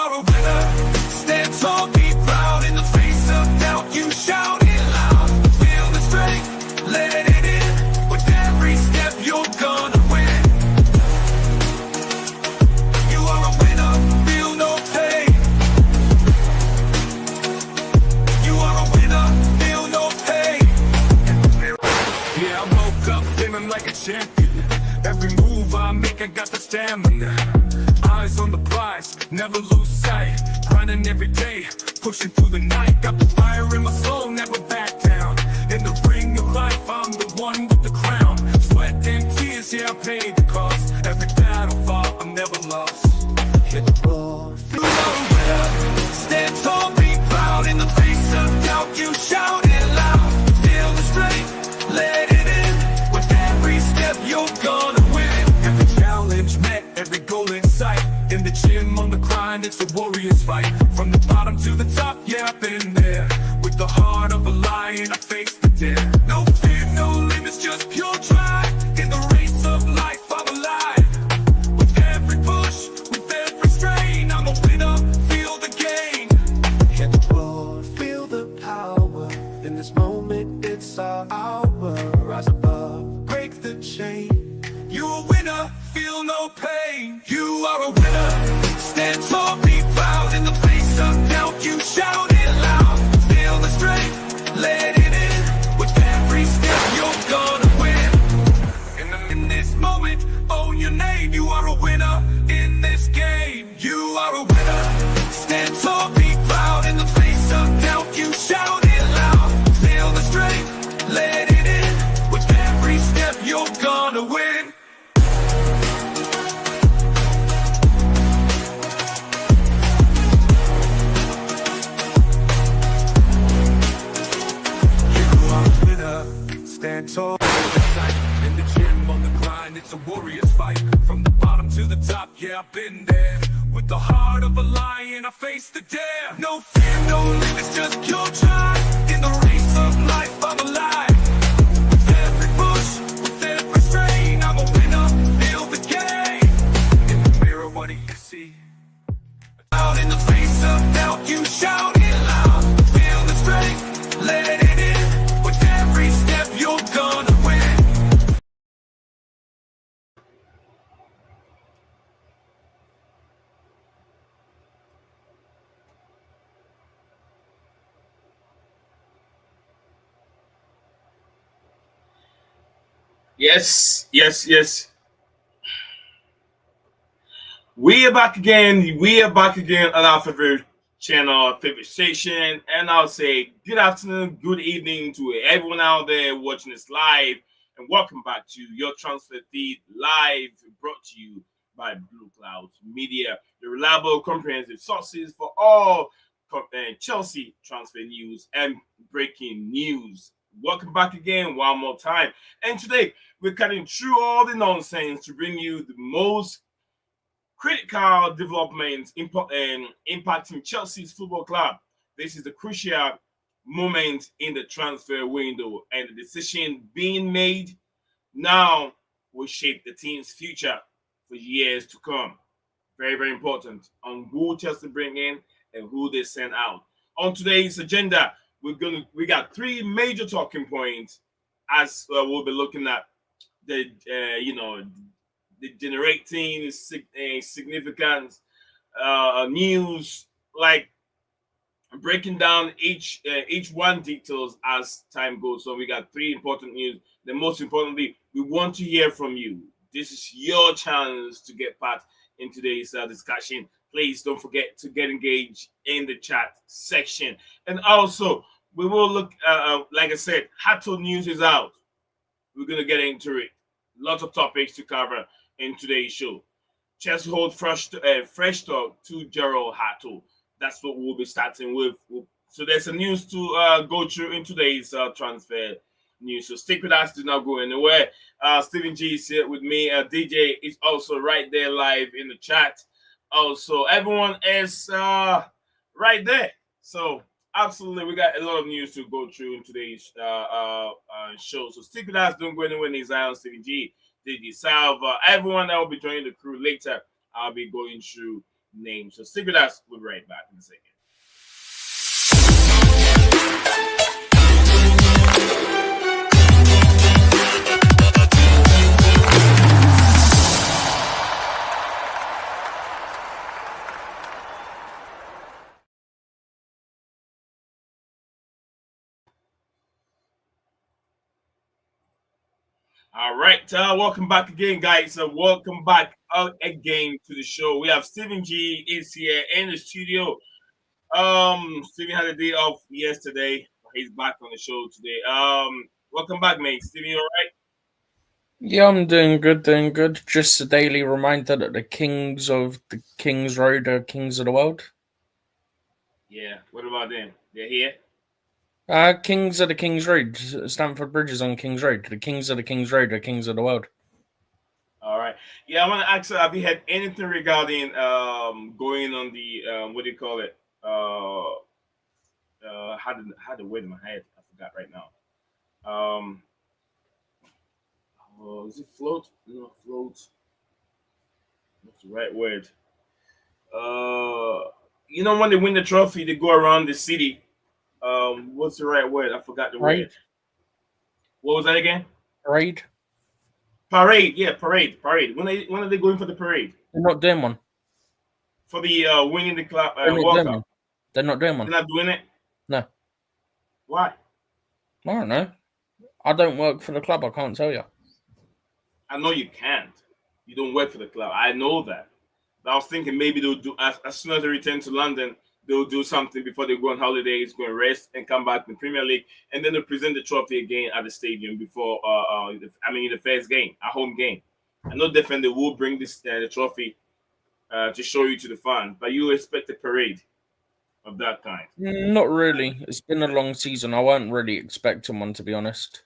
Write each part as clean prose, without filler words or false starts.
are a winner. Stand tall, be proud. In the face of doubt, you shout it loud. Feel the strength, let it in. With every step, you're gonna win. You are a winner, feel no pain. You are a winner, feel no pain. Yeah, I woke up feeling like a champion. Every move I make, I got the stamina. Eyes on the prize, never lose sight. Grinding every day, pushing through the night. Got the fire in my soul, never back down. In the ring of life, I'm the one with the crown. Sweat and tears, yeah, I paid the cost. Every battle fought, I'm never lost. Hit the floor, feel no winner. Stand tall, be proud. In the face of doubt, you shout it loud. Feel the strength, let it in. With every step, you're gonna win. Every challenge met, every goal in sight. In the gym, on the grind, it's a warrior's fight. From the bottom to the top, yeah, I've been there. With the heart of a lion, I face the dare. No fear, no limits, just pure drive. In the race of life, I'm alive. With every push, with every strain, I'm a winner, feel the gain. Hit the floor, feel the power. In this moment, it's our hour. Rise above, break the chain. You're a winner, feel no pain. You are a winner. Stand tall, be proud. In the face of doubt, you shout it loud. Feel the strength, let it in. With every step, you're gonna win. In this moment, own your name. You are a winner in this game. You are a winner. Stand tall, be proud. In the face of doubt, you shout it loud. Feel the strength, let it in. With every step, you're gonna win. Stand tall, in the gym, on the grind, it's a warrior's fight. From the bottom to the top, yeah, I've been there. With the heart of a lion, I face the dare. No fear, no limits, just pure drive. In the race of life, I'm alive. With every push, with every strain, I'm a winner, feel the game. In the mirror, what do you see? Out in the face of doubt, you shout it loud. Feel the strength, let it in. With every step, you're gonna win. Yes. We are back again. We are back again on our favorite channel, our favorite station. And I'll say good afternoon, good evening to everyone out there watching this live. And welcome back to your transfer feed live, brought to you by BlueClouds Media, the reliable, comprehensive sources for all Chelsea transfer news and breaking news. Welcome back again one more time. And today we're cutting through all the nonsense to bring you the most critical developments impacting Chelsea's football club. This is the crucial moment in the transfer window, and the decision being made now will shape the team's future for years to come. Very, very important on who Chelsea bring in and who they send out. On today's agenda, we got three major talking points as we'll be looking at the the generating significant news, like breaking down each one details as time goes. So we got three important news. The most importantly, we want to hear from you. This is your chance to get part in today's discussion. Please don't forget to get engaged in the chat section. And also, we will look, like I said, Hato news is out. We're going to get into it. Lots of topics to cover in today's show. Chelsea hold fresh talk to Jorrel Hato. That's what we'll be starting with. So there's some news to go through in today's transfer news. So stick with us. Do not go anywhere. Stephen G is here with me. DJ is also right there live in the chat. Also, everyone is right there. So absolutely, we got a lot of news to go through in today's show. So stick with us. Don't go anywhere. Zion, Stephen G, DJ Salva, everyone that will be joining the crew later. I'll be going through name. So stick with us. We'll be right back in a second. All right, welcome back again, guys. Welcome back again to the show. We have Stephen G is here in the studio. Stephen had a day off yesterday. He's back on the show today. Welcome back, mate. Stephen, you all right? Yeah, I'm doing good. Just a daily reminder that the kings of the King's Road are kings of the world. Yeah. What about them? They're here. Kings of the King's Road. Stamford Bridge is on King's Road. The kings of the King's Road are kings of the world. All right. Yeah, I want to ask, have you had anything regarding going on the what do you call it? Had the word in my head. I forgot right now. Is it float? No, float. What's the right word? When they win the trophy, they go around the city. What's the right word? I forgot the word. What was that again? Parade. Parade. Yeah, parade. When are they going for the parade? They're not doing one. For the winning the club World Cup. They're not doing one. They're not doing it. No. Why? I don't know. I don't work for the club. I can't tell you. I know you can't. You don't work for the club. I know that. But I was thinking maybe they'll do as soon as they return to London, they'll do something before they go on holidays, go and rest, and come back in the Premier League, and then they'll present the trophy again at the stadium before. The first game, a home game. I know definitely they will bring this the trophy to show you to the fans, but you expect a parade of that kind. Not really. It's been a long season. I weren't really expecting one, to be honest.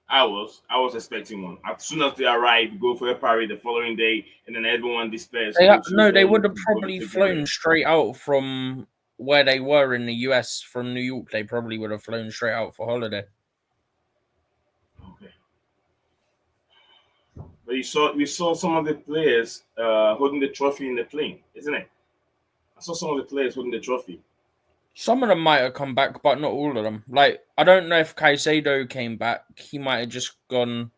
I was expecting one. As soon as they arrive, you go for a parade the following day, and then everyone disperses. They would have probably flown straight out from where they were in the US, from New York. They probably would have flown straight out for holiday. Okay. But we saw some of the players holding the trophy in the plane, isn't it? I saw some of the players holding the trophy. Some of them might have come back, but not all of them. Like, I don't know if Caicedo came back. He might have just gone.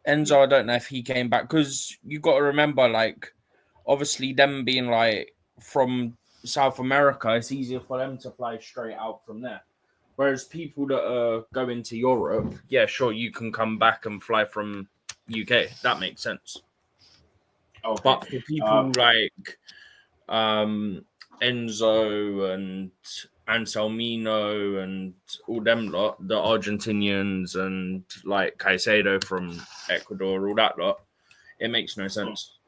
Enzo, I don't know if he came back. Because you got to remember, like, obviously them being, like, from South America, it's easier for them to fly straight out from there. Whereas people that are going to Europe, yeah, sure, you can come back and fly from UK. That makes sense. Okay. But for people like Enzo and Anselmino and all them lot, the Argentinians and like Caicedo from Ecuador, all that lot, it makes no sense.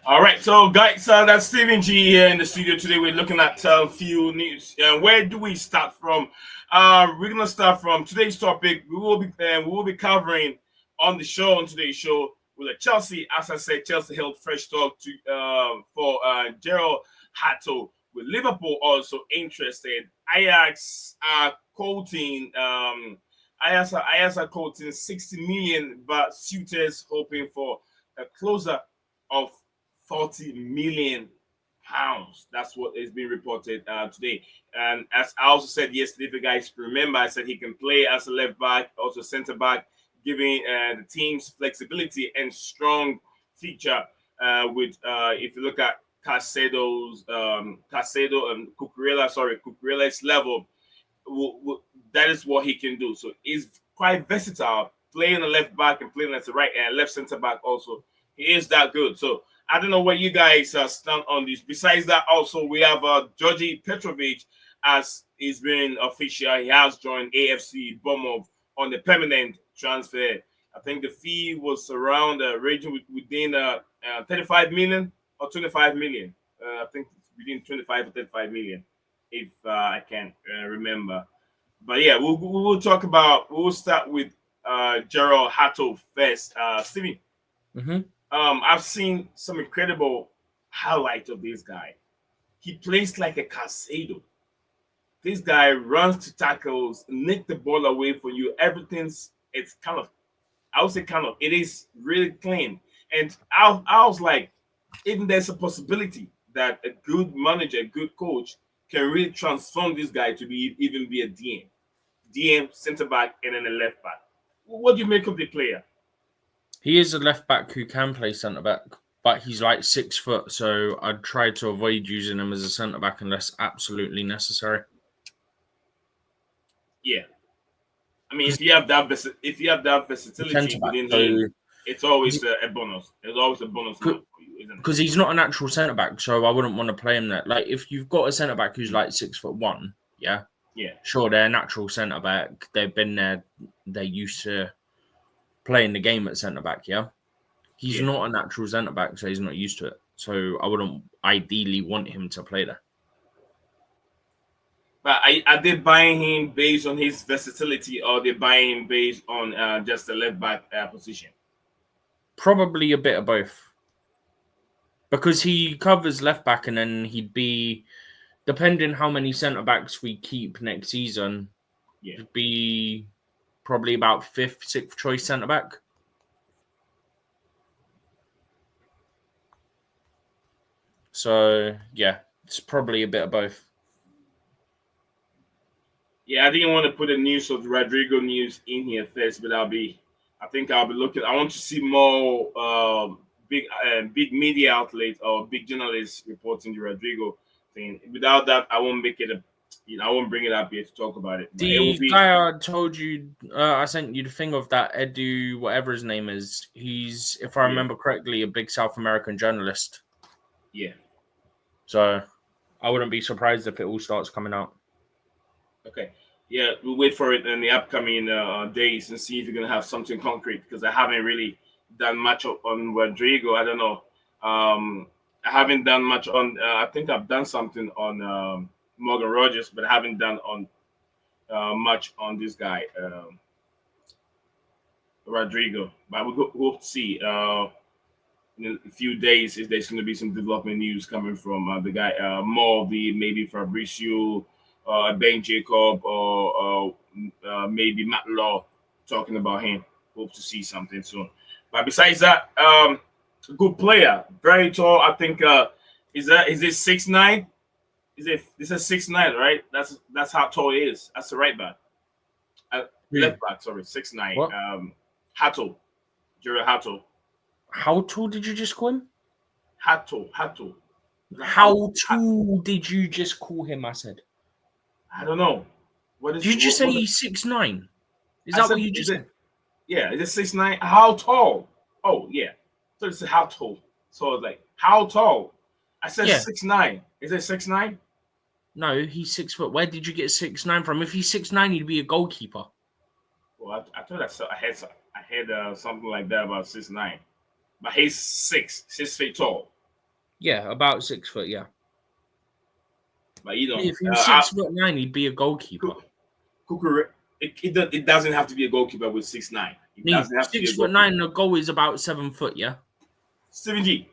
All right, so guys, that's Stephen G here in the studio today. We're looking at a few news. Where do we start from? We're gonna start from today's topic. We will be covering on today's show with Chelsea. As I said, Chelsea held fresh talk for Jorrel Hato. With Liverpool also interested. Ajax are quoting Ajax are quoting 60 million, but suitors hoping for a closer of 40 million pounds. That's what is being reported today. And as I also said yesterday, if you guys remember, I said he can play as a left back, also center back, giving the team's flexibility and strong feature. If you look at Caicedo and Cucurella's level, that is what he can do. So he's quite versatile, playing the left back and playing as the right and left center back also. He is that good. So I don't know where you guys stand on this. Besides that, also we have Djordje Petrovic, as he's been official. He has joined AFC Bournemouth on the permanent transfer. I think the fee was around region within 35 million or 25 million. I think it's between 25 or 35 million, if I can remember. But yeah, we'll start with Jorrel Hato first. Stevie. Mm-hmm. I've seen some incredible highlights of this guy. He plays like a Caicedo. This guy runs to tackles, nick the ball away from you. It is really clean. And I was like, even there's a possibility that a good manager, a good coach can really transform this guy to even be a DM, center back, and then a left back. What do you make of the player? He is a left back who can play centre back, but he's like 6 foot, so I'd try to avoid using him as a centre back unless absolutely necessary. Yeah, I mean, if you have that versatility within him, it's always a bonus. It's always a bonus for you, isn't it? Because he's not a natural centre back, so I wouldn't want to play him there. Like if you've got a centre back who's like 6'1", yeah, sure, they're a natural centre back. They've been there. They're used to playing the game at centre back. Yeah, he's not a natural centre back, so he's not used to it. So I wouldn't ideally want him to play there. But are they buying him based on his versatility, or are they buying him based on just the left back position? Probably a bit of both. Because he covers left back, and then he'd be, depending how many centre backs we keep next season, it'd be probably about 5th, 6th choice centre back. So yeah, it's probably a bit of both. Yeah, I didn't want to put the news of the Rodrigo news in here first, but I think I'll be looking. I want to see more big media outlets or big journalists reporting the Rodrigo thing. Without that, I won't make it I won't bring it up here to talk about it. The guy I told you, I sent you the thing of that Edu, whatever his name is. He's, if I remember correctly, a big South American journalist. Yeah. So I wouldn't be surprised if it all starts coming out. Okay. Yeah, we'll wait for it in the upcoming days and see if you're going to have something concrete, because I haven't really done much on Rodrigo. I don't know. I haven't done much on. I think I've done something on Morgan Rogers, but I haven't done on much on this guy, Rodrigo. But we'll hope to see in a few days if there's going to be some development news coming from the guy. More of the maybe Fabricio, Ben Jacob, or maybe Matt Law talking about him. Hope to see something soon. But besides that, good player, very tall. I think is it 6'9"? This is 6'9", right? That's how tall he is. That's the right back. Left back, sorry, 6'9". Hato, Jorrel Hato. How tall did you just call him? Hato. How tall did you just call him? I said. I don't know. What is? Did you say he's 6'9"? Is that what you just said? Yeah, is it 6'9"? How tall? Oh yeah. So it's how tall. So it's like how tall? I said 6'9". Is it 6'9"? No, he's 6 foot. Where did you get 6'9" from? If he's 6'9", he'd be a goalkeeper. Well, I thought I had something like that about 6'9", but he's 6 feet tall. Yeah, about 6 foot. Yeah. But you know, if he's 6'9", he'd be a goalkeeper. Cucurella, it doesn't have to be a goalkeeper with 6'9". It doesn't have to be 6'9". The goal is about 7 foot. Yeah. Steven G,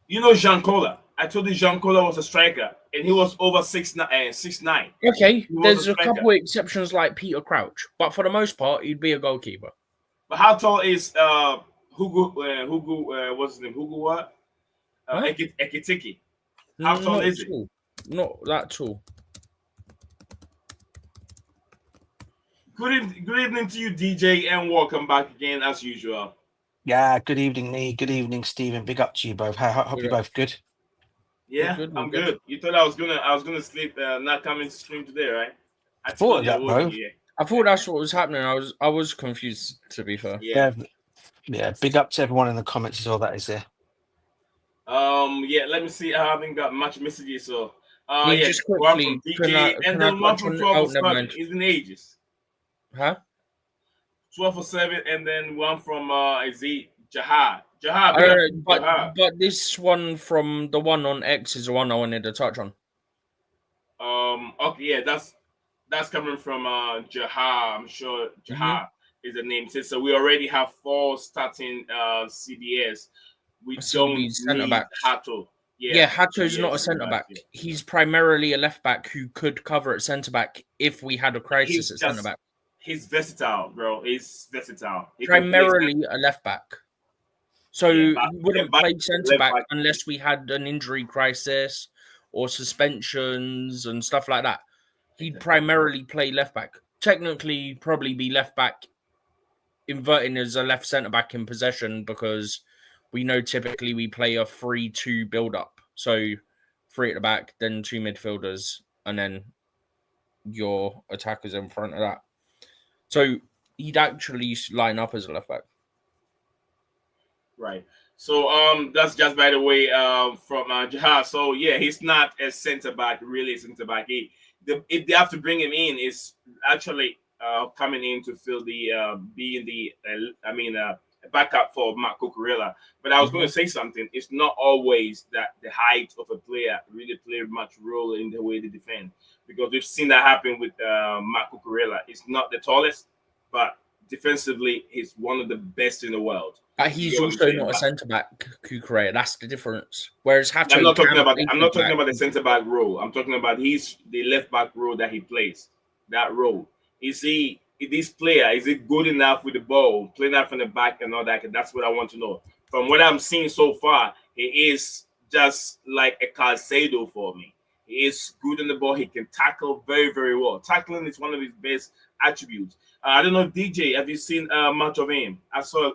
you know Jean Cola. I told you Jean Cola was a striker, and he was over 6'9". Okay, there's a couple of exceptions like Peter Crouch, but for the most part, he'd be a goalkeeper. But how tall is Hugo? What's his name? Hugo what? Ekitike. How tall is it? Not that tall. Good evening to you, DJ, and welcome back again as usual. Yeah, good evening, Lee. Good evening, Stephen. Big up to you both. Hope you're both good. Yeah, I'm good. You thought I was gonna sleep, not coming to stream today, right? I thought that, bro. I thought that's what was happening. I was confused, to be fair. Yeah. Big up to everyone in the comments as well. That is there. Yeah. Let me see. I haven't got much messages, so just quickly, one from DJ and then one from 1207. It's in ages. Huh? 1207, and then one from Jahad. But this one from the one on X is the one I wanted to touch on. Okay, yeah, that's coming from Jahad. I'm sure Jahad is the name. So we already have 4 starting CBS. We don't need Hato. Yeah, Hato's not a centre back. Yeah. He's primarily a left back who could cover at centre back if we had a crisis at centre back. He's versatile, bro. He's versatile. Primarily a left back. So Yeah, he but wouldn't back play centre left back back. unless we had an injury crisis or suspensions and stuff like that. He'd primarily play left back. Technically, probably be left back, inverting as a left centre back in possession, because we know typically we play a 3-2 build up. So 3 at the back, then 2 midfielders, and then your attackers in front of that. So he'd actually line up as a left back. Right. So that's just by the way from Jahar. So yeah, he's not a centre back, really a centre back. If they have to bring him in, is actually coming in to fill the being the backup for Mark Cucurella. But I was going to say something. It's not always that the height of a player really play much role in the way they defend, because we've seen that happen with Mark Cucurella. It's not the tallest, but defensively, he's one of the best in the world. But he's also not a centre back, Cucurella. That's the difference. Whereas Hato, I'm not talking about the centre back role. I'm talking about the left back role that he plays. That role. Is this player, is it good enough with the ball, playing out from the back and all that? That's what I want to know. From what I'm seeing so far, he is just like a Caicedo for me. He is good on the ball. He can tackle very, very well. Tackling is one of his best attributes. I don't know, DJ, have you seen much of him? I saw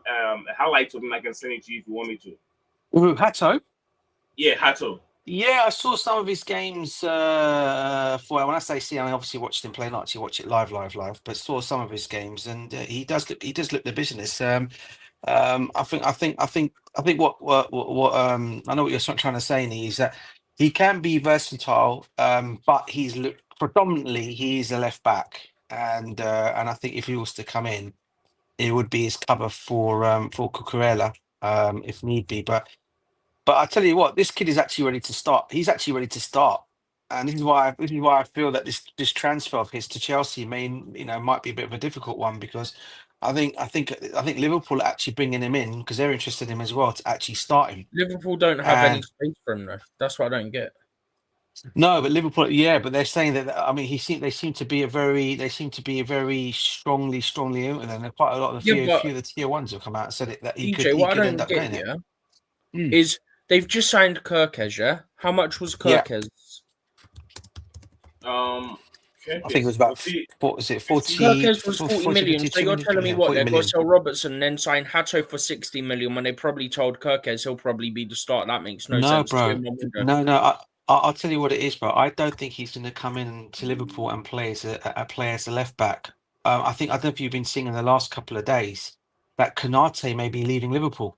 highlights of him. I can send it to you if you want me to. Hato? Yeah, Hato. Yeah, I saw some of his games. When I say see, I obviously watched him play, not actually watch it live, but saw some of his games, and he does look the business. I think what I know what you're trying to say, Nee, is that he can be versatile, but predominantly he's a left back, and I think if he was to come in, it would be his cover for Cucurella, if need be, but I tell you what, this kid is actually ready to start. He's actually ready to start, and this is why I feel that this transfer of his to Chelsea might be a bit of a difficult one, because I think Liverpool are actually bringing him in because they're interested in him as well to actually start him. Liverpool don't have any space for him though. That's what I don't get. No, but Liverpool, yeah, but they're saying that. I mean, they seem to be a very strongly in, and there quite a lot of few of the tier ones have come out and said that he could end up playing it. Is they've just signed Kirkes, yeah? How much was Kirkes? I think it was about 40. Kirkes was 40 million. So you're telling me what? They're going to sell Robertson and then sign Hato for 60 million when they probably told Kirkes he'll probably be the start. That makes no sense. No. I'll tell you what it is, bro. I don't think he's going to come in to Liverpool and play as a left back. I don't know if you've been seeing in the last couple of days that Konate may be leaving Liverpool,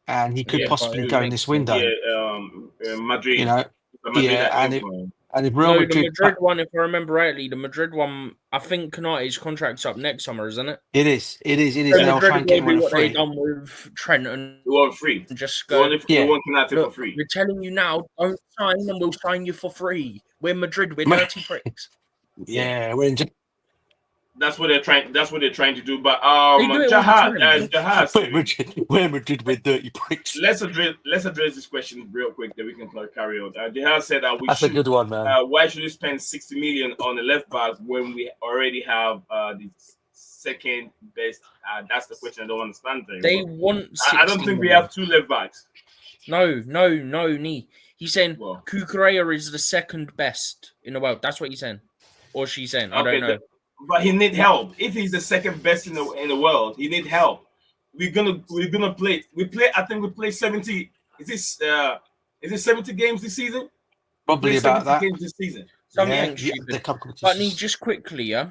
and he could possibly go in this window. Yeah, Madrid. And if Real Madrid, the Madrid one, if I remember rightly, the Madrid one, I think Konate's contract's up next summer, isn't it? It is. So They'll try and get him on what free. they done with Trent and you want free. Just go. You want Konate for free. We're telling you now, don't sign and we'll sign you for free. We're Madrid. We're dirty pricks. Yeah, we're in. That's what they're trying. That's what they're trying to do. But Jahar, we're Madrid with dirty pricks. Let's address this question real quick, that we can carry on. Jahar said that that's a good one, man. Why should we spend 60 million on the left back when we already have the second best? That's the question I don't understand. They want. I don't think we have two left backs. No, Nee. He's saying Cucurella is the second best in the world. That's what he's saying, or she's saying. I don't know. But he need help. If he's the second best in the world, he need help. We're gonna play. I think we play 70. Is it 70 games this season? Probably about that. Games this season. Something stupid. But Nee, just quickly, yeah.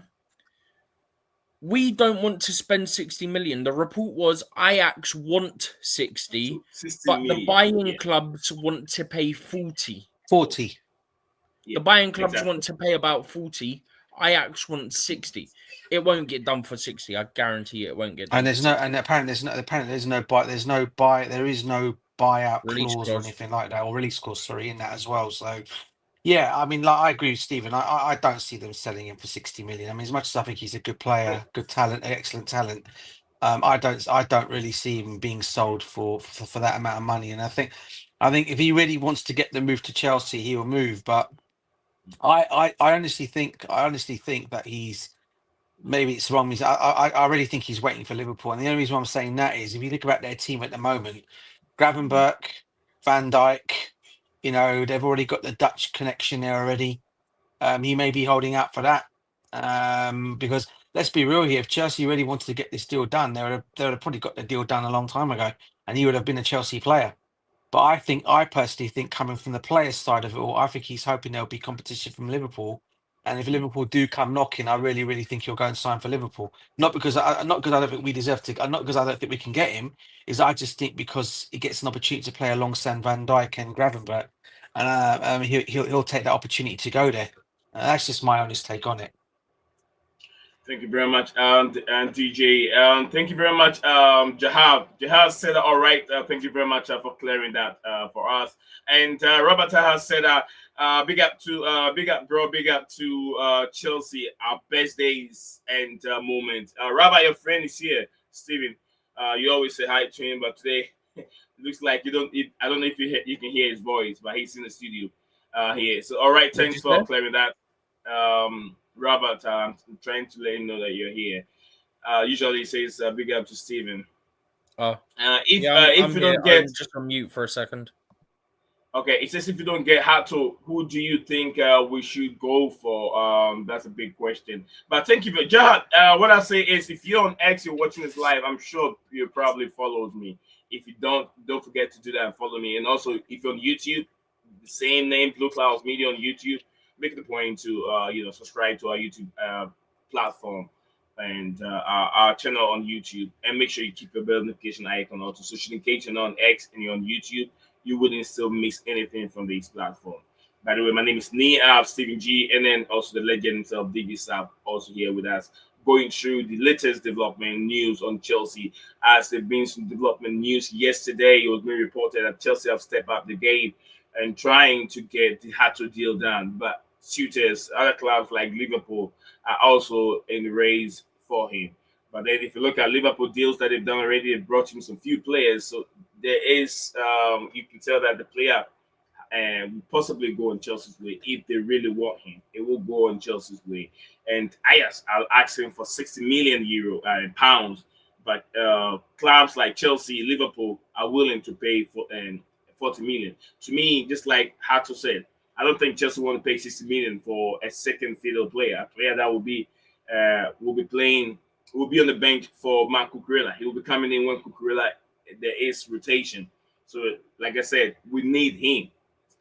We don't want to spend 60 million. The report was Ajax want 60 but the buying clubs want to pay 40. 40. Yeah, the buying clubs want to pay about 40. Ajax wants 60. It won't get done for 60. I guarantee it won't get done. And apparently there's no buyout clause or anything like that, or release clause, in that as well. So yeah, I mean, I agree with Stephen. I don't see them selling him for 60 million. I mean, as much as I think he's a good player, good talent, excellent talent, I don't really see him being sold for that amount of money. And I think if he really wants to get the move to Chelsea, he will move. But I honestly think that he's maybe it's wrong. I really think he's waiting for Liverpool, and the only reason why I'm saying that is if you look at their team at the moment, Gravenberch, Van Dijk, they've already got the Dutch connection there already. He may be holding out for that, because let's be real here. If Chelsea really wanted to get this deal done, they would have probably got the deal done a long time ago, and he would have been a Chelsea player. But I personally think, coming from the players' side of it all, I think he's hoping there'll be competition from Liverpool. And if Liverpool do come knocking, I really, really think he'll go and sign for Liverpool. Not because I don't think we deserve to, not because I don't think we can get him. Is I just think because he gets an opportunity to play alongside Van Dijk and Gravenberch, and he'll take that opportunity to go there. That's just my honest take on it. Thank you very much, and DJ. Thank you very much, Jahab. Jahab said, "All right." Thank you very much for clearing that for us. And Robert has said, "Big up bro. Big up to Chelsea. Our best days and moments." Rabbi, your friend is here, Steven. You always say hi to him, but today it looks like you don't. I don't know if you can hear his voice, but he's in the studio here. So, all right. Thanks for clearing that. Robert, I'm trying to let him know that you're here. Usually he says big up to Steven. I'm you don't get, I'm just on mute for a second. Okay, it says if you don't get Hato, who do you think we should go for? That's a big question. But thank you for Jahad. What I say is, if you're on X, you're watching this live, I'm sure you probably followed me. If you don't forget to do that and follow me. And also, if you're on YouTube, the same name, BlueClouds Media on YouTube. Make the point to subscribe to our YouTube platform and our channel on YouTube, and make sure you keep your bell notification icon on, so in case you're not on X and you're on YouTube, you wouldn't still miss anything from this platform. By the way, my name is Nia Stephen G, and then also the legend himself, DB Sab, also here with us, going through the latest development news on Chelsea. As there been some development news yesterday, it was being reported that Chelsea have stepped up the game and trying to get the Hato deal done, but suitors, other clubs like Liverpool, are also in the race for him. But then, if you look at Liverpool deals that they've done already, they've brought him some few players. So there is, you can tell that the player will possibly go on Chelsea's way if they really want him. It will go on Chelsea's way. And Ajax, I'll ask him for 60 million pounds. But clubs like Chelsea, Liverpool are willing to pay for 40 million. To me, just like Hato said, I don't think Chelsea want to pay 60 million for a second fiddle player, a player that will be playing, will be on the bench for Mark Cucurella. He will be coming in when Cucurella there is rotation. So, like I said, we need him.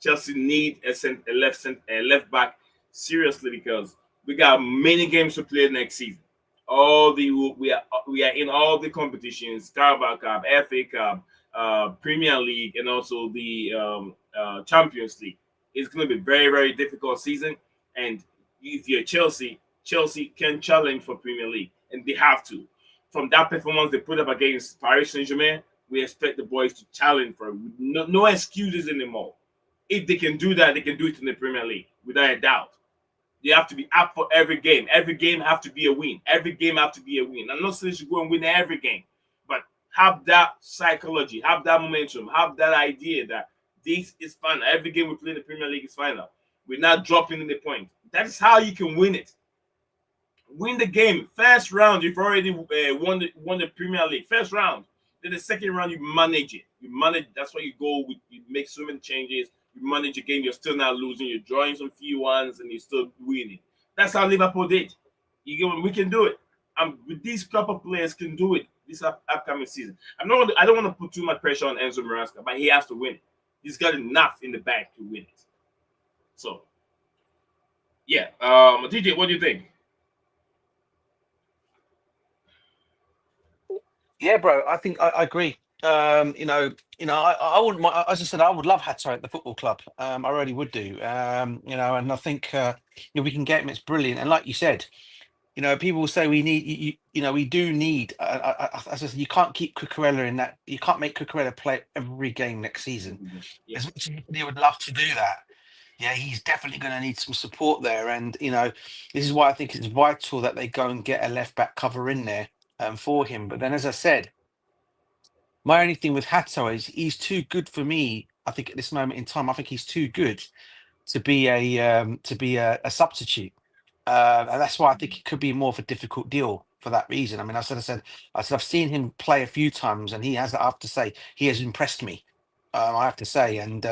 Chelsea need a left back seriously, because we got many games to play next season. We are in all the competitions: Carabao Cup, FA Cup, Premier League, and also the Champions League. It's going to be very, very difficult season. And if you're Chelsea can challenge for Premier League, and they have to. From that performance they put up against Paris Saint-Germain, we expect the boys to challenge for it. No excuses anymore. If they can do that, they can do it in the Premier League without a doubt. They have to be up for every game. Every game have to be a win. Every game have to be a win. I'm not saying you should go and win every game, but have that psychology, have that momentum, have that idea that this is final. Every game we play in the Premier League is final. We're not dropping in the point. That's how you can win it. Win the game. First round, you've already won the Premier League. First round. Then the second round, you manage it. You manage. That's why you go with. You make so many changes. You manage your game. You're still not losing. You're drawing some few ones, and you're still winning. That's how Liverpool did. We can do it. With these couple of players, can do it this upcoming season. I don't want to put too much pressure on Enzo Maresca, but he has to win it. He's got enough in the bag to win it. So, yeah. DJ, what do you think? Yeah, bro. I think I agree. I wouldn't. As I said, I would love Hato at the football club. I really would do. And I think we can get him. It's brilliant. And like you said, people will say we need. We do need. As I said, you can't keep Cucurella in that. You can't make Cucurella play every game next season. Yeah. As much as he would love to do that, yeah, he's definitely going to need some support there. And this is why I think it's vital that they go and get a left back cover in there for him. But then, as I said, my only thing with Hato is he's too good for me. I think at this moment in time, I think he's too good to be a substitute. And that's why I think it could be more of a difficult deal for that reason. I mean, I said, I've seen him play a few times, and he has. I have to say, he has impressed me. I have to say, and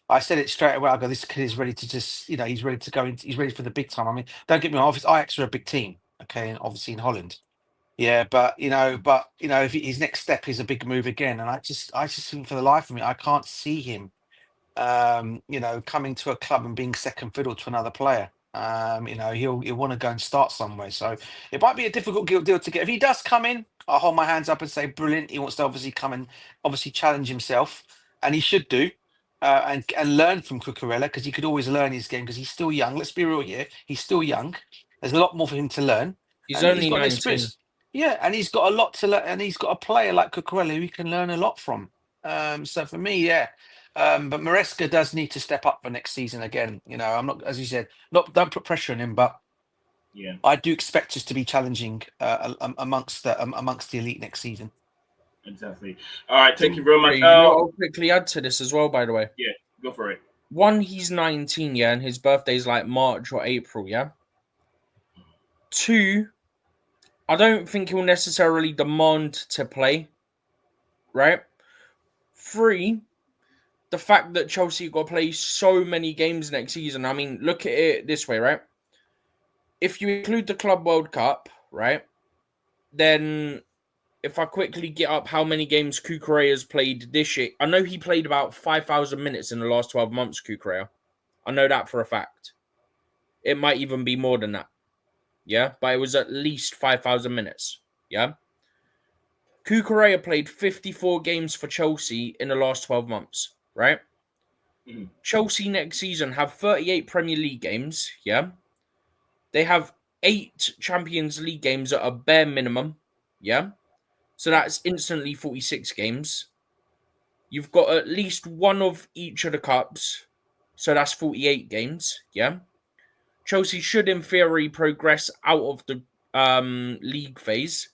I said it straight away. I go, this kid is ready to just, he's ready to go. He's ready for the big time. I mean, don't get me wrong. Obviously, Ajax are a big team, okay, and obviously in Holland. Yeah, but if his next step is a big move again, and I just think for the life of me, I can't see him coming to a club and being second fiddle to another player. He'll want to go and start somewhere. So it might be a difficult deal to get. If he does come in, I'll hold my hands up and say, brilliant. He wants to obviously come and obviously challenge himself, and he should do. And learn from Cucurella, because he could always learn his game, because he's still young. Let's be real here. He's still young. There's a lot more for him to learn. He's And only got 19. experience. Yeah, and he's got a lot to learn, and he's got a player like Cucurella who he can learn a lot from. So for me, yeah. But Maresca does need to step up for next season again. I'm not, as you said, don't put pressure on him, but Yeah, I do expect us to be challenging amongst the elite next season. exactly. All right, thank you very much. I'll quickly add to this as well, by the way. Yeah, go for it. One, he's 19, yeah, and his birthday's like March or April, yeah. Two, I don't think he'll necessarily demand to play, right? Three, the fact that Chelsea got to play so many games next season. I mean, look at it this way, right? If you include the Club World Cup, right, then if I quickly get up how many games Cucurella has played this year, I know he played about 5,000 minutes in the last 12 months, Cucurella. I know that for a fact. It might even be more than that. Yeah, but it was at least 5,000 minutes. Yeah. Cucurella played 54 games for Chelsea in the last 12 months, right? Mm-hmm. Chelsea next season have 38 Premier League games, yeah? They have 8 Champions League games at a bare minimum, yeah? So that's instantly 46 games. You've got at least one of each of the cups, so that's 48 games, yeah? Chelsea should, in theory, progress out of the league phase.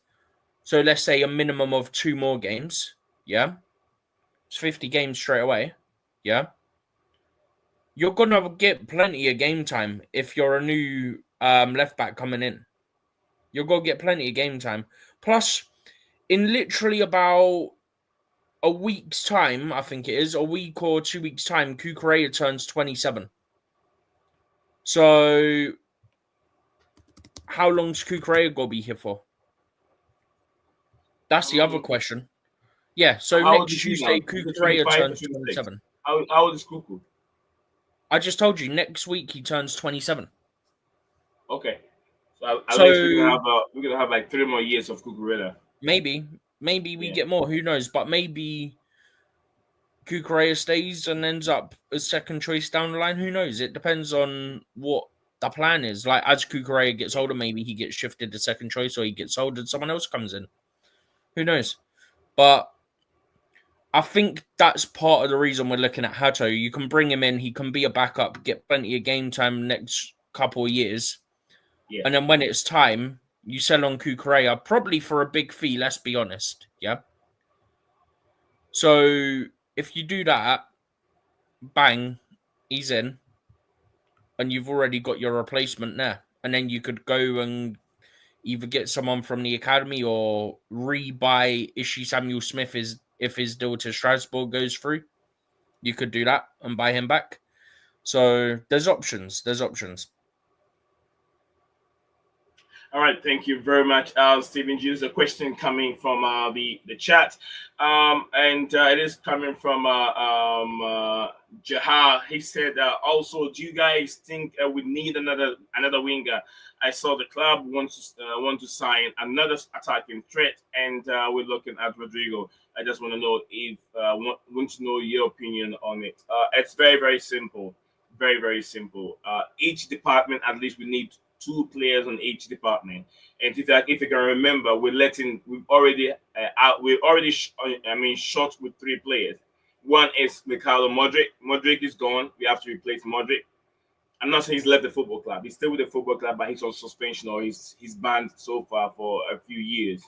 So let's say a minimum of 2 more games. Yeah. It's 50 games straight away. Yeah. You're going to get plenty of game time if you're a new left back coming in. You're going to get plenty of game time. Plus, in literally about a week's time, I think it is, a week or 2 weeks' time, Cucurella turns 27. So, how long's Cucurella going to be here for? That's the other question. Yeah, so next Tuesday, Cucurella turns 27. How old is Cucu? I just told you, next week he turns 27. Okay. So at least we're gonna have like 3 more years of Cucurella. Maybe we get more. Who knows? But maybe Cucurella stays and ends up as second choice down the line. Who knows? It depends on what the plan is. Like, as Cucurella gets older, maybe he gets shifted to second choice, or he gets sold and someone else comes in. Who knows? But I think that's part of the reason we're looking at Hato. You can bring him in. He can be a backup, get plenty of game time next couple of years. Yeah. And then when it's time, you sell on Cucurella, probably for a big fee, let's be honest. Yeah. So if you do that, bang, he's in. And you've already got your replacement there. And then you could go and either get someone from the academy or re-buy Ishii Samuel Smith if his deal to Strasbourg goes through. You could do that and buy him back. So there's options. All right, thank you very much, Stephen. Here's a question coming from the chat, and it is coming from Jahar. He said, also, do you guys think we need another winger? I saw the club want to sign another attacking threat, and we're looking at Rodrigo. I just want to know if want to know your opinion on it. It's very, very simple. Very, very simple. Each department, at least we need 2 players on each department. And if you can remember, we've already shot with 3 players. One is Mikhailo Modric. Modric is gone. We have to replace Modric. I'm not saying he's left the football club. He's still with the football club, but he's on suspension or he's banned so far for a few years.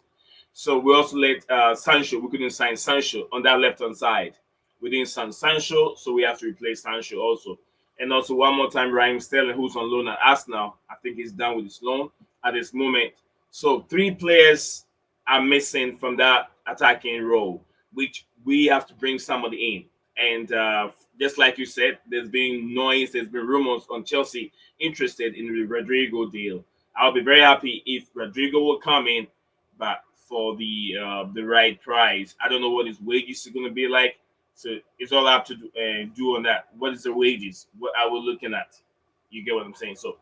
So we also let Sancho. We couldn't sign Sancho on that left-hand side. We didn't sign Sancho, so we have to replace Sancho also. And also one more time, Raheem Sterling, who's on loan at Arsenal. I think he's done with his loan at this moment. So 3 players are missing from that attacking role, which we have to bring somebody in. And just like you said, there's been noise, there's been rumors on Chelsea interested in the Rodrigo deal. I'll be very happy if Rodrigo will come in, but for the right price. I don't know what his wages are going to be like, so it's all up to do on that. What is the wages? What are we looking at? You get what I'm saying? So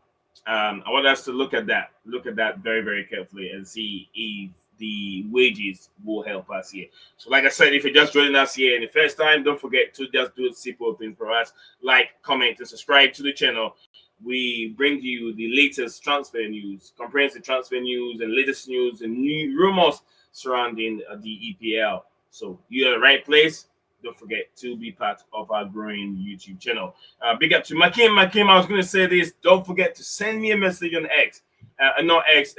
I want us to look at that very, very carefully and see if the wages will help us here. So, like I said, if you're just joining us here and the first time, don't forget to just do a simple thing for us: like, comment, and subscribe to the channel. We bring you the latest transfer news, comprehensive transfer news, and latest news and new rumors surrounding the EPL. So you're in the right place. Don't forget to be part of our growing YouTube channel. Big up to Makim. Makim, I was going to say this. Don't forget to send me a message on X. Not X,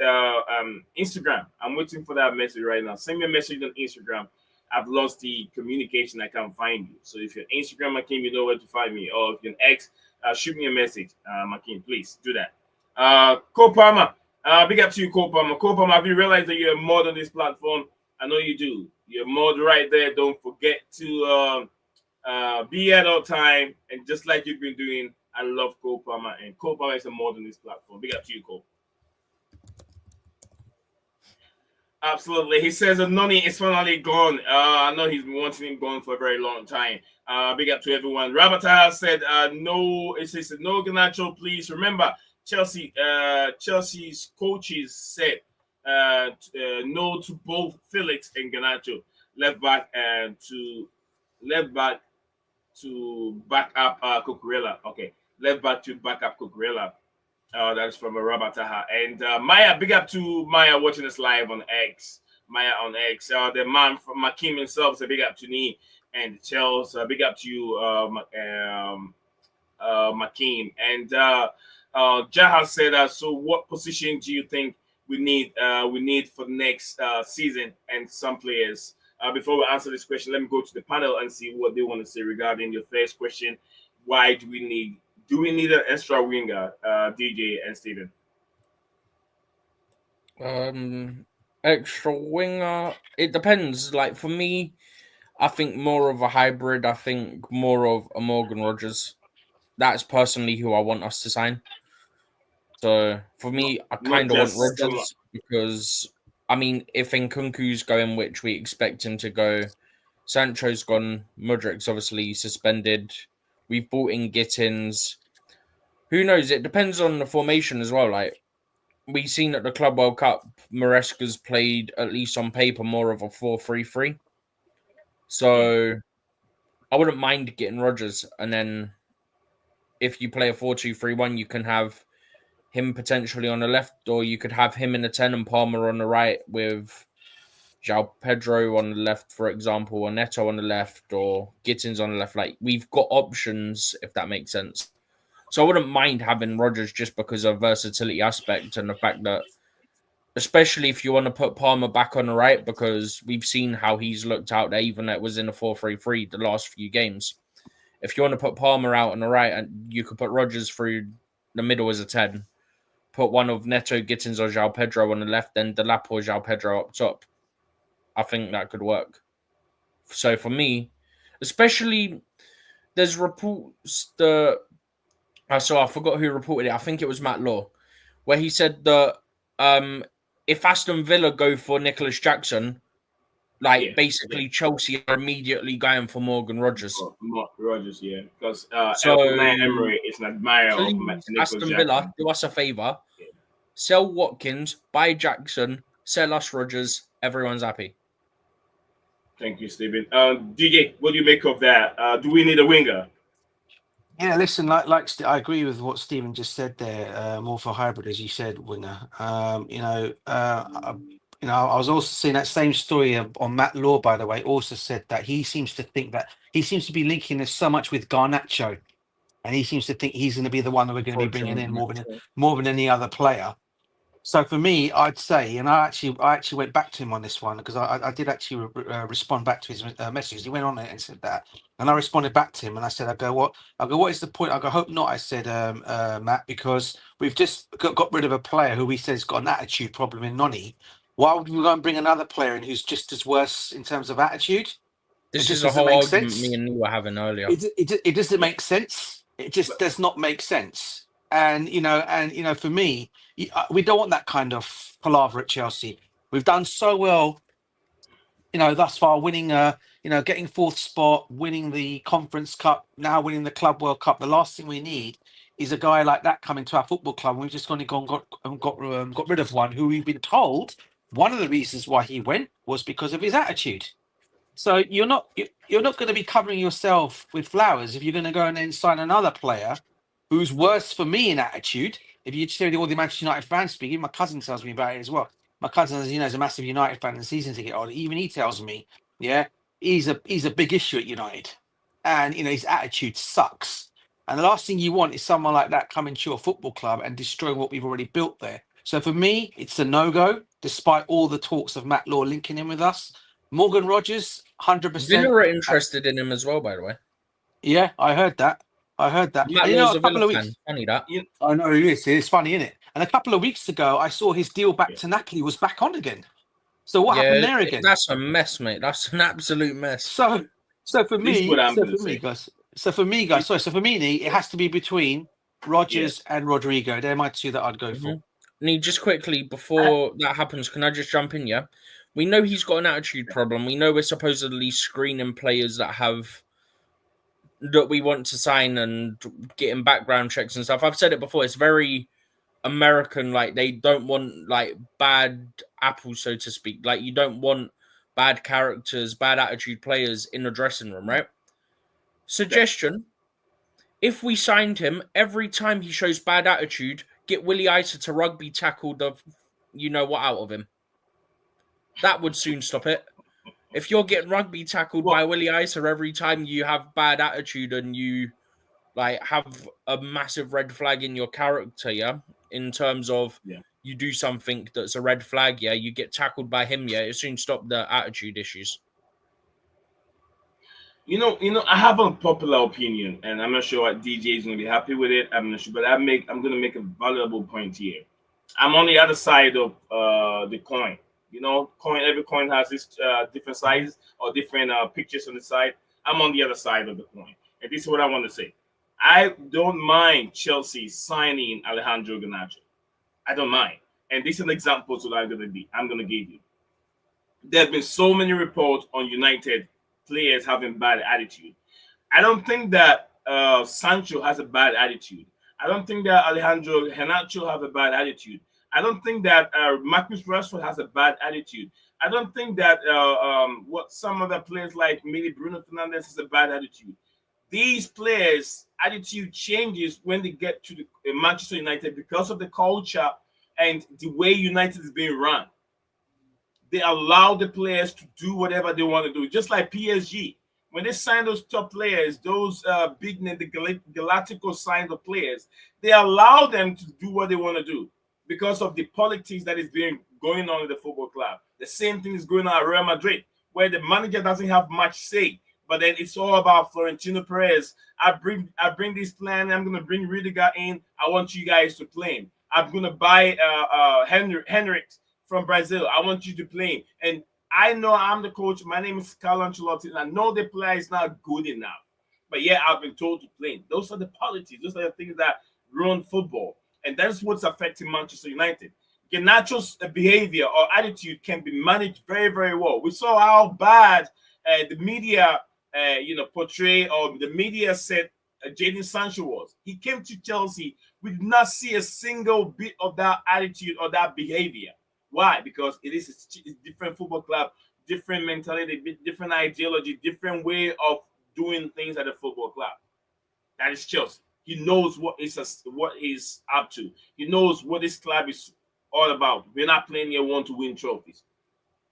Instagram. I'm waiting for that message right now. Send me a message on Instagram. I've lost the communication. I can't find you. So if you're Instagram, Makim, you know where to find me. Or if you're X, shoot me a message. Makim, please do that. Cole Palmer. Big up to you, Cole Palmer. Cole Palmer, have you realized that you're a mod on this platform? I know you do. You're a mod right there. Don't forget to be at all time. And just like you've been doing, I love Cole Palmer. And Cole Palmer is a mod on this platform. Big up to you, Cole. Absolutely. He says that Noni is finally gone. I know he's been wanting him gone for a very long time. Big up to everyone. Rabata said, no, it says no Garnacho, please. Remember, Chelsea's coaches said no to both Felix and Garnacho. Left back to back up Cucurella. Okay. Left back to back up Cucurella. That's from Rabataha. And Maya, big up to Maya watching us live on X. Maya on X. The man from Makim himself, so big up to me and Chelsea. Big up to you, Makim. And Jaha said, so what position do you think we need for next season and some players? Before we answer this question, let me go to the panel and see what they want to say regarding your first question. Why do we need an extra winger, DJ and Steven? Extra winger. It depends. Like for me, I think more of a hybrid. I think more of a Morgan Rogers. That's personally who I want us to sign. So for me, I kind of want Rogers because I mean, if Nkunku's going, which we expect him to go, Sancho's gone, Mudrik's obviously suspended. We've bought in Gittins. Who knows? It depends on the formation as well. Like we've seen at the Club World Cup, Maresca's played, at least on paper, more of a 4-3-3. So I wouldn't mind getting Rogers. And then if you play a 4-2-3-1, you can have him potentially on the left, or you could have him in the 10 and Palmer on the right with João Pedro on the left, for example, or Neto on the left, or Gittins on the left. Like we've got options, if that makes sense. So I wouldn't mind having Rogers just because of versatility aspect and the fact that, especially if you want to put Palmer back on the right, because we've seen how he's looked out there, even that was in a 4-3-3 the last few games. If you want to put Palmer out on the right, and you could put Rogers through the middle as a 10, put one of Neto, Gittins, or João Pedro on the left, then Delap or João Pedro up top. I think that could work. So for me, especially, there's reports that I forgot who reported it. I think it was Matt Law, where he said that if Aston Villa go for Nicholas Jackson, basically Chelsea are immediately going for Morgan Rogers. Rogers, yeah, because Emery is an admirer of Nicholas Aston Jackson. Villa, do us a favour, sell Watkins, buy Jackson, sell us Rogers. Everyone's happy. Thank you, Stephen. DJ, what do you make of that? Do we need a winger? Yeah, listen, I agree with what Stephen just said there. More for hybrid, as you said, winger. I was also seeing that same story on Matt Law, by the way. Also said that he seems to be linking this so much with Garnacho, and he seems to think he's going to be the one that we're going to be bringing in more than any other player. So for me, I'd say, and I actually went back to him on this one because I did actually respond back to his message. He went on it and said that, and I responded back to him and I said, what is the point? I go, hope not. I said, Matt, because we've just got rid of a player who we said has got an attitude problem in Noni. Why would we go and bring another player in who's just as worse in terms of attitude? It This just is a doesn't whole make argument sense. me and you were having earlier. It doesn't make sense. It just does not make sense. And for me, we don't want that kind of palaver at Chelsea. We've done so well, thus far, winning, getting fourth spot, winning the Conference Cup, now winning the Club World Cup. The last thing we need is a guy like that coming to our football club. And we've just got rid of one who we've been told one of the reasons why he went was because of his attitude. So you're not going to be covering yourself with flowers if you're going to go and then sign another player who's worse for me in attitude. If you just hear all the Manchester United fans speak, even my cousin tells me about it as well. My cousin, as you know, is a massive United fan and season ticket holder. Even he tells me, yeah, he's a big issue at United, and his attitude sucks. And the last thing you want is someone like that coming to your football club and destroying what we've already built there. So for me, it's a no-go, despite all the talks of Matt Law linking in with us. Morgan Rogers, 100%. Villa are interested in him as well, by the way. Yeah, I heard that. Matt And, Law's a a couple Villa of fan. weeks. Funny that. I know it is. It's funny, isn't it? And a couple of weeks ago, I saw his deal back to Napoli was back on again. So what happened there again? That's a mess, mate. That's an absolute mess. So for me, guys. So for me, it has to be between Rogers and Rodrigo. They're my two that I'd go for. Nee, just quickly before that happens, can I just jump in? Yeah, we know he's got an attitude problem. We know we're supposedly screening players that we want to sign and getting background checks and stuff. I've said it before. It's very American. Like, they don't want like bad apples, so to speak. Like, you don't want bad characters, bad attitude players in the dressing room, right? Suggestion: if we signed him, every time he shows bad attitude, get Willie Isa to rugby tackle the what out of him. That would soon stop it. If you're getting rugby tackled by Willie Isa every time you have bad attitude and you have a massive red flag in your character, in terms of you do something that's a red flag, you get tackled by him, it soon stop the attitude issues. I have a popular opinion, and I'm not sure what DJ is going to be happy with it. I'm not sure, but I'm going to make a valuable point here. I'm on the other side of the coin. Every coin has its different sizes or different pictures on the side. I'm on the other side of the coin, and this is what I want to say. I don't mind Chelsea signing Alejandro Garnacho. I don't mind, and this is an example that I'm going to give you. There have been so many reports on United players having bad attitude. I don't think that Sancho has a bad attitude. I don't think that Alejandro Garnacho have a bad attitude. I don't think that Marcus Rashford has a bad attitude. I don't think that what some other players like maybe Bruno Fernandes has a bad attitude. These players' attitude changes when they get to the Manchester United because of the culture and the way United is being run. They allow the players to do whatever they want to do, just like PSG. When they sign those top players, those big name, the Galacticos signed the players, they allow them to do what they want to do because of the politics that is going on in the football club. The same thing is going on at Real Madrid, where the manager doesn't have much say, but then it's all about Florentino Perez. I bring this plan. I'm going to bring Rudiger in. I want you guys to play him. I'm going to buy Henrik from Brazil. I want you to play him. And I know I'm the coach. My name is Carlo Ancelotti, and I know the player is not good enough. But I've been told to play him. Those are the politics. Those are the things that ruin football. And that's what's affecting Manchester United. Garnacho's behavior or attitude can be managed very, very well. We saw how bad the media, portray, or the media said Jadon Sancho was. He came to Chelsea. We did not see a single bit of that attitude or that behavior. Why? Because it is a different football club, different mentality, different ideology, different way of doing things at a football club. That is Chelsea. He knows what he's up to. He knows what this club is all about. We're not playing here to win trophies.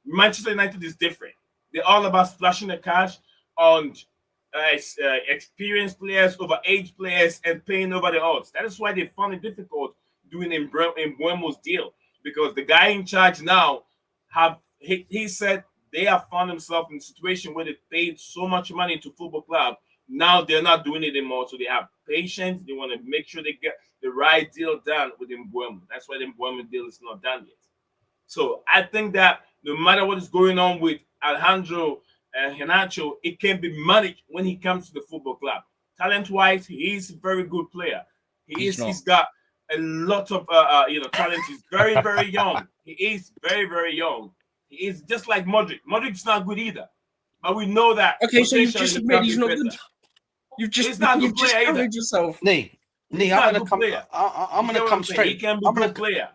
Manchester United is different. They're all about splashing the cash on experienced players over age players and paying over the odds. That is why they found it difficult doing in Buemo's deal. because the guy in charge now he said they have found themselves in a situation where they paid so much money to football club. Now they're not doing it anymore, so they have patience. They want to make sure they get the right deal done with Mbeumo. That's why the Mbeumo deal is not done yet. So I think that no matter what is going on with Alejandro Henacho, it can be managed when he comes to the football club. Talent-wise, he is a very good player. He's got a lot of talent. He's very, very young. He is very, very young. He is just like Modric. Modric's not good either. But we know that. Okay, so you've just admitted he's not better. good. He's not a good player either. Yourself. Nee, I'm gonna come. I'm gonna come straight. He can be a good player.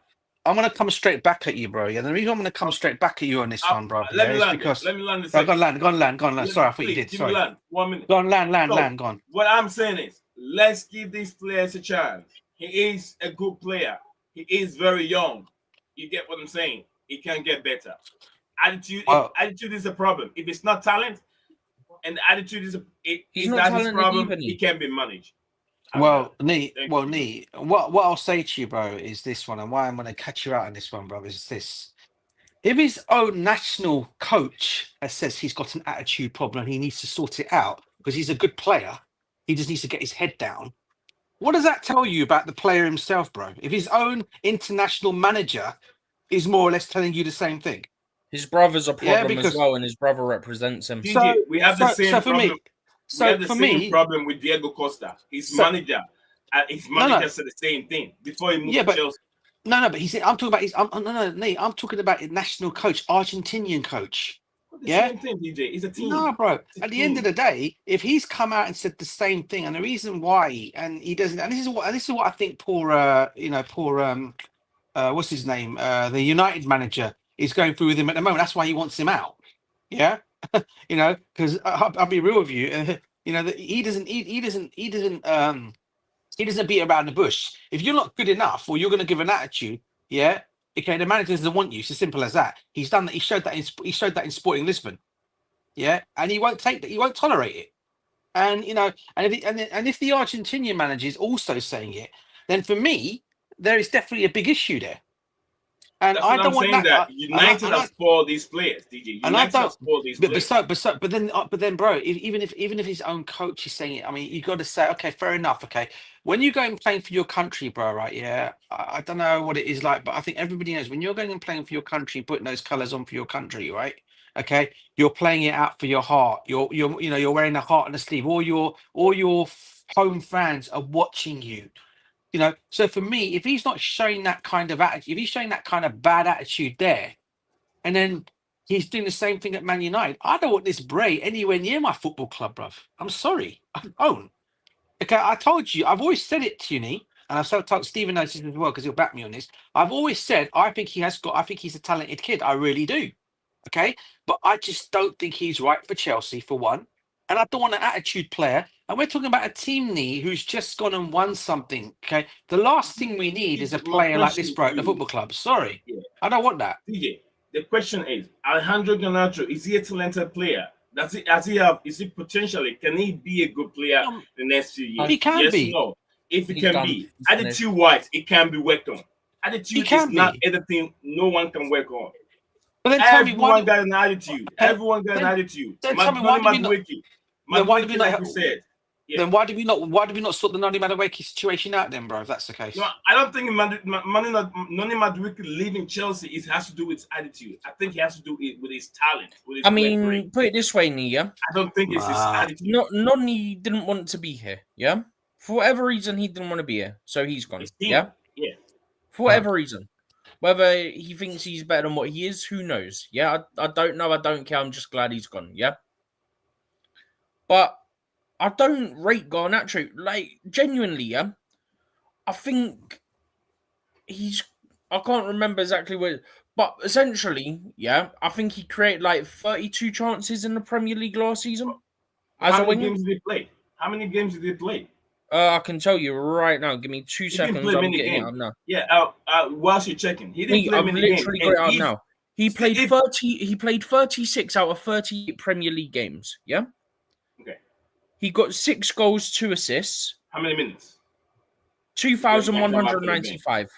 I'm gonna come straight back at you, bro. Yeah, the reason I'm gonna come straight back at you on this one, bro. Let me land. Because let me land. Go on, land. Sorry, I thought you did. Sorry. Land. 1 minute. Go on, land. Go on. What I'm saying is, let's give these players a chance. He is a good player. He is very young. You get what I'm saying? He can get better. Attitude is a problem. If it's not talent, and the attitude is his problem, he can be managed. What I'll say to you, bro, is this one, and why I'm going to catch you out on this one, bro, is this. If his own national coach says he's got an attitude problem and he needs to sort it out because he's a good player, he just needs to get his head down. What does that tell you about the player himself, bro? If his own international manager is more or less telling you the same thing. His brother's a problem as well, and his brother represents him. We have the same problem. We have the same problem with Diego Costa. His manager said the same thing before he moved to Chelsea. But he said, I'm talking about I'm talking about his national coach, Argentinian coach. Same thing, DJ. It's a team. No, bro. At the end of the day, if he's come out and said the same thing, and the reason why he doesn't, and this is what I think poor what's his name? The United manager is going through with him at the moment. That's why he wants him out. Yeah. Because I'll be real with you. That he doesn't beat around the bush. If you're not good enough, or you're going to give an attitude, yeah, okay, the manager doesn't want you. It's as simple as that. He's done that. He showed that in Sporting Lisbon, yeah, and he won't take that. He won't tolerate it. And if the Argentinian manager is also saying it, then for me, there is definitely a big issue there. And that's I don't want that. United has spoiled these players, DJ. United has spoiled these players. But then, bro, even if his own coach is saying it, I mean, you got to say, okay, fair enough. Okay, when you go and playing for your country, bro, right? Yeah, I don't know what it is like, but I think everybody knows when you're going and playing for your country, putting those colours on for your country, right? Okay, you're playing it out for your heart. You're wearing the heart on the sleeve. All your home fans are watching you. So for me, if he's not showing that kind of attitude, if he's showing that kind of bad attitude there, and then he's doing the same thing at Man United, I don't want this Bray anywhere near my football club, bruv. I'm sorry. I don't. Okay, I told you, I've always said it to you, and I've told Stephen knows this as well because he'll back me on this. I've always said I think he's a talented kid. I really do. Okay, but I just don't think he's right for Chelsea, for one. And I don't want an attitude player. And we're talking about a team who's just gone and won something. Okay. The last thing we need is a player like this, bro, at the football club. Sorry. Yeah. I don't want that. DJ, the question is, Alejandro Garnacho, is he a talented player? Is he potentially, can he be a good player the next few years? He can be. No. If he can be. Attitude-wise, it can be worked on. Attitude is not anything no one can work on. But then everyone got an attitude. Everyone got an attitude. Then tell me why did we not, like we said. Yeah. Then why did we not sort the Noni Madueke situation out then, bro? If that's the case. No, I don't think Noni Madueke leaving Chelsea has to do with his attitude. I think he has to do it with his talent. Put it this way, Nia. I don't think it's his attitude. Noni didn't want to be here. Yeah, for whatever reason, he didn't want to be here, so he's gone. Yeah. For whatever reason, whether he thinks he's better than what he is, who knows? Yeah, I don't know. I don't care. I'm just glad he's gone. Yeah, but I don't rate Garnacho. Like, genuinely, yeah. I think I can't remember exactly what, but essentially, yeah, I think he created like 32 chances in the Premier League last season. How many games did he play? How many games did he play? I can tell you right now. Give me 2 seconds. I'm getting it up now. Yeah, whilst you're checking, he didn't play many games. I've literally got it up now. He played 30. He played 36 out of 30 Premier League games. Yeah. Okay. He got 6 goals, 2 assists. How many minutes? 2,195.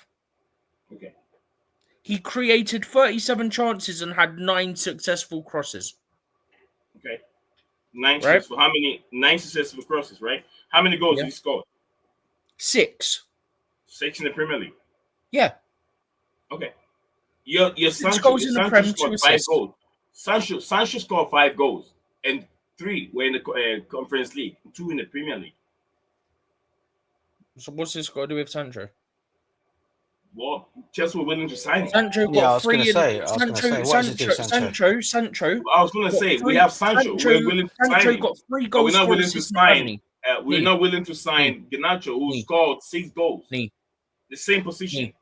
Okay. He created 37 chances and had 9 successful crosses. Okay. 9 Right. successful. How many? 9 successful crosses, right? How many goals did he score? 6. 6 in the Premier League. Yeah. Okay. Your 6 Sancho, goals in the Sancho Prem, scored 2 5 assists. goals. Sancho scored 5 goals, and 3 were in the Conference League, 2 in the Premier League. So what's this got to do with Sancho? Well, Chelsea were willing to sign him. Sancho got Yeah, I was 3 going to in say. I was going to say. What does it do, Sancho? I was going to say we have Sancho. We're willing to sign Sancho him, got 3 but we're goals. not 4 willing to assists in sign. Germany. We're not willing to sign Garnacho, who scored 6 goals. The same position.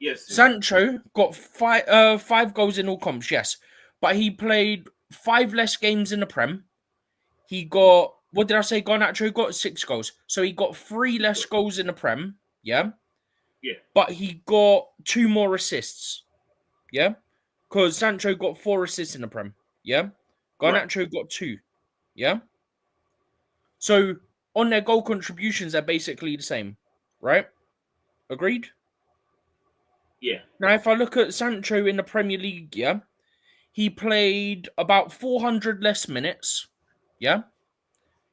Yes. Sancho got 5 goals in all comps. Yes, but he played 5 less games in the Prem. He got, what did I say? Garnacho got 6 goals, so he got 3 less goals in the Prem. Yeah. Yeah. But he got 2 more assists. Yeah. Because Sancho got 4 assists in the Prem. Yeah. Garnacho got 2. Yeah. So on their goal contributions, they're basically the same, right? Agreed? Yeah. Now, if I look at Sancho in the Premier League, yeah, he played about 400 less minutes. Yeah.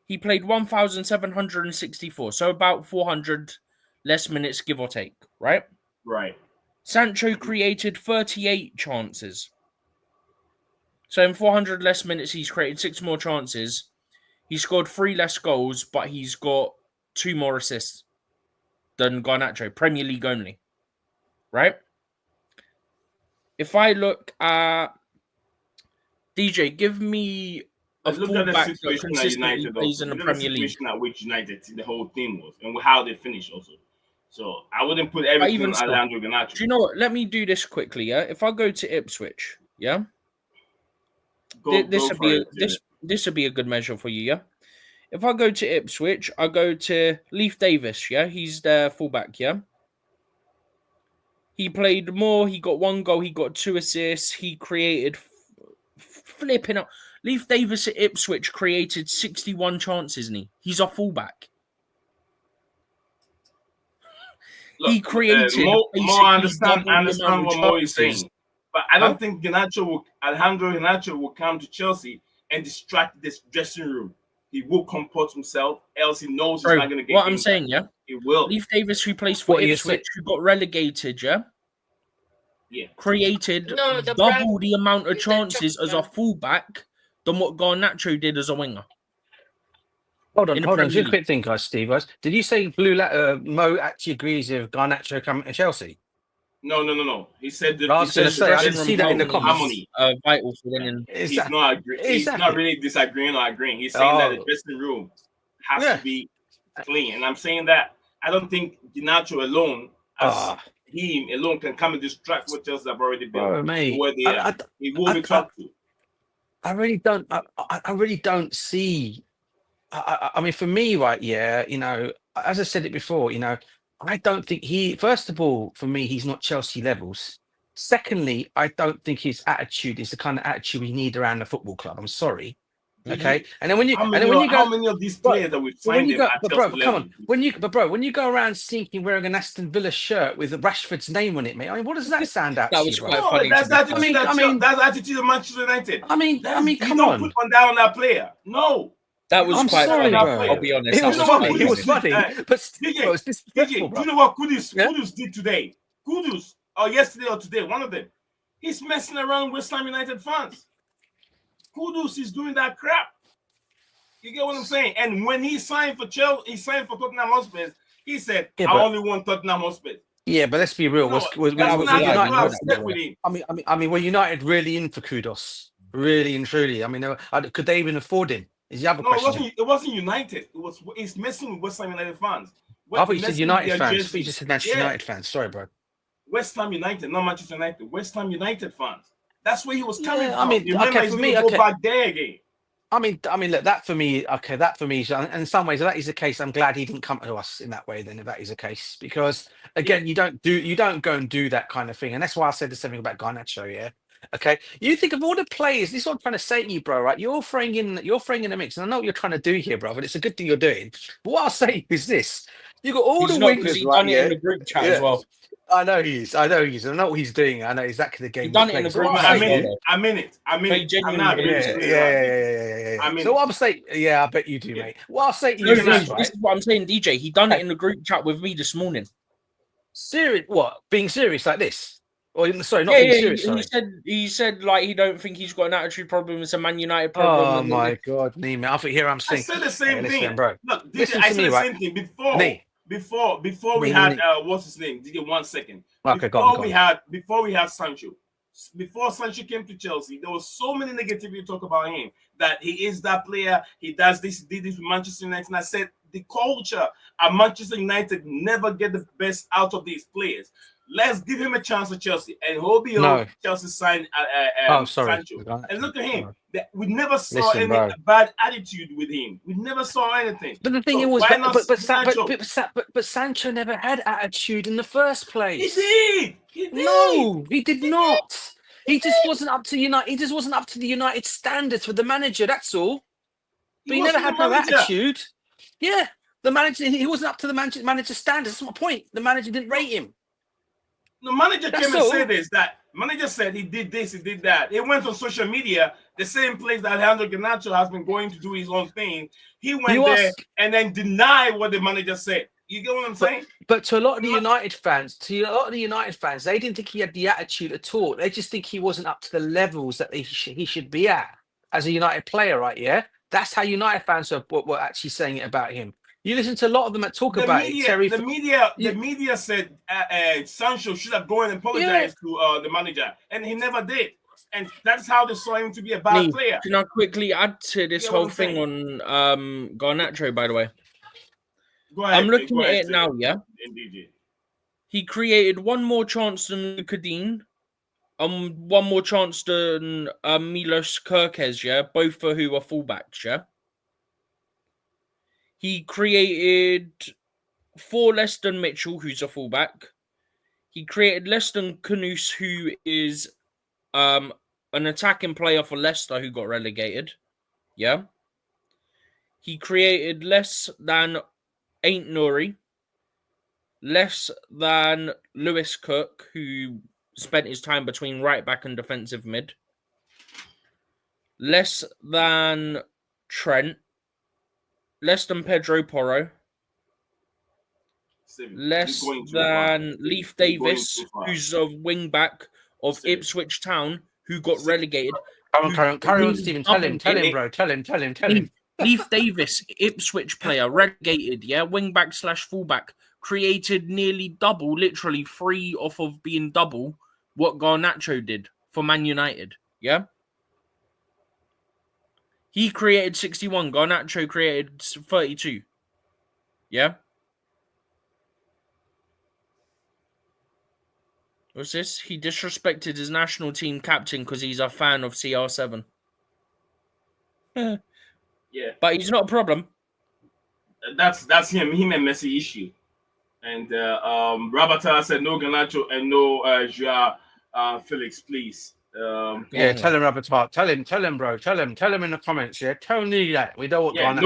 He played 1,764. So about 400 less minutes, give or take, right? Right. Sancho created 38 chances. So in 400 less minutes, he's created 6 more chances. He scored 3 less goals, but he's got 2 more assists than Garnacho, Premier League only. Right? If I look at DJ, give me a fullback that consistently plays in the Premier League. At which United the whole team was and how they finished also. So I wouldn't put everything on Alejandro Garnacho. Do you know what? Let me do this quickly, yeah? If I go to Ipswich, yeah? This would be a good measure for you, yeah? If I go to Ipswich, I go to Leif Davis, yeah? He's their fullback, yeah? He played more. He got 1 goal. He got 2 assists. He created flipping up. Leif Davis at Ipswich created 61 chances, and he's a fullback. Look, he created. More understand what Mo is saying, but I don't think Alejandro Garnacho will come to Chelsea and distract this dressing room. He will comport himself, else he knows he's not going to get. What I'm saying, yeah, he will. Leif Davis, who plays for Ipswich, who got relegated, yeah, created double the amount of chances as a fullback than what Garnacho did as a winger. Hold on. Just a quick thing, guys. Steve, did you say Mo actually agrees with Garnacho coming to Chelsea? No. He said that. I was going to say, I didn't see that in the comments. Vital for winning. He's not really disagreeing or agreeing. He's saying that the dressing room has to be clean, and I'm saying that I don't think Garnacho alone, him alone, can come and distract what Chelsea have already built. Oh, mate. Where they are. He will be talked to. I really don't see. I mean, for me, right? Yeah, as I said it before, I don't think first of all, for me, he's not Chelsea levels. Secondly, I don't think his attitude is the kind of attitude we need around the football club. I'm sorry. Okay. And then when you how many of these players that we've signed when you go around sneaking wearing an Aston Villa shirt with Rashford's name on it, mate. I mean, what does that sound out? That was quite funny. That's attitude of Manchester United. I mean, come on. Don't put one down on that player. No. That was quite funny. I'll be honest. It was funny. But DJ, do you know what Kudus did today? Kudus, or yesterday or today, one of them. He's messing around with West Ham United fans. Kudus is doing that crap. You get what I'm saying? And when he signed for Chelsea, he signed for Tottenham Hotspur. He said, "I only want Tottenham Hotspur." Yeah, but let's be real. I mean, were United really in for Kudus? Really and truly. I mean, could they even afford him? Is the other question? It wasn't United. It's messing with West Ham United fans. I thought you said United fans. I thought you just said Manchester United fans. Sorry, bro. West Ham United, not Manchester United. West Ham United fans. That's where he was coming from. I mean, for me, go back there again. I mean, look, that for me, and in some ways, if that is the case, I'm glad he didn't come to us in that way. Then, if that is the case, because again, you don't go and do that kind of thing, and that's why I said the same thing about Garnacho. Yeah. Okay, you think of all the players. This is what I'm trying to say to you, bro. Right, you're throwing in the mix, and I know what you're trying to do here, bro. But it's a good thing you're doing. But what I'll say is this: You got all He's the not, because wingers he right done it in here. the group chat Yeah. as well. I know he is. I know what he's doing. I know exactly the game He done he's it in playing. the So group what chat I'm as saying, well. I'm in it. They I'm genuinely not believes being it. I'm in So it. what I'm saying, yeah, I bet you do, Yeah. mate. What I'll say to you No, is no, this, right? this is what I'm saying, DJ. He done it in the group chat with me this morning. Serious? What? Being serious like this? Or sorry, not Yeah, being yeah. serious. He Sorry. said like he don't think he's got an attitude problem. It's a Man United problem. Oh And my God, Neiman. I think here I'm I saying, said the hey, same listen, thing. bro. Look, DJ, Listen I to said me, the right? same thing Nee. before we Nee, had nee. what's his name? DJ, 1 second. Okay, go on. Before we had Sancho. Before Sancho came to Chelsea, there was so many negativity talk about him that he is that player. He does this, he did this with Manchester United. And I said the culture at Manchester United never get the best out of these players. Let's give him a chance at Chelsea, and No. Chelsea signed Sorry. Sancho. And look at him. We never saw Listen, any bro. bad attitude with him. We never saw anything. But the thing So was, why not Sancho? but Sancho never had attitude in the first He place. did. He did. No, he did not. He just wasn't up to United. He just wasn't up to the United standards for the manager. That's all. But he never wasn't had the no manager. attitude. Yeah, the manager. He wasn't up to the manager's standards. That's my point. The manager didn't rate him. The manager That's came and all. said this, that manager said he did this, he did that. He went on social media, the same place that Alejandro Garnacho has been going to do his own thing. He went there and then denied what the manager said. You get what I'm saying? But to a lot of the United fans, they didn't think he had the attitude at all. They just think he wasn't up to the levels that he should be at as a United player, right? Yeah, that's how United fans were actually saying it about him. You listen to a lot of them that talk about it. Terry, the media said Sancho should have gone and apologized to the manager, and he never did. And that's how they saw him to be a bad player. Can I quickly add to this whole thing on Garnacho, by the way? Go ahead, I'm looking at it now, yeah? DJ. He created one more chance than Luka Dean, one more chance than Milos Kerkez, yeah? Both for who are fullbacks, yeah? He created 4 less than Mitchell, who's a fullback. He created less than Kudus, who is an attacking player for Leicester, who got relegated. Yeah. He created less than Ain't Nouri, less than Lewis Cook, who spent his time between right back and defensive mid, less than Trent, less than Pedro Porro, less than Leif Davis, who's a wing back of Ipswich Town, who got relegated. Carry on, Stephen. Tell him, bro. Tell him. Leif Davis, Ipswich player, relegated, yeah, wing back / fullback, created nearly double, literally 3 off of being double what Garnacho did for Man United, yeah? He created 61, Garnacho created 32, yeah? What's this? He disrespected his national team captain because he's a fan of CR7. Yeah. But he's not a problem. That's him and Messi issue. And Rabata said no Garnacho and no Joao Felix, please. Tell him, Rabata. Tell him, bro. Tell him in the comments. Yeah, tell me that we don't want Garnacho.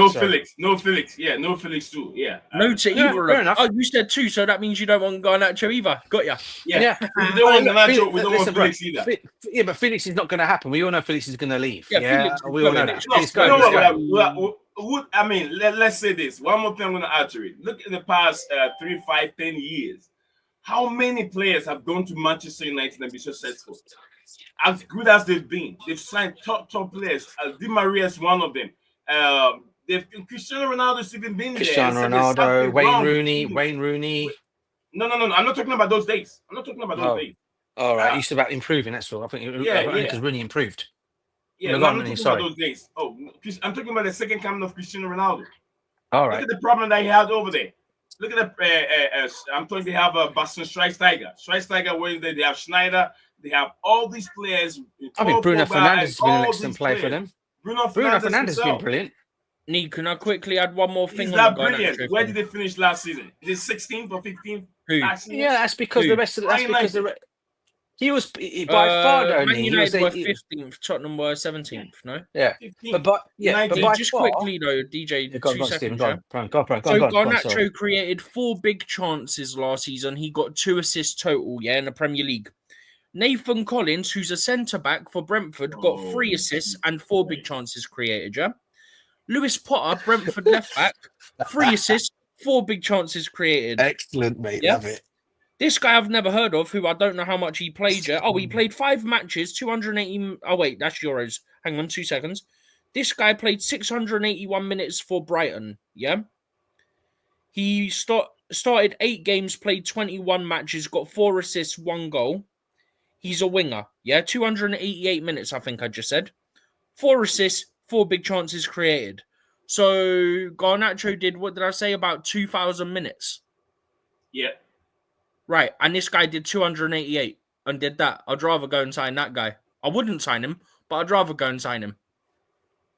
No Felix. Yeah, no Felix too. Yeah, no to either. Fair enough. Oh, you said 2, so that means you don't want Garnacho either. Got ya. Yeah. We don't want Garnacho. We don't want Felix either. Yeah, but Felix is not going to happen. We all know Felix is going to leave. Yeah, we all know that. I mean, let's say this. One more thing I'm going to add to it. Look at the past 3, 5, 10 years. How many players have gone to Manchester United and been successful? As good as they've been, they've signed top players. Di Maria is one of them. Cristiano Ronaldo's even been there. Cristiano Ronaldo, Wayne Rooney. No. I'm not talking about those days. Days. All right, it's about improving. That's all. I think because Rooney improved. Yeah, I'm not talking about those days. Oh, I'm talking about the second coming of Cristiano Ronaldo. All right. Look at the problem that he had over there. Look at the. I'm talking. They have Boston Schweinsteiger. Where they have Schneider. They have all these players. I think Bruno Fernandes has been an excellent player for them. Bruno Fernandes has been brilliant. Nick, can I quickly add one more thing? He's not brilliant. Where did they finish last season? Is it 16th or 15th? Yeah, that's because the rest of He was by far though. Man He was United were 15th, Tottenham were 17th. No, yeah, 15. but by just far. quickly though, DJ, Yeah, go 2 on, Stephen. seconds. Go on. So Go on, sorry. Garnacho created 4 big chances last season. He got 2 assists total, in the Premier League. Nathan Collins, who's a centre-back for Brentford, got 3 assists and 4 big chances created, Lewis Potter, Brentford left-back, 3 assists, 4 big chances created. Excellent, mate. Love it. This guy I've never heard of, who I don't know how much he played yet. Oh, he played 5 matches, 280... Oh, wait, that's Euros. Hang on, 2 seconds. This guy played 681 minutes for Brighton, He started 8 games, played 21 matches, got 4 assists, 1 goal. He's a winger, 288 minutes, I think I just said. 4 assists, 4 big chances created. So Garnacho did, what did I say, about 2,000 minutes? Yeah. Right, and this guy did 288 and did that. I'd rather go and sign that guy. I wouldn't sign him, but I'd rather go and sign him.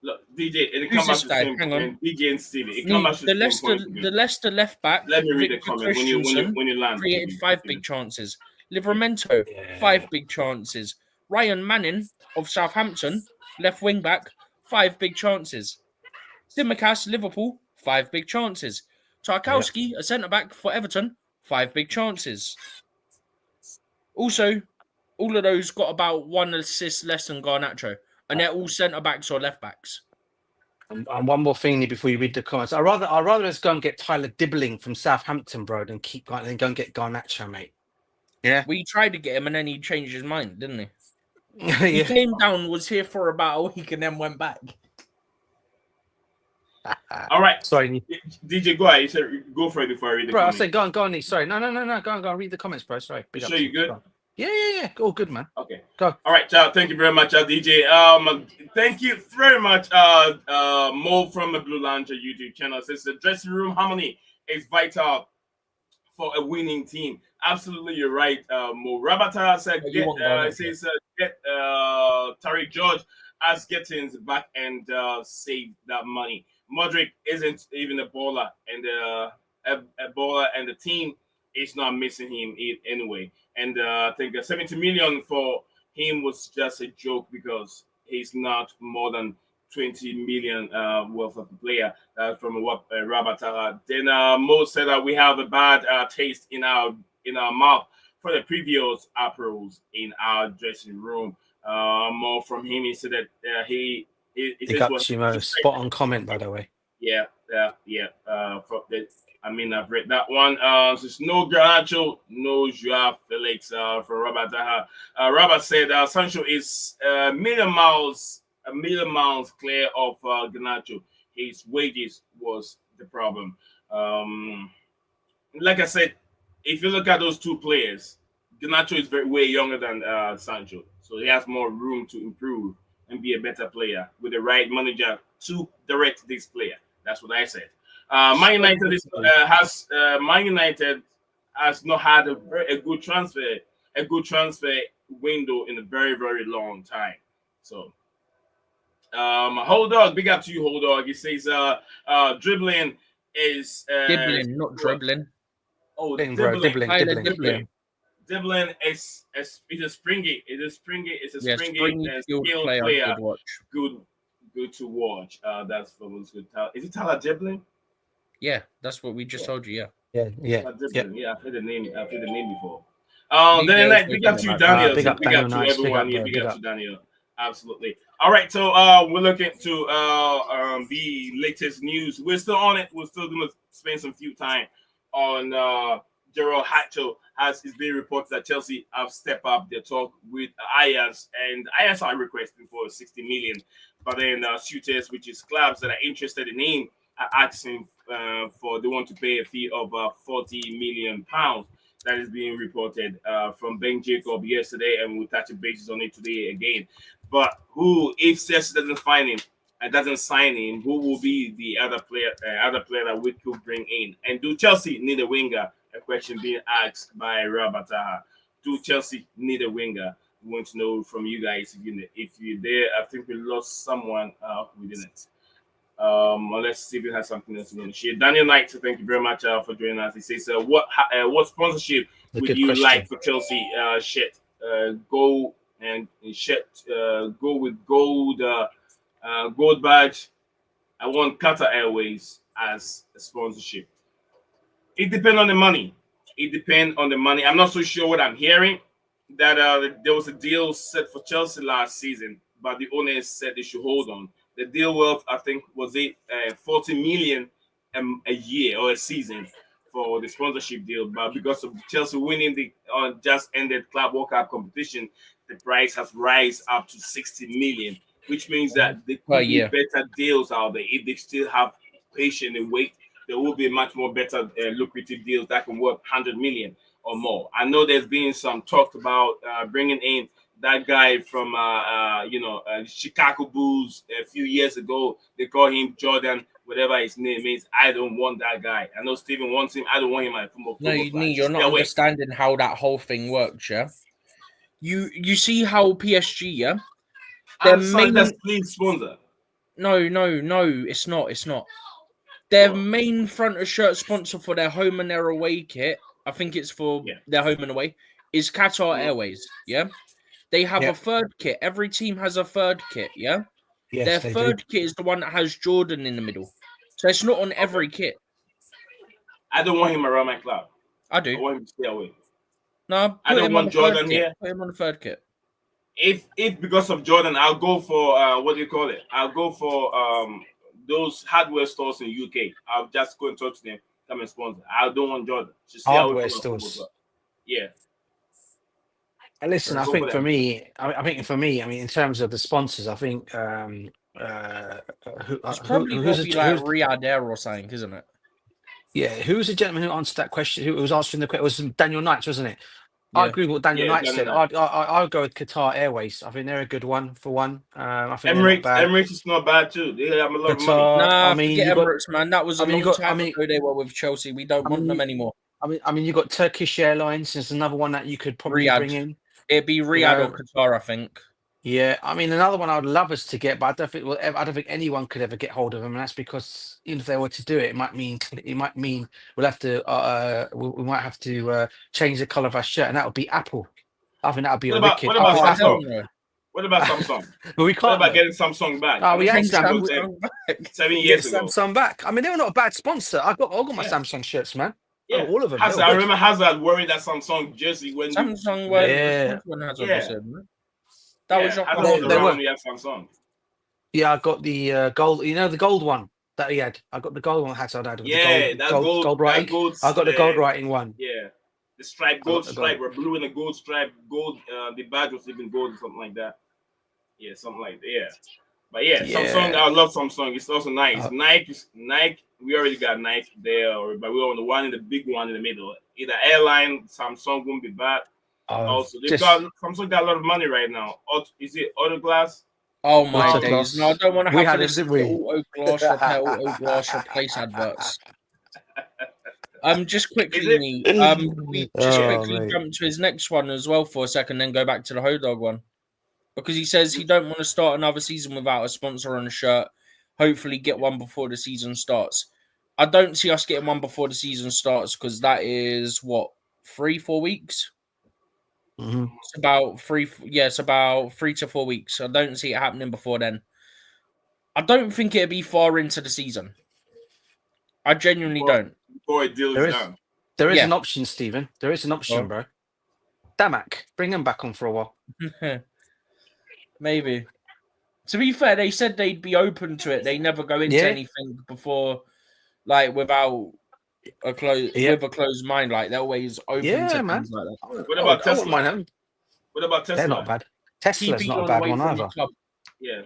Look, DJ, and it Who's comes back this to guy? the same Hang on. point. DJ and Stevie. It comes back to The the same point. the Leicester left back. Let me read the Victor comment when you land. created 5 big chances. Livramento, 5 big chances. Ryan Manning of Southampton, left wing back, 5 big chances. Tsimikas, Liverpool, 5 big chances. Tarkowski, a centre back for Everton, 5 big chances. Also, all of those got about 1 assist less than Garnacho, and they're all centre backs or left backs. And one more thing before you read the comments. I'd rather us go and get Tyler Dibbling from Southampton, bro, than go and get Garnacho, mate. Yeah. We tried to get him, and then he changed his mind, didn't he? Yeah. He came down, was here for about a week, and then went back. All right. Sorry. DJ, go ahead. You said go for it before I read the Bro, I comments. said go on. Sorry. No. Go on, read the comments, bro. Sorry. You sure you good? Yeah. All good, man. Okay. Go. All right, thank you very much, DJ. Thank you very much, Mo from the Blue Launcher YouTube channel. Says the dressing room harmony is vital for a winning team. Absolutely, you're right, Mo. Rabata said, get Tariq George as Gettins back and save that money. Modric isn't even a baller, and the team is not missing him anyway. And I think 70 million for him was just a joke because he's not more than 20 million worth of a player from what Rabata. Then Mo said that we have a bad taste in our mouth for the previous apples in our dressing room. More from him, he said that he spot on comment, by the way. Yeah. I've read that one. So it's no Garnacho, no Joao Felix for Robert Taha. Robert said Sancho is a million miles clear of Garnacho. His wages was the problem. Like I said, if you look at those two players, Garnacho is way younger than Sancho, so he has more room to improve and be a better player with the right manager to direct this player. That's what I said. Man United has not had a good transfer window in a very, very long time. So, Hold Dog, big up to you, Hold Dog. He says dribbling is dribbling, not dribbling. Oh, dribbling. Dribbling is a springy. It's a springy skilled player. Good to watch. That's from good. Is it Tyler Dribbling? Yeah, that's what we just told you. Yeah. I've heard the name before. Then big up to you, Daniel. Big up to everyone. Big up to Daniel. Absolutely. All right, so we're looking to the latest news. We're still on it. We're still going to spend some few time on Jorrel Hato, as it's being reported that Chelsea have stepped up their talk with Ajax, and Ajax are requesting for 60 million. But then suitors, which is clubs that are interested in him, are asking they want to pay a fee of 40 million pounds. That is being reported from Ben Jacob yesterday, and we'll touch a basis on it today again. But if Chelsea doesn't find him and doesn't sign him, who will be the other player that we could bring in? And do Chelsea need a winger? A question being asked by Rabataha. Do Chelsea need a winger? We want to know from you guys if you're there. I think we lost someone. We didn't. Unless Steven has something else to want to share. Daniel Knight, so thank you very much for joining us. He says, what sponsorship would you like for Chelsea? go and go with gold badge. I want Qatar Airways as a sponsorship. It depends on the money. It depends on the money. I'm not so sure what I'm hearing. That there was a deal set for Chelsea last season, but the owners said they should hold on. The deal worth, I think, was 40 million a year or a season for the sponsorship deal. But because of Chelsea winning the just ended Club World Cup competition, the price has risen up to 60 million, which means that there could be better deals out there if they still have patience and wait. There will be much more better lucrative deals that can worth 100 million or more. I know there's been some talk about bringing in that guy from Chicago Bulls a few years ago. They call him Jordan, whatever his name is. I don't want that guy. I know Steven wants him. I don't want him at football. No, you're not understanding how that whole thing works, yeah? You see how PSG, yeah? Their main sponsor. No, it's not. Their main front of shirt sponsor for their home and their away kit, I think it's for their home and away, is Qatar Airways, yeah? They have a third kit. Every team has a third kit, yeah? Yes, their third kit is the one that has Jordan in the middle. So it's not on every kit. I don't want him around my club. I do. I want him to stay away. No, I don't want Jordan here. Put him on the third kit. If because of Jordan, I'll go for what do you call it? I'll go for those hardware stores in UK. I'll just go and talk to them, come and sponsor. I don't want Jordan. Just hardware stores. Yeah. And listen, I think for me, in terms of the sponsors, I think it's probably who's Riyadh Air or something, isn't it? Yeah, who was the gentleman who answered that question? Who was answering the question? It was Daniel Knights, wasn't it? Yeah. I agree with what Daniel Knight said. I'd go with Qatar Airways. I think they're a good one for one. I think Emirates is not bad too. They have a lot of money. Nah, I mean, Emirates, man. That was a long time ago. They were with Chelsea. We don't want them anymore. I mean, you got Turkish Airlines. There's another one that you could probably bring in. It'd be Riyadh or Qatar, I think. Yeah, I mean, another one I'd love us to get, but I don't think anyone could ever get hold of them, and that's because even if they were to do it, it might mean we'll have to we might have to change the color of our shirt, and that would be Apple. I think that would be wicked. What about Samsung? What about Samsung? But we can't. What about getting Samsung back? Oh, we had Samsung back 7 years ago. Samsung back. I mean, they were not a bad sponsor. I got my Samsung shirts, man. Yeah, all of them. I remember Hazard wearing that Samsung jersey when Samsung That was your Samsung. Yeah, I got the gold. You know the gold one that he had. I got the gold one Hazard had. Yeah, that gold writing. I got the gold writing one. Yeah, the gold stripe, or blue and the gold stripe. Gold. The badge was even gold or something like that. Yeah, something like that. Yeah, but Samsung. I love Samsung. It's also nice. Nike. We already got Nike there, but we want the one in the big one in the middle. Either airline, Samsung won't be bad. Also, Samsung got a lot of money right now. Is it Auto Glass? Oh my days! No, I don't want to have this auto glass replace adverts. Just quickly, we jump to his next one as well for a second, then go back to the Ho Dog one, because he says he don't want to start another season without a sponsor on a shirt. Hopefully, get one before the season starts. I don't see us getting one before the season starts because that is 3-4 weeks. Mm-hmm. It's about 3 to 4 weeks. I don't see it happening before then. I don't think it'll be far into the season. I genuinely don't. Before it deals down. There is an option, Stephen. There is an option, bro. Damak, bring him back on for a while. Maybe. To be fair, they said they'd be open to it. They never go into anything before, without a closed mind. Like they're always open to things like that. What about Tesla? What about Tesla? They're not bad. Tesla's not a bad one either. Yeah.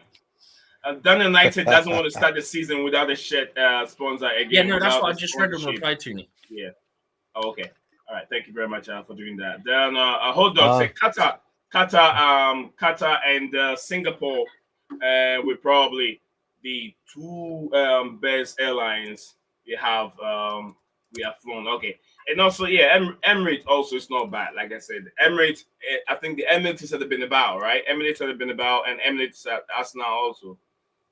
Daniel United doesn't want to start the season without a shirt sponsor again. Yeah, no, that's what I just read in reply to me. Yeah. Oh, okay. All right. Thank you very much for doing that. Then hold on. Say Qatar and Singapore will probably be two best airlines we have flown. Okay. And also, Emirates also is not bad. Like I said, Emirates, I think the Emirates have been about, right? Emirates have been about, and Emirates at us now also.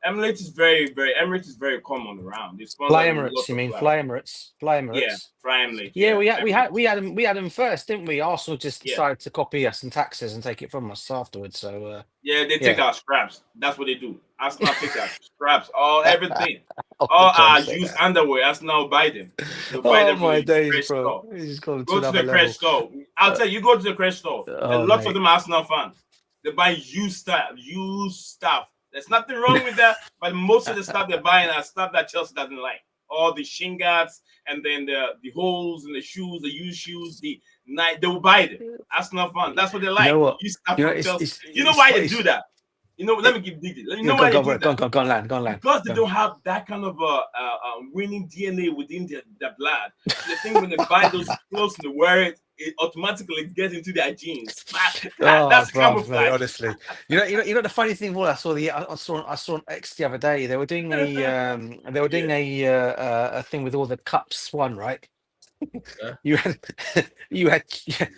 Emirates is Emirates is very common around. They sponsor Fly Emirates, lots you of mean? clubs. Fly Emirates. Fly Yeah, Emirates. Prime Emirates. Yeah, we Emirates. had them first, didn't we? Arsenal just Yeah. decided to copy us and tax us and take it from us afterwards. So Yeah, they take yeah. our scraps. That's what they do. Arsenal take our scraps, everything. Oh, All don't our say used that. underwear. Arsenal buy them. They'll buy Oh them from my the days, Crash bro! store. He's gone to Go to another the Crash level. store. I'll tell you, go to the Crash store. Oh, And lots of mate. them are Arsenal fans. They buy used stuff. There's nothing wrong with that, but most of the stuff they're buying are stuff that Chelsea doesn't like. All the shin guards and then the holes in the shoes, the used shoes, the night they will buy them. Arsenal fans. That's what they like. You know what? Used stuff You know, from Chelsea. it's You know it's why funny. they do that? You know, let me give details. You Yeah, know why they do that? go on, land. Because they Go. don't have that kind of winning DNA within their blood. They think when they buy those clothes and they wear it, it automatically gets into their genes. That's bruv, mate, camouflage. honestly. You know the funny thing was I saw on X the other day. They were doing a thing with all the cups won, right? You had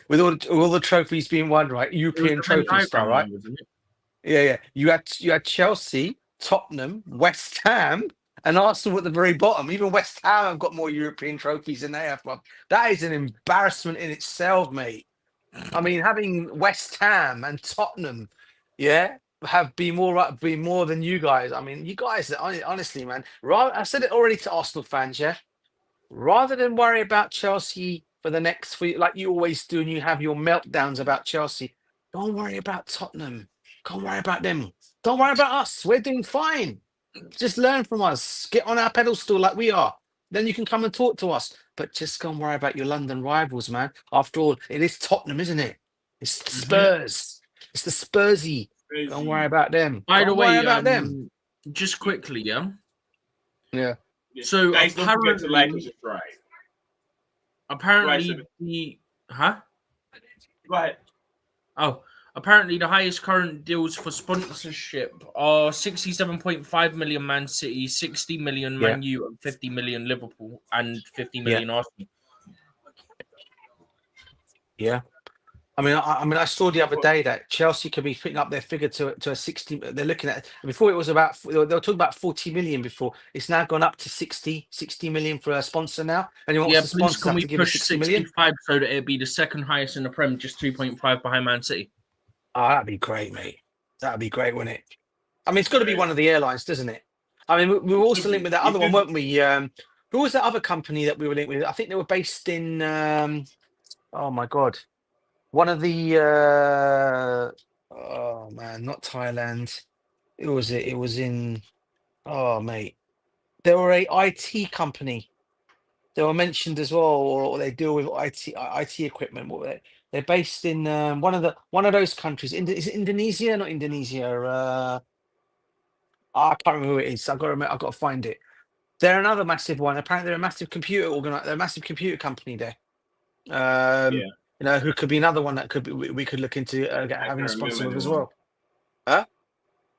with all the trophies being won, right? European trophy style, right? Yeah. You had Chelsea, Tottenham, West Ham, and Arsenal at the very bottom. Even West Ham have got more European trophies than they have. Bruv. That is an embarrassment in itself, mate. I mean, having West Ham and Tottenham, have been more than you guys. I mean, you guys, honestly, man. I said it already to Arsenal fans, yeah. Rather than worry about Chelsea for the next like you always do, and you have your meltdowns about Chelsea, don't worry about Tottenham. Don't worry about them. Don't worry about us. We're doing fine. Just learn from us. Get on our pedestal like we are. Then you can come and talk to us. But just go and worry about your London rivals, man. After all, it is Tottenham, isn't it? It's the Spurs. It's the Spursy. Crazy. Don't worry about them. By the Don't worry way, about them. just quickly, yeah. Yeah. So guys, don't forget to like and subscribe. Apparently, Go ahead. Oh, apparently the highest current deals for sponsorship are 67.5 million Man City, 60 million Man U, and 50 million Liverpool, and 50 million Arsenal. Yeah. I mean, I saw the other day that Chelsea could be putting up their figure to a 60. They're looking at before it was about they were talking about 40 million before. It's now gone up to 60 million for a sponsor now. And he wants the sponsors can we to give us push 60 million? 65 so that it'd be the second highest in the Prem, just 2.5 behind Man City? Oh, that'd be great, mate. That'd be great, wouldn't it? I mean, it's got to be one of the airlines, doesn't it? I mean, we were also linked with that other one, weren't we? Who was that other company that we were linked with? I think they were based in. Oh my God. One of the oh man, not Thailand. Who was it? It was in mate. They were a IT company. They were mentioned as well, or they deal with IT equipment. What were they? They're based in one of those countries. Is it Indonesia? Not Indonesia. I can't remember who it is. I've got to find it. They're another massive one. Apparently, they're a massive they're a massive computer company there. You know, who could be another one that we could look into having a sponsor with as well. Huh?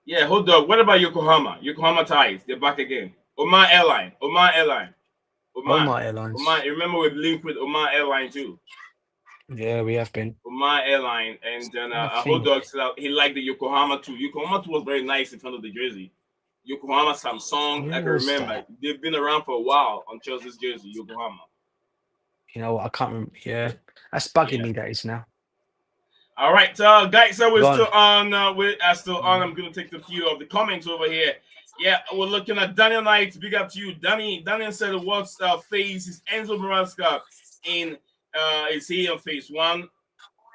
Yeah, hold up. What about Yokohama? Yokohama ties. They're back again. Oman Airline. Oman Airlines. You remember we've linked with Oman Airline too. Yeah, we have been. Oman Airline. And then Hold Dog said he liked the Yokohama too. Yokohama too was very nice in front of the jersey. Yokohama Samsung. I can remember. They've been around for a while on Chelsea's jersey, Yokohama. You know what? I can't remember. Yeah, that's bugging me days now. All right, guys. So we're still on. We're still on. I'm gonna take a few of the comments over here. Yeah, we're looking at Daniel Knight. Big up to you, Danny. Daniel said, "What phase is Enzo Maresca in? Is he on phase 1,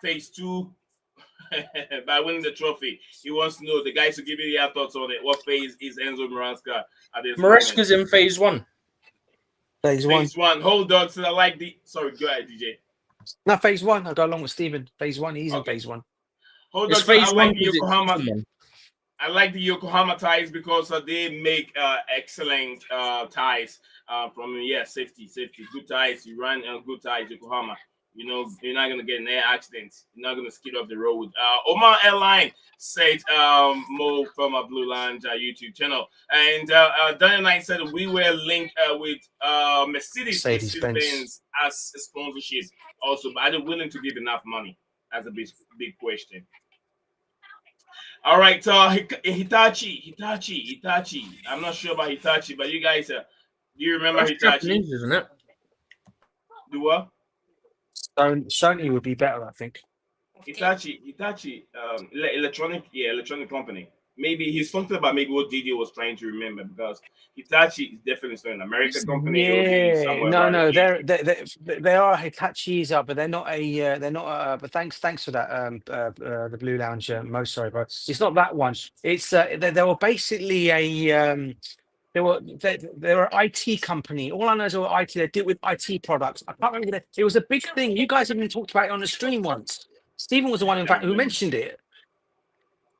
phase 2?" By winning the trophy, he wants to know the guys who give you their thoughts on it. What phase is Enzo Maresca at this Maresca's in phase 1. Phase one. Hold on. So I like the. Sorry, go ahead, DJ. No, phase 1. I'll go along with Stephen. Phase 1. He's in phase 1. Hold on. I like the Yokohama. I like the Yokohama ties because they make excellent ties from safety, good ties. You run good ties, Yokohama. You know, you're not gonna get an air accident. You're not gonna skid off the road. Oman Airline said Mo from our Blue Lounge YouTube channel, and Daniel Knight said we were linked with Mercedes-Benz as a sponsorship also, but are they willing to give enough money? That's a big question. All right, Hitachi. I'm not sure about Hitachi, but you guys, do you remember That's Hitachi? Japanese, isn't it? Do what? Sony would be better, I think. Hitachi, electronic company. Maybe he's talking about maybe what Didier was trying to remember because Hitachi is definitely still an American company. It will be Yeah, somewhere no, around no, the Asia. they are Hitachis up, but they're not a they're not. But thanks for that. The Blue Lounge. Most sorry, bro. It's not that one. It's they were basically a they were an IT company. All I know is they were IT. They deal with IT products. I can't remember. It was a big thing. You guys even talked about it on the stream once. Stephen was the one, I in don't fact, who remember. mentioned it.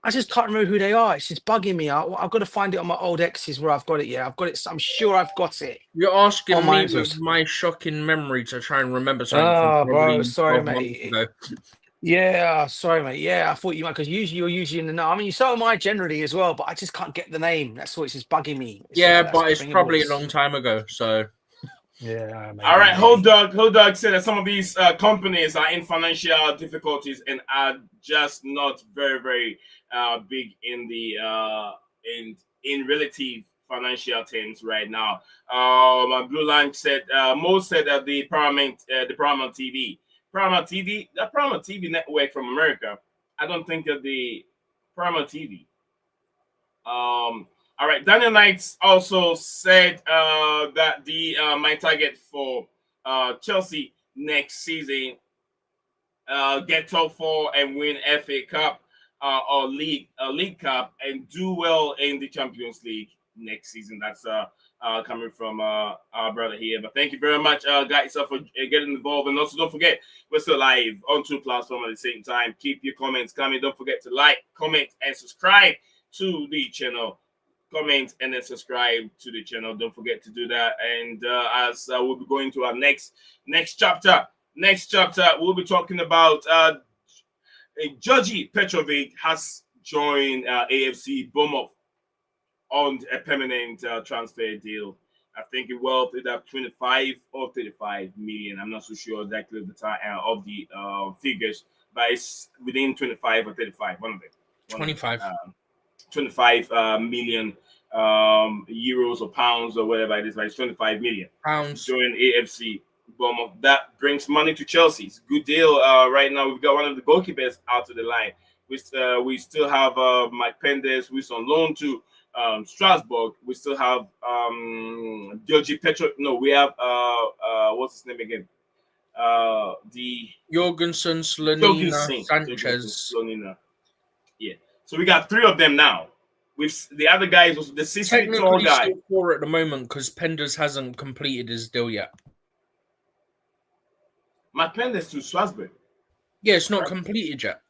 I just can't remember who they are. It's just bugging me. I've got to find it on my old X's where I've got it. Yeah, I've got it. I'm sure I've got it. You're asking On my me with answers. my shocking memory to try and remember something from Oh, bro, probably sorry, 12 months mate. ago. Yeah, sorry, mate. Yeah, I thought you might, because usually you're usually in the know. I mean, so am I generally as well, but I just can't get the name. That's what it's just bugging me. Yeah, That's but the it's thing probably a is. long time ago. So Yeah, All maybe, right, maybe. Hold Dog said that some of these companies are in financial difficulties and are just not very big in the in relative financial terms right now. Blue Line said Mo said that the Paramount TV, the Paramount TV network from America. I don't think that the Paramount TV. All right. Daniel Knights also said that the my target for Chelsea next season get top four and win FA Cup or League Cup and do well in the Champions League next season. That's coming from our brother here. But thank you very much, guys, for getting involved. And also, don't forget, we're still live on two platforms at the same time. Keep your comments coming. Don't forget to like, comment, and subscribe to the channel. Comment and then subscribe to the channel. Don't forget to do that. And as we'll be going to our next chapter. Next chapter, we'll be talking about Djordje Petrovic has joined AFC Bournemouth on a permanent transfer deal. I think it will be that 25 or 35 million. I'm not so sure exactly the time of the figures, but it's within 25 or 35. One of them. 25. 25 million euros or pounds or whatever it is, but it's 25 million Pounds. join AFC Bournemouth. That brings money to Chelsea. It's a good deal. Right now, we've got one of the goalkeepers out of the line. We still have Mike Pendes, who's on loan to Strasbourg. We still have Djordje Petrovic. No, we have what's his name again? The Jorgensen, Slonina, Jorgensen. Sanchez. Slonina. Yeah. So we got three of them now. With the other guys, was the 6 feet tall Technically guy. still 4 at the moment because Penders hasn't completed his deal yet. Mike Pendes to Strasbourg. Yeah, it's not completed yet.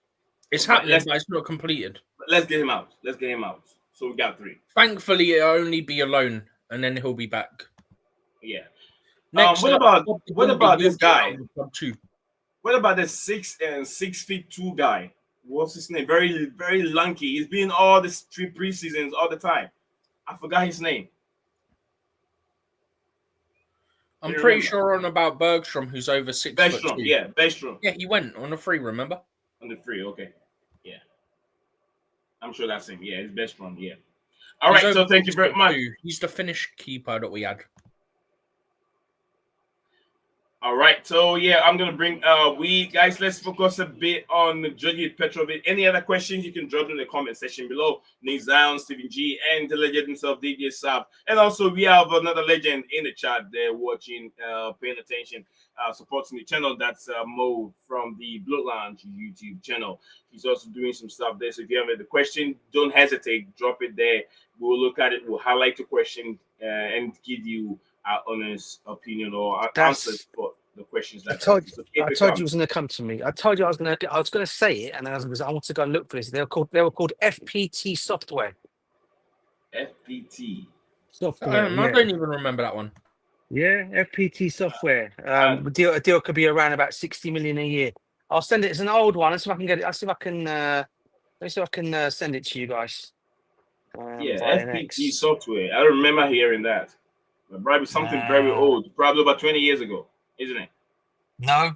It's happening, but it's not completed. Let's get him out. So we got 3. Thankfully, it'll only be a loan, and then he'll be back. Yeah. Next, what about this guy? Two. What about the 6 feet 2 guy? What's his name? Very lanky. He's been all the 3 preseasons all the time. I forgot his name. I'm pretty sure on about Bergstrom, who's over 6 foot 2. Yeah, Bergstrom. Yeah, he went on a free, remember? On the free, okay. Yeah. I'm sure that's him. Yeah, it's Bergstrom, yeah. All right, so thank you very much. He's the Finnish keeper that we had. All right, so yeah, I'm gonna bring let's focus a bit on Djordje Petrovic. Any other questions you can drop in the comment section below. Nate Zion, Stephen G, and the legend himself, DJ Sab. And also we have another legend in the chat there watching, paying attention, supporting the channel. That's Mo from the Blue Lounge YouTube channel. He's also doing some stuff there. So if you have any question, don't hesitate, drop it there. We'll look at it, we'll highlight the question and give you our honest opinion or our answers for the questions that I told so you it was going to come to me. I told you I was going to say it, and then I want to go and look for this. They were called FPT software. FPT software. I don't even remember that one. Yeah, FPT software. A deal could be around about 60 million a year. I'll send it. It's an old one. Let's see if I can get it. I'll see if I can. Let me see if I can send it to you guys. FPT software. I remember hearing that. Probably something very old, probably about 20 years ago, isn't it? No.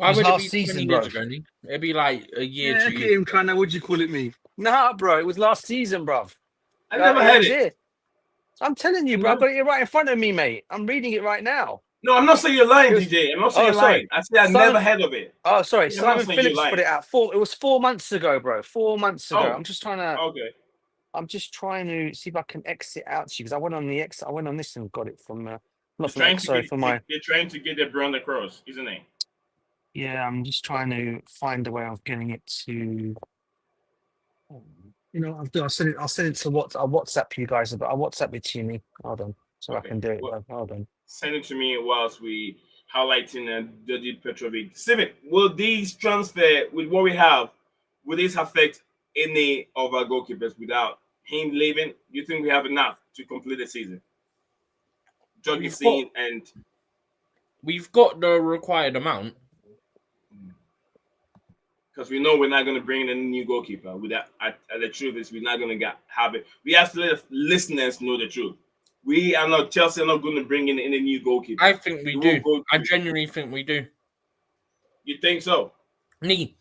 Why was would it last be season, 20 years bro. ago? Nick? It'd be like a year, Yeah, 2 look at years. him trying to, what'd you call it me? Nah, bro, it was last season, bruv. I never had was it. it. I'm telling you, bro, I've got it right in front of me, mate. I'm reading it right now. No, I'm not saying you're lying, It was- DJ. I'm not saying Oh, you're sorry. lying. I said I Simon- never heard of it. Oh, sorry. I'm not Simon saying you're Phillips lying. put it out. It was 4 months ago, bro. 4 months ago. Oh. I'm just trying to. Okay. I'm just trying to see if I can exit out to you because I went on the X. I went on this and got it from. Not They're from trying X, to sorry, get, from my. they're trying to get their brand across, isn't it? Yeah, I'm just trying to find a way of getting it to. I'll send it. I'll send it to what. I'll WhatsApp you guys. But I'll WhatsApp it to you. Nick. Hold on, so Okay. I can do it. Well, Hold on. Send it to me whilst we highlighting Djordje Petrovic. Steven, will these transfer with what we have, will this affect any of our goalkeepers without him leaving? You think we have enough to complete the season? Jorgensen and We've got the required amount. because we know we're not going to bring in a new goalkeeper. With that, the truth is we're not going to have it. We have to let listeners know the truth. We are not Chelsea are not going to bring in any new goalkeeper. I think we do. I genuinely think we do. You think so? Nee,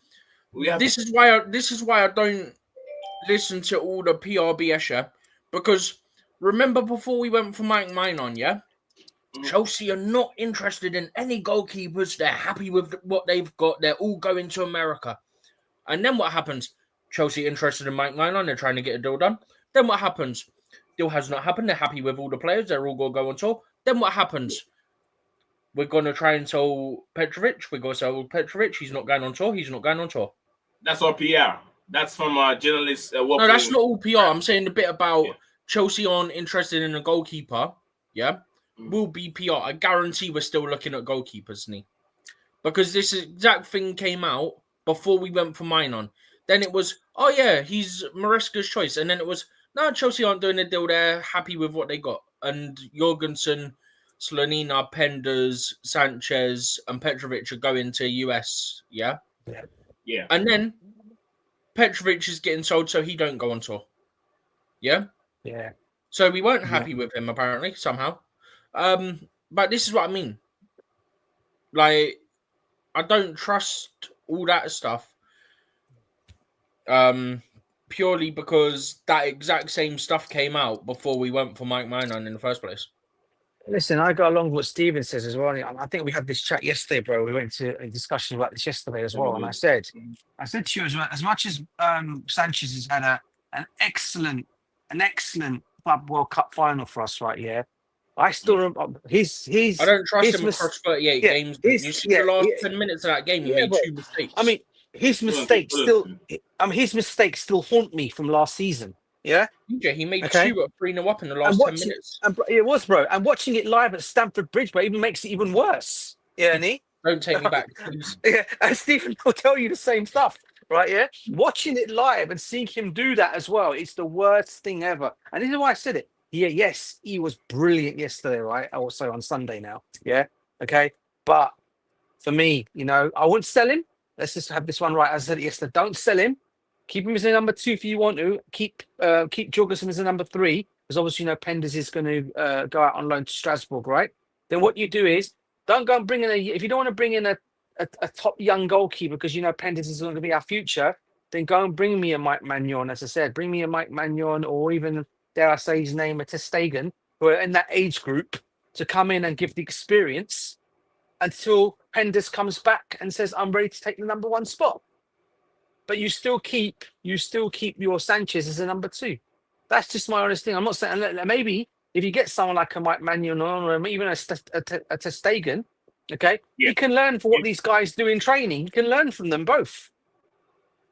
this is why I don't listen to all the PRBS, yeah? Because remember before we went for Mike Milan, yeah? Chelsea are not interested in any goalkeepers. They're happy with what they've got. They're all going to America. And then what happens? Chelsea interested in Mike Milan. They're trying to get a deal done. Then what happens? Deal has not happened. They're happy with all the players. They're all going to go on tour. Then what happens? We're going to try and sell Petrovic. We're going to sell Petrovic. He's not going on tour. He's not going on tour. That's all PR. That's from a journalist. No, that's not all PR. I'm saying a bit about Chelsea aren't interested in a goalkeeper. Yeah. Will be PR. I guarantee we're still looking at goalkeepers, Nee. Because this exact thing came out before we went for Milan. Then it was, oh yeah, he's Maresca's choice. And then it was, no, Chelsea aren't doing a deal. They're happy with what they got. And Jorgensen, Slonina, Penders, Sanchez, and Petrovic are going to US. Yeah? Yeah. And then Petrovic is getting sold so he don't go on tour. Yeah? Yeah. So we weren't happy with him, apparently, somehow. But this is what I mean. Like, I don't trust all that stuff. Purely because that exact same stuff came out before we went for Mike Milan in the first place. Listen, I go along with what Steven says as well. I think we had this chat yesterday, bro. We went to a discussion about this yesterday as well. And I said to you as much as Sanchez has had an excellent Club World Cup final for us, right? Yeah. I still remember he's I don't trust him across 38 games. You see the last 10 minutes of that game, he made 2 mistakes. I mean, his mistakes still haunt me from last season. Yeah, he made 2 at 3-0 up in the last 10 minutes. It was, bro. And watching it live at Stamford Bridge, bro, even makes it even worse. Yeah, Don't take me back, please. Yeah, and Stephen will tell you the same stuff, right? Yeah, watching it live and seeing him do that as well, it's the worst thing ever. And this is why I said it. Yeah, yes, he was brilliant yesterday, right? Also on Sunday now. Yeah, okay. But for me, I wouldn't sell him. Let's just have this one right. As I said it yesterday, don't sell him. Keep him as a number 2 if you want to. Keep Jorgensen as a number 3, because obviously Penders is going to go out on loan to Strasbourg, right? Then what you do is don't go and bring in if you don't want to bring in a top young goalkeeper because Penders is going to be our future. Then go and bring me a Mike Maignan, as I said. Bring me a Mike Maignan or even, dare I say his name, a ter Stegen, who are in that age group to come in and give the experience until Penders comes back and says, I'm ready to take the number 1 spot. But you still keep your Sanchez as a number 2. That's just my honest thing. I'm not saying maybe if you get someone like a Mike Maignan or even a ter Stegen, okay, you can learn from what these guys do in training. You can learn from them both.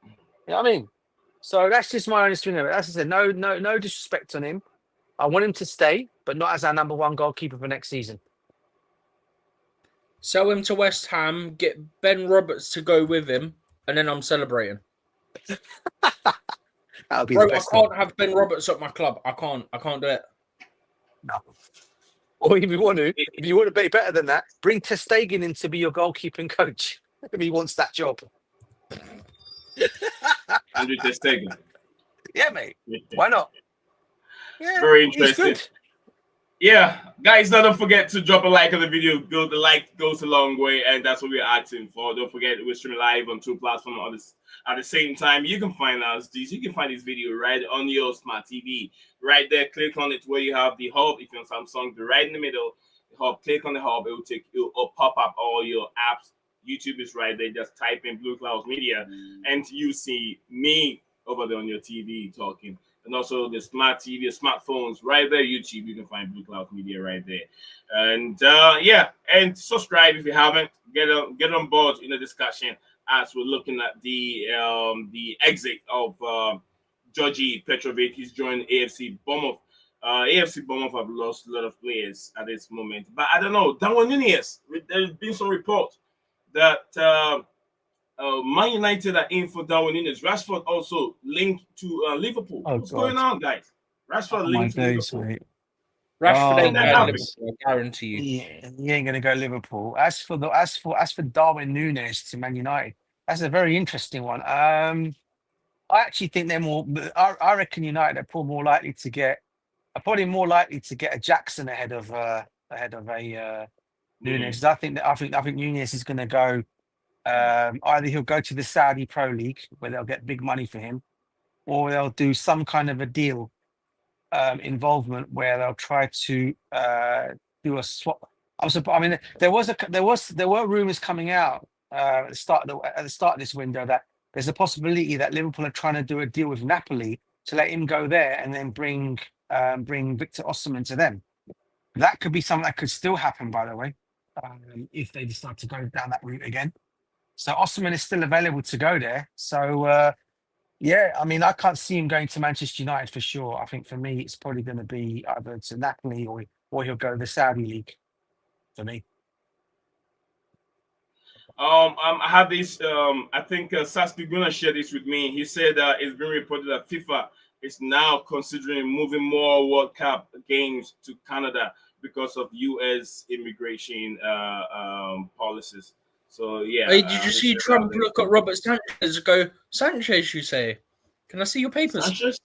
You know what I mean? So that's just my honest thing of it. As I said, no disrespect on him. I want him to stay, but not as our number 1 goalkeeper for next season. Sell him to West Ham, get Ben Roberts to go with him, and then I'm celebrating. That would be Bro, the best I can't have Ben Roberts at my club. I can't do it. No. Or if you want to be better than that, bring ter Stegen in to be your goalkeeping coach if he wants that job. Andrew ter Stegen. Yeah, mate. Why not? Yeah, Very interesting. He's good. Yeah, guys, don't forget to drop a like on the video. The like goes a long way, and that's what we're asking for. Don't forget we're streaming live on 2 platforms at the same time. You can find us. You can find this video right on your smart TV. Right there, click on it where you have the hub. If you're on Samsung, the right in the middle. The hub. Click on the hub. It'll pop up all your apps. YouTube is right there. Just type in BlueClouds Media, and you see me over there on your TV talking. And also the smart TV, smartphones, right there, YouTube. You can find BlueClouds Media right there. And yeah, and subscribe if you haven't. Get on board in the discussion as we're looking at the exit of Djordje Petrovic. He's joined AFC Bournemouth. AFC Bournemouth have lost a lot of players at this moment, but I don't know. Darwin Nunez. There's been some reports that. Man United are in for Darwin Nunez. Rashford also linked to Liverpool. Oh, What's God. going on, guys? Rashford Oh, my linked to days, Liverpool. mate. Rashford Oh, ain't my going God. Liverpool, I guarantee you. Yeah, he ain't gonna go Liverpool. As for Darwin Núñez to Man United, that's a very interesting one. I actually think they're more. I reckon United are probably more likely to get a Jackson ahead of a Núñez. I think Núñez is going to go. Either he'll go to the Saudi Pro League where they'll get big money for him, or they'll do some kind of a deal involvement where they'll try to do a swap. I mean, there were rumors coming out at the start of this window that there's a possibility that Liverpool are trying to do a deal with Napoli to let him go there and then bring Victor Osimhen to them. That could be something that could still happen, by the way, if they decide to go down that route again. So Osimhen is still available to go there. So yeah, I mean, I can't see him going to Manchester United for sure. I think for me, it's probably going to be either to Napoli or he'll go to the Saudi league. For me, I have this. I think Saspi gonna share this with me. He said it's been reported that FIFA is now considering moving more World Cup games to Canada because of U.S. immigration policies. So yeah. Hey, did you see Trump look at Robert Sanchez and go, Sanchez, you say? Can I see your papers? Sanchez?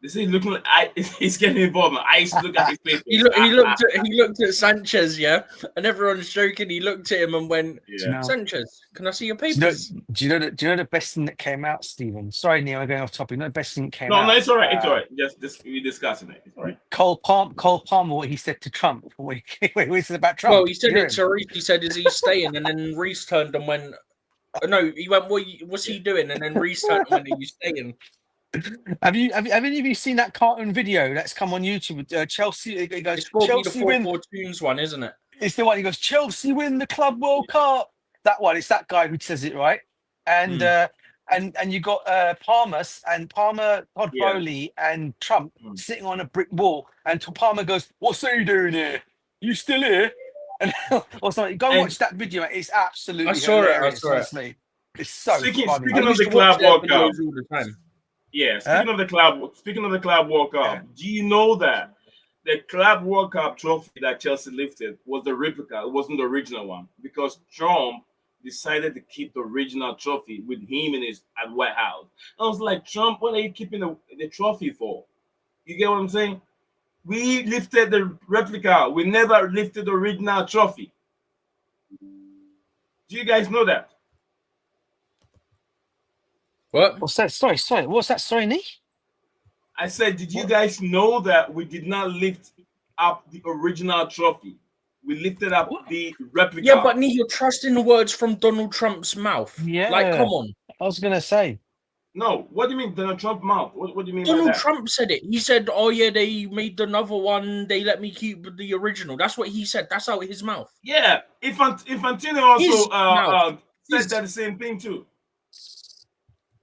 This is looking like he's getting involved. I used to look at his papers. He looked at Sanchez, yeah, and everyone's joking. He looked at him and went, Yeah. Sanchez, can I see your do papers? you know the best thing that came out, Stephen? Sorry, Neil, I'm going off topic. You know the best thing that came out. No, it's all right. It's all right. Just we discussing it. It's all right. Cole Palmer, what he said to Trump. Wait, he said about Trump. Well, he said it to Reece. He said, "Is he staying?" And then Reece turned and went, "No." He went, "What's he doing?" And then Reece turned and went, "Are you staying?" Have any of you seen that cartoon video that's come on YouTube? Chelsea. It goes, It's got to be the Chelsea win. 4-4 tunes one, isn't it? It's the one. He goes, Chelsea win the Club World Cup. That one. It's that guy who says it, right? And and you got Palmer, Todd Bowley, and Trump sitting on a brick wall. And Palmer goes, "What's he doing here? You still here?" And or something. Go watch that video. It's absolutely I saw hilarious. it. I saw it. Honestly. It's so Speaking funny. of the Club World Cup, all the time. yeah. Speaking of the Club World Cup, do you know that the Club World Cup trophy that Chelsea lifted was the replica? It wasn't the original one because Trump decided to keep the original trophy with him in his at White House. I was like, Trump, what are you keeping the trophy for? You get what I'm saying? We lifted the replica. We never lifted the original trophy. Do you guys know that? What? What's that? Sorry. What's that? Sorry, Nee? I said, did you guys know that we did not lift up the original trophy? We lifted up the replica. Yeah, but you're trusting the words from Donald Trump's mouth. Yeah. Like, come on. I was gonna say. No, what do you mean Donald Trump mouth? What do you mean Donald by that? Trump said it. He said, "Oh yeah, they made another one. They let me keep the original." That's what he said. That's out of his mouth. Yeah, Infantino also said that the same thing too.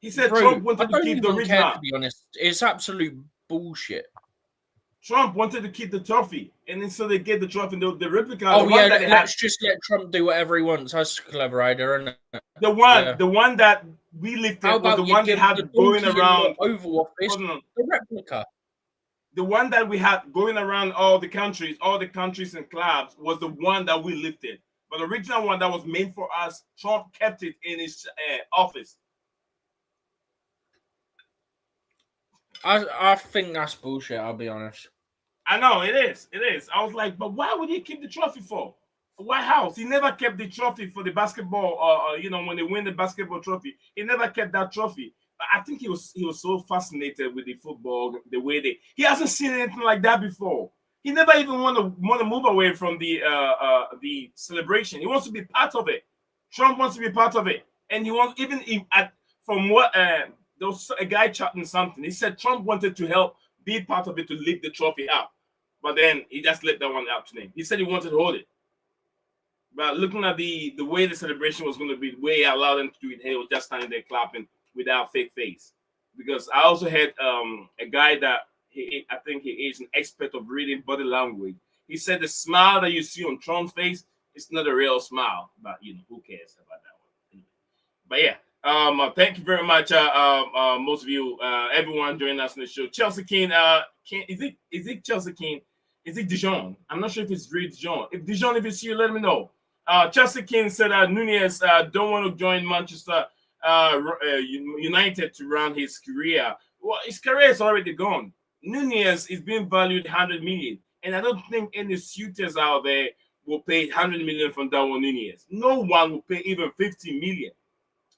He said Trump wanted to keep the original. Care, to be honest, it's absolute bullshit. Trump wanted to keep the trophy, and then so they gave the trophy, the replica. Oh yeah, let's just let Trump do whatever he wants. That's a clever idea, isn't it? The one that we lifted was the one they had going around Oval Office. The replica. The one that we had going around all the countries and clubs was the one that we lifted. But the original one that was made for us, Trump kept it in his office. I think that's bullshit. I'll be honest. I know it is. It is. I was like, but why would he keep the trophy for? White House. He never kept the trophy for the basketball. When they win the basketball trophy, he never kept that trophy. I think he was so fascinated with the football, the way he hasn't seen anything like that before. He never even want to move away from the celebration. He wants to be part of it. Trump wants to be part of it, and he wants even if from what there was a guy chatting something. He said Trump wanted to help be part of it to lift the trophy up, but then he just let that one up to him. He said he wanted to hold it, but looking at the way the celebration was going to be, the way I allowed them to do it, he was just standing there clapping without fake face. Because I also had a guy that I think he is an expert of reading body language. He said the smile that you see on Trump's face is not a real smile, but who cares about that one? But yeah, thank you very much, most of you, everyone joining us on the show. Chelsea King, is it Chelsea King? Is it Dijon? I'm not sure if it's really Dijon. If Dijon, if it's you, let me know. Chelsea King said Nunez don't want to join Manchester United to run his career. Well, his career is already gone. Nunez is being valued 100 million, and I don't think any suitors out there will pay 100 million from Darwin Nunez. No one will pay even 50 million.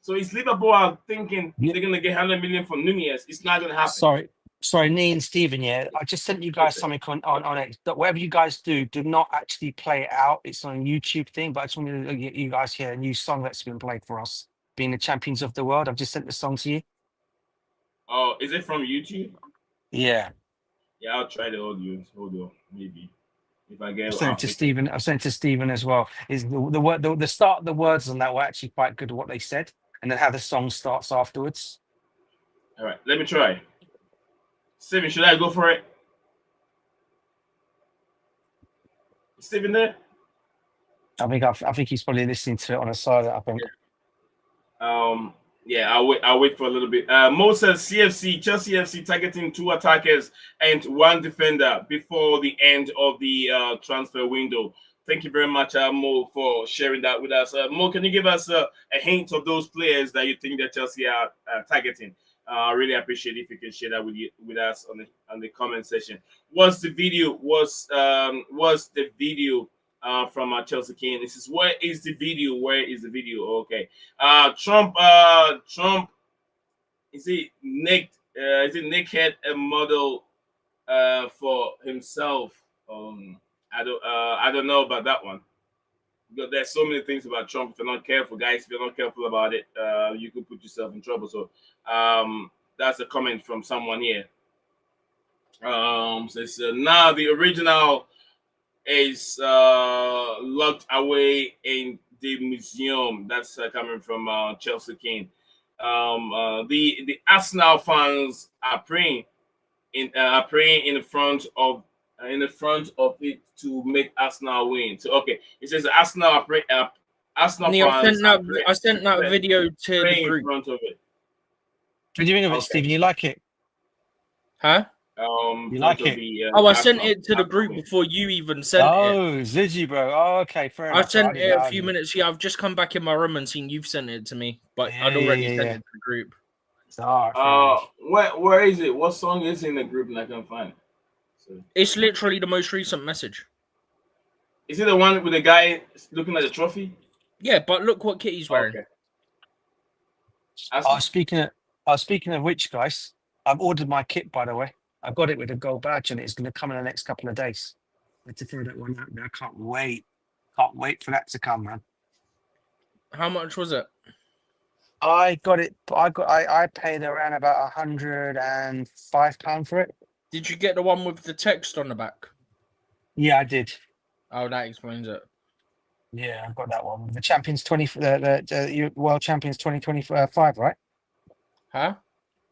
So is Liverpool are thinking they're gonna get 100 million from Nunez? It's not gonna happen. Sorry, Nee and Stephen. Yeah, I just sent you guys something on it. That whatever you guys do not actually play it out. It's on a YouTube thing, but I just wanted to get you guys hear a new song that's been played for us, being the champions of the world. I've just sent the song to you. Oh, is it from YouTube? Yeah. Yeah, I'll try the audio. Hold on, maybe if I get. I've sent it to Stephen. I've sent it to Stephen as well. Is the word the start of the words on that were actually quite good at what they said, and then how the song starts afterwards. All right, let me try. Steven, should I go for it? Steven there? I think he's probably listening to it on the side. I think. Yeah, I'll wait for a little bit. Mo says Chelsea FC targeting 2 attackers and 1 defender before the end of the transfer window. Thank you very much, Mo, for sharing that with us. Mo, can you give us a hint of those players that you think that Chelsea are targeting? I really appreciate it if you can share that with us on the comment section. Was the video from Chelsea King? This is where is the video? Where is the video? Okay. Trump is it Nick? Is it Nick had a model for himself? I don't know about that one. Because there's so many things about Trump. If you're not careful, guys, if you're not careful about it, you could put yourself in trouble. So that's a comment from someone here. Says now the original is locked away in the museum. That's coming from Chelsea King. The Arsenal fans are praying in the front of it to make Arsenal win. So okay, it says Arsenal Arsenal fans. I sent that video to the group. In front of it. What do you think of it, Stephen? You like it? Huh? You like it? I sent it to the group before you even sent it. Oh, did you, bro? Oh, okay, fair enough. I sent it a few minutes. Yeah, I've just come back in my room and seen you've sent it to me, but I'd already sent it to the group. Where is it? What song is in the group and I can't find it? So. It's literally the most recent message. Is it the one with the guy looking at the trophy? Yeah, but look what kit he's wearing. Okay. Speaking of which, guys, I've ordered my kit, by the way. I got it with a gold badge, and it's going to come in the next couple of days. I had to throw that one out there. I can't wait. Can't wait for that to come, man. How much was it? I paid around about £105 for it. Did you get the one with the text on the back? Yeah, I did. Oh, that explains it. Yeah, I've got that one. The Champions the World Champions 2025, right? Huh?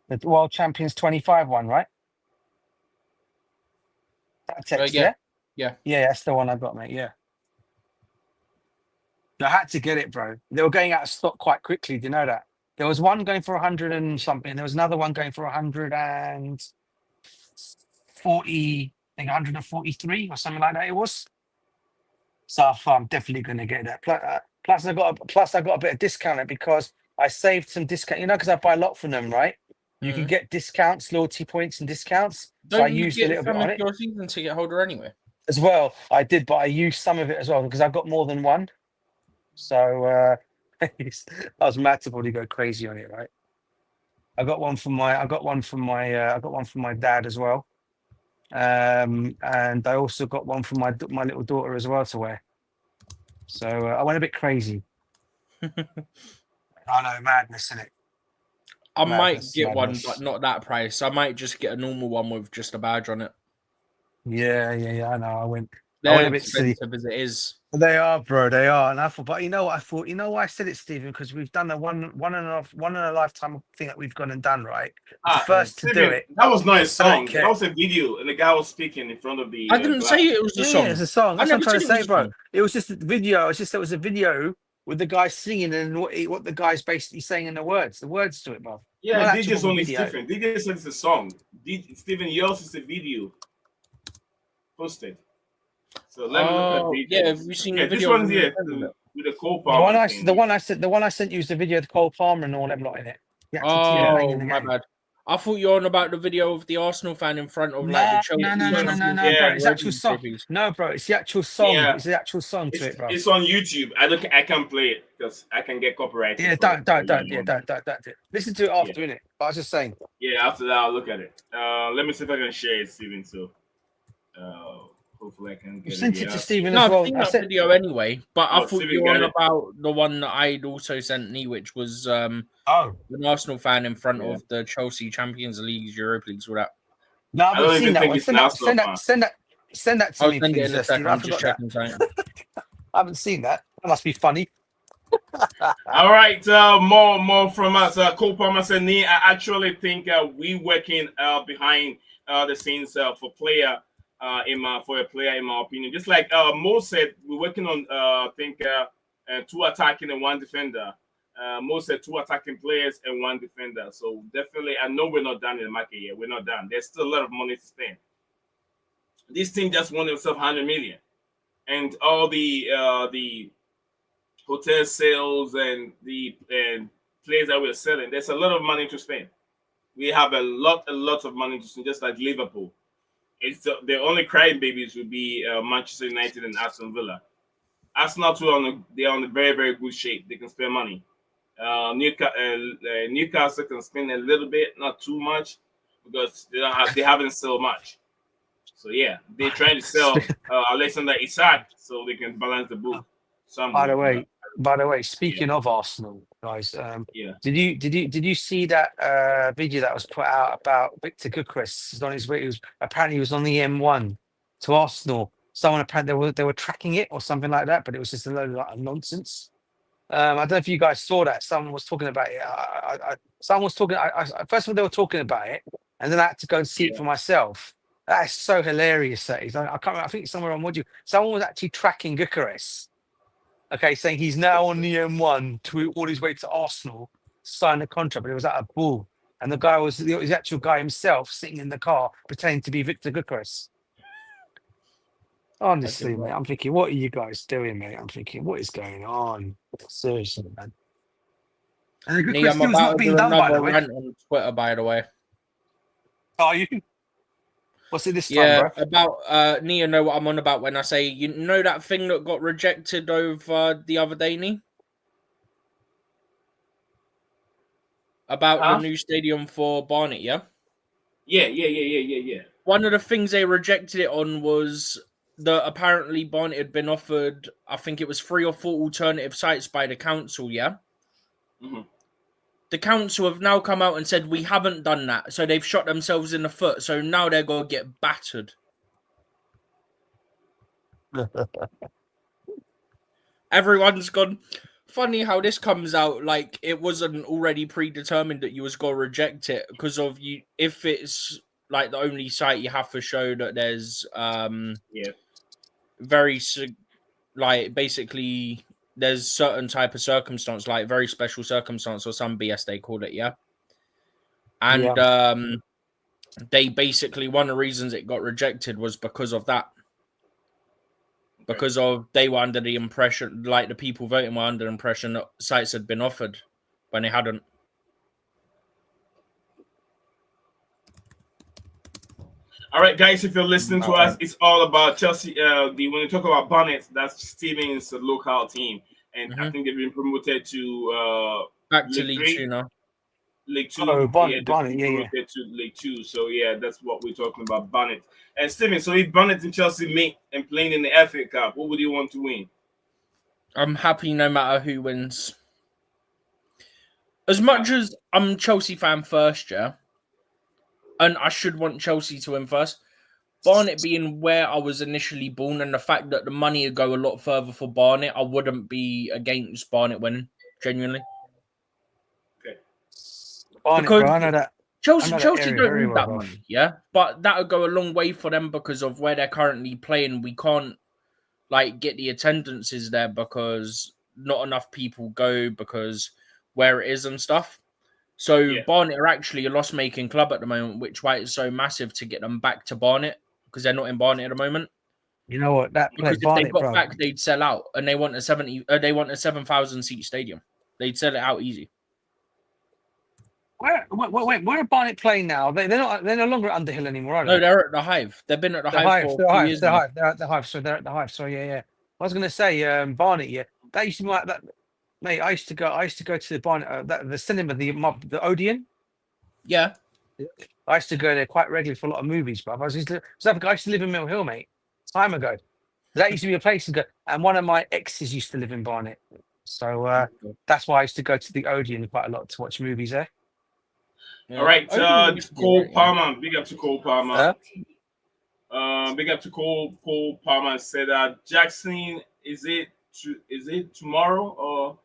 The World Champions 25 one, right? That text, yeah. Yeah, that's the one I got, mate. Yeah. I had to get it, bro. They were going out of stock quite quickly. Do you know that? There was one going for 100 and something. There was another one going for 140, I think 143 or something like that. It was. So I'm definitely going to get that. Plus I got a bit of discount because I saved some discount. You know, because I buy a lot from them, right? You can get discounts, loyalty points, and discounts. So I Don't you used a get little bit some on of it your season ticket holder anyway? as well. I did, but I used some of it as well because I've got more than one. So I was mad to probably go crazy on it, right? I got one from my dad as well. And I also got one from my little daughter as well to wear. So I went a bit crazy. I know, madness, isn't it? I might Madness, get one, madness. but not that price. I might just get a normal one with just a badge on it. Yeah. I know. I went They're a bit silly. expensive as it is. They are, bro. They are. And I thought, but you know what? I thought, you know why I said it, Stephen? Because we've done a one in a lifetime thing that we've gone and done, right? The first to do Steven, it. that was not a I don't song. That care. was a video, and the guy was speaking in front of the I didn't say glass. it was a Yeah, song. it's a song. I That's what I'm never trying to said it was say, a bro. song. It was just a video. It's just there was a video with the guy singing and what the guy's basically saying in the words to it, bro. Yeah, Not DJ actual song is video. different. DJ said it's a song. Steven, yours is a video posted. So let me look at Oh, DJ. yeah. Have you seen the This video? one's here with the Cole Palmer thing. The one I sent you is the video of Cole Palmer and all them lot in it. The actual team playing in Oh, the my game. bad. I thought you were on about the video of the Arsenal fan in front of like the Chelsea. No, Yeah. bro. It's the actual song. Trophies. No, bro. It's the actual song. Yeah. It's the actual song to it, bro. It's on YouTube. I can't play it because I can get copyrighted. Yeah, don't. Yeah, don't. Listen to it after, innit? But I was just saying. Yeah, after that I'll look at it. Let me see if I can share it, Steven. So hopefully I can get I sent it yeah. to Stephen No, as well. I've seen that video anyway, but I Oh, thought Steven you were on got it. about the one that I'd also sent me, which was an Arsenal fan in front of the Chelsea Champions League, Europa Leagues, all that. No, I I don't haven't seen even that think one. it's Send that to I'll me, send it please, in a second. Stephen. I I'm just forgot that. checking something. I haven't seen that. That must be funny. All right, more from us. Cole Palmer said, "Nee, I actually think we working behind the scenes for player in my opinion. Just like Mo said, we're working on I think 2 attacking and 1 defender. Mo said 2 attacking players and 1 defender. So definitely, I know we're not done in the market yet. We're not done. There's still a lot of money to spend. This team just won themselves 100 million, and all the hotel sales and the players that we're selling. There's a lot of money to spend. We have a lot of money to spend, just like Liverpool. It's the only crying babies would be Manchester United and Aston Villa. Arsenal too, they're on a very, very good shape. They can spend money. Newcastle can spend a little bit, not too much, because they haven't sold much. So yeah, they're trying to sell Alexander Isak so they can balance the book. By the way, speaking of Arsenal, guys, did you see that video that was put out about Victor Gyökeres? He's on his way. He was on the M1 to Arsenal. Someone apparently they were tracking it or something like that, but it was just a load of nonsense. I don't know if you guys saw that. Someone was talking about it. Someone was talking. First of all, they were talking about it, and then I had to go and see it for myself. That is so hilarious. That is. I can't remember. I think it's somewhere on what someone was actually tracking Gyökeres. Okay, saying he's now on the M1 to all his way to Arsenal to sign the contract, but it was at a bull. And the guy was the actual guy himself sitting in the car pretending to be Victor Gyökeres. Honestly, mate, I'm thinking, what are you guys doing, mate? I'm thinking, what is going on? Seriously, man. And the Nee, I'm Gyökeres about not to being do done, by the another way. rant on Twitter, by the way. Are you? What's it this time, Yeah, bro? about Nia know what I'm on about when I say, you know that thing that got rejected over the other day, Nee? About the new stadium for Barnet, yeah? Yeah. One of the things they rejected it on was that apparently Barnet had been offered, I think it was 3 or 4 alternative sites by the council, yeah? Mm-hmm. The council have now come out and said, we haven't done that. So they've shot themselves in the foot. So now they're going to get battered. Everyone's gone. Funny how this comes out like it wasn't already predetermined that you was going to reject it because of you. If it's like the only site you have to show that there's very like basically there's certain type of circumstance, like very special circumstance or some BS they call it, yeah. And they basically one of the reasons it got rejected was because of that. Because of they were under the impression, like the people voting were under the impression that sites had been offered when they hadn't. All right, guys, if you're listening to us, it's all about Chelsea. When you talk about Barnet, that's Steven's local team, and I think they've been promoted to Back to League League 3. Two now. League Two. Oh, Yeah, Barnet, they've Barnet, been yeah. promoted to League Two. So yeah, that's what we're talking about, Barnet. And Steven, so if Barnet and Chelsea meet and playing in the FA Cup, what would you want to win? I'm happy no matter who wins. As much as I'm a Chelsea fan first, yeah, and I should want Chelsea to win first. Barnet being where I was initially born, and the fact that the money would go a lot further for Barnet, I wouldn't be against Barnet winning, genuinely. Okay. Barnet, Because bro, I know that. Chelsea area don't very need well, that bro. money, yeah? But that would go a long way for them because of where they're currently playing. We can't, get the attendances there because not enough people go because where it is and stuff. So Barnet are actually a loss-making club at the moment, which why it's so massive to get them back to Barnet because they're not in Barnet at the moment. You know what? That Because if Barnet, they got bro. back, they'd sell out, and they want a 7,000 seat stadium. They'd sell it out easy. Where are Barnet playing now? They're no longer at Underhill anymore, are they? No, they're at the Hive. They've been at the Hive for 2 years now. They're at the Hive. So they're at the Hive. So yeah. I was gonna say, Barnet. Yeah, that used to be that. Mate, I used to go to the Barnet, the cinema, the Odeon. Yeah. I used to go there quite regularly for a lot of movies, bro. I used to live in Mill Hill, mate, time ago. That used to be a place to go, and one of my exes used to live in Barnet, so that's why I used to go to the Odeon quite a lot to watch movies there. Yeah. All right, Cole Palmer, big up to Cole Palmer. Big up to Cole Palmer said Jackson, is it tomorrow or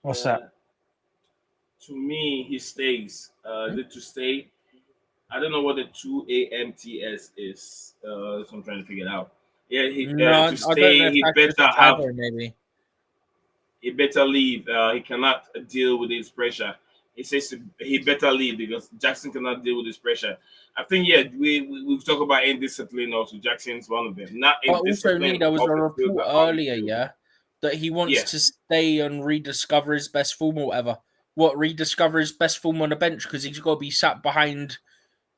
what's that? To me, he stays. Is it to stay? I don't know what the 2 AMTS is. So I'm trying to figure it out. Yeah, to stay, he better have. Maybe He better leave. He cannot deal with this pressure. He says he better leave because Jackson cannot deal with this pressure. I think we've talked about indiscipline also. Jackson's one of them. Not indiscipline. Also, there was a report earlier, that he wants to stay and rediscover his best form or whatever. Rediscover his best form on the bench because he's got to be sat behind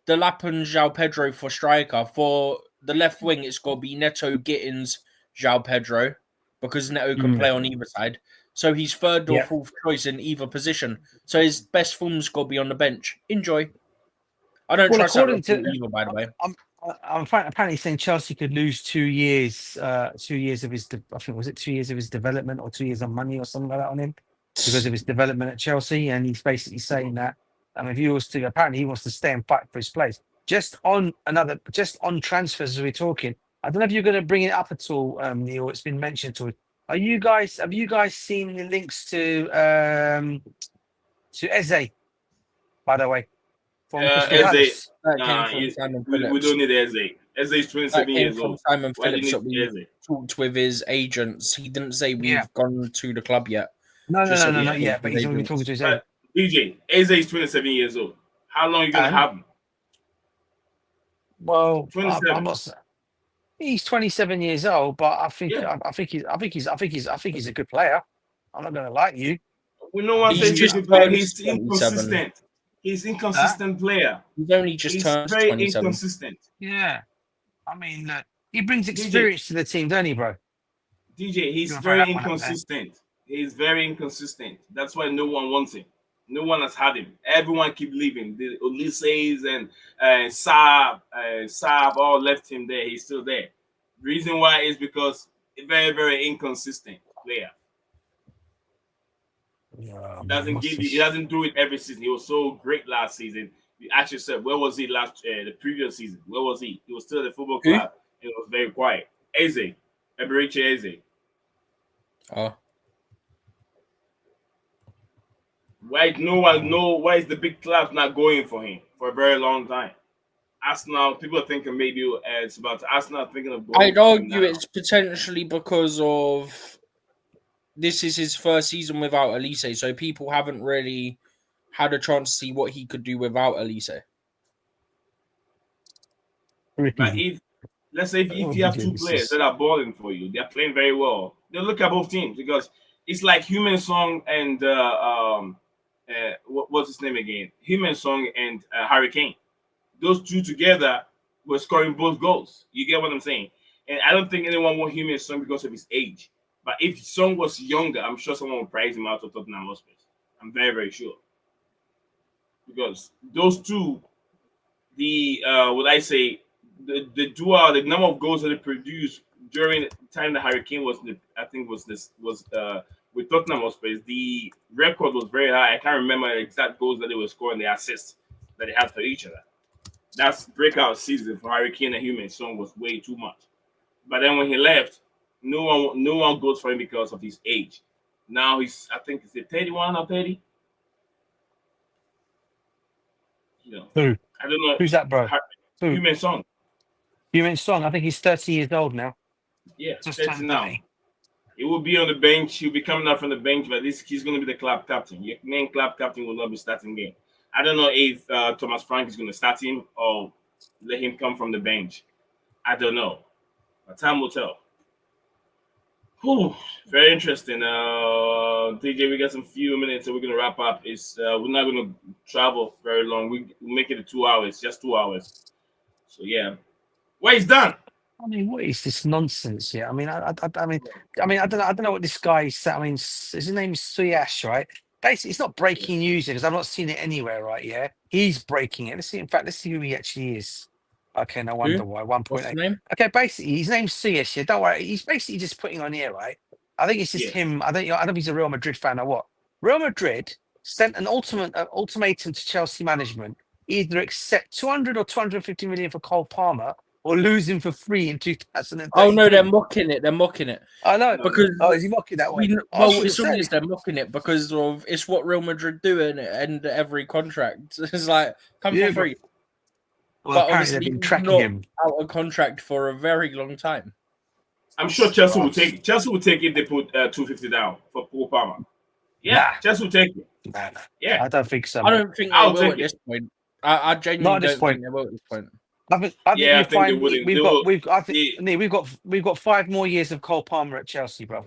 the Lapan João Pedro for striker. For the left wing, it's got to be Neto, Gittins, João Pedro because Neto can play on either side. So he's third or fourth choice in either position. So his best form's got to be on the bench. Enjoy. I don't trust that either, by the way. I'm apparently saying Chelsea could lose 2 years. 2 years of his, I think, was it 2 years of his development or 2 years of money or something like that on him because of his development at Chelsea. And he's basically saying that if he was to, apparently he wants to stay and fight for his place. Just on transfers as we're talking. I don't know if you're going to bring it up at all, Neil. It's been mentioned to. Have you guys seen the links to Eze? By the way, from Eze. We don't need Eze. Eze is 27 years old. Simon Phillips that we talked with his agents. He didn't say we've gone to the club yet. No, not yet. But he's only talking to his agent. DJ, Eze is 27 years old. How long are you gonna have him? Well, 27. I'm not. He's 27 years old, but I think he's a good player. I'm not going to lie to you. We know one thing. He's inconsistent. He's inconsistent player. He's only just turned very 27. Inconsistent. Yeah, I mean, he brings experience to the team, don't he, bro? DJ, he's very inconsistent. He's very inconsistent. That's why no one wants him. No one has had him. Everyone keep leaving. The Ulysses and Saab all left him there. He's still there. The reason why is because he's very, very inconsistent player. He doesn't do it every season. He was so great last season. We actually said, where was he the previous season? Where was he? He was still at the football club. It was very quiet. Eze. Eberiche Eze. Oh. Why is the big clubs not going for him for a very long time? Arsenal, people are thinking maybe it's about Arsenal thinking of going. I'd argue it's potentially because of this is his first season without Elise, so people haven't really had a chance to see what he could do without Elise. But let's say if you have two players that are balling for you, they're playing very well. They look at both teams because it's like Human Song and what's his name again? Human Song and Harry Kane. Those two together was scoring both goals. You get what I'm saying? And I don't think anyone will Heung-min Son because of his age. But if Son was younger, I'm sure someone would praise him out of Tottenham Hotspur. I'm very, very sure. Because those two, the the duo, the number of goals that they produced during the time the Hurricane was with Tottenham Hotspur, the record was very high. I can't remember the exact goals that they were scoring, the assists that they had for each other. That's breakout season for Hurricane and Heung-min Son was way too much. But then when he left, no one goes for him because of his age. Now he's, I think, is it 31 or 30? You know, Who? I don't know. Who's that, bro? Who? Heung-min Son. Heung-min Son. I think he's 30 years old now. Yeah, Just 30 turned now. 30. He will be on the bench. He'll be coming up from the bench, but he's going to be the club captain. Your main club captain will not be starting game. I don't know if Thomas Frank is going to start him or let him come from the bench. I don't know. But time will tell. Whew, very interesting. DJ, we got some few minutes, so we're going to wrap up. We're not going to travel very long. We'll make it 2 hours, just 2 hours. So, yeah. Well, it's done. I mean, what is this nonsense? Yeah, I mean, I don't know what this guy is. I mean, his name is Suyash, right? Basically, it's not breaking news because I've not seen it anywhere, right? Yeah, he's breaking it. Let's see. In fact, let's see who he actually is. Okay, no wonder why. What's his 1.8. name? Okay, basically, his name's Suyash. Yeah, don't worry. He's basically just putting on here, right? I think it's just him. I don't know if he's a Real Madrid fan or what. Real Madrid sent an ultimatum to Chelsea management: either accept 200 or 250 million for Cole Palmer, or lose him for free in 2030. Oh no, they're mocking it. They're mocking it. I know. Because Is he mocking that one? Well, it's obvious they're mocking it because of it's what Real Madrid do in end every contract. It's like come for free. Well, But apparently obviously, they've been tracking not him. out of contract for a very long time. I'm sure Chelsea will take it. Chelsea will take it. They put 250 down for Cole Palmer. Yeah, Chelsea will take it. Nah. Yeah, I don't think so. I don't think they will at this point. I genuinely don't think they will at this point. I think I think they wouldn't. We've got 5 more years of Cole Palmer at Chelsea, bro.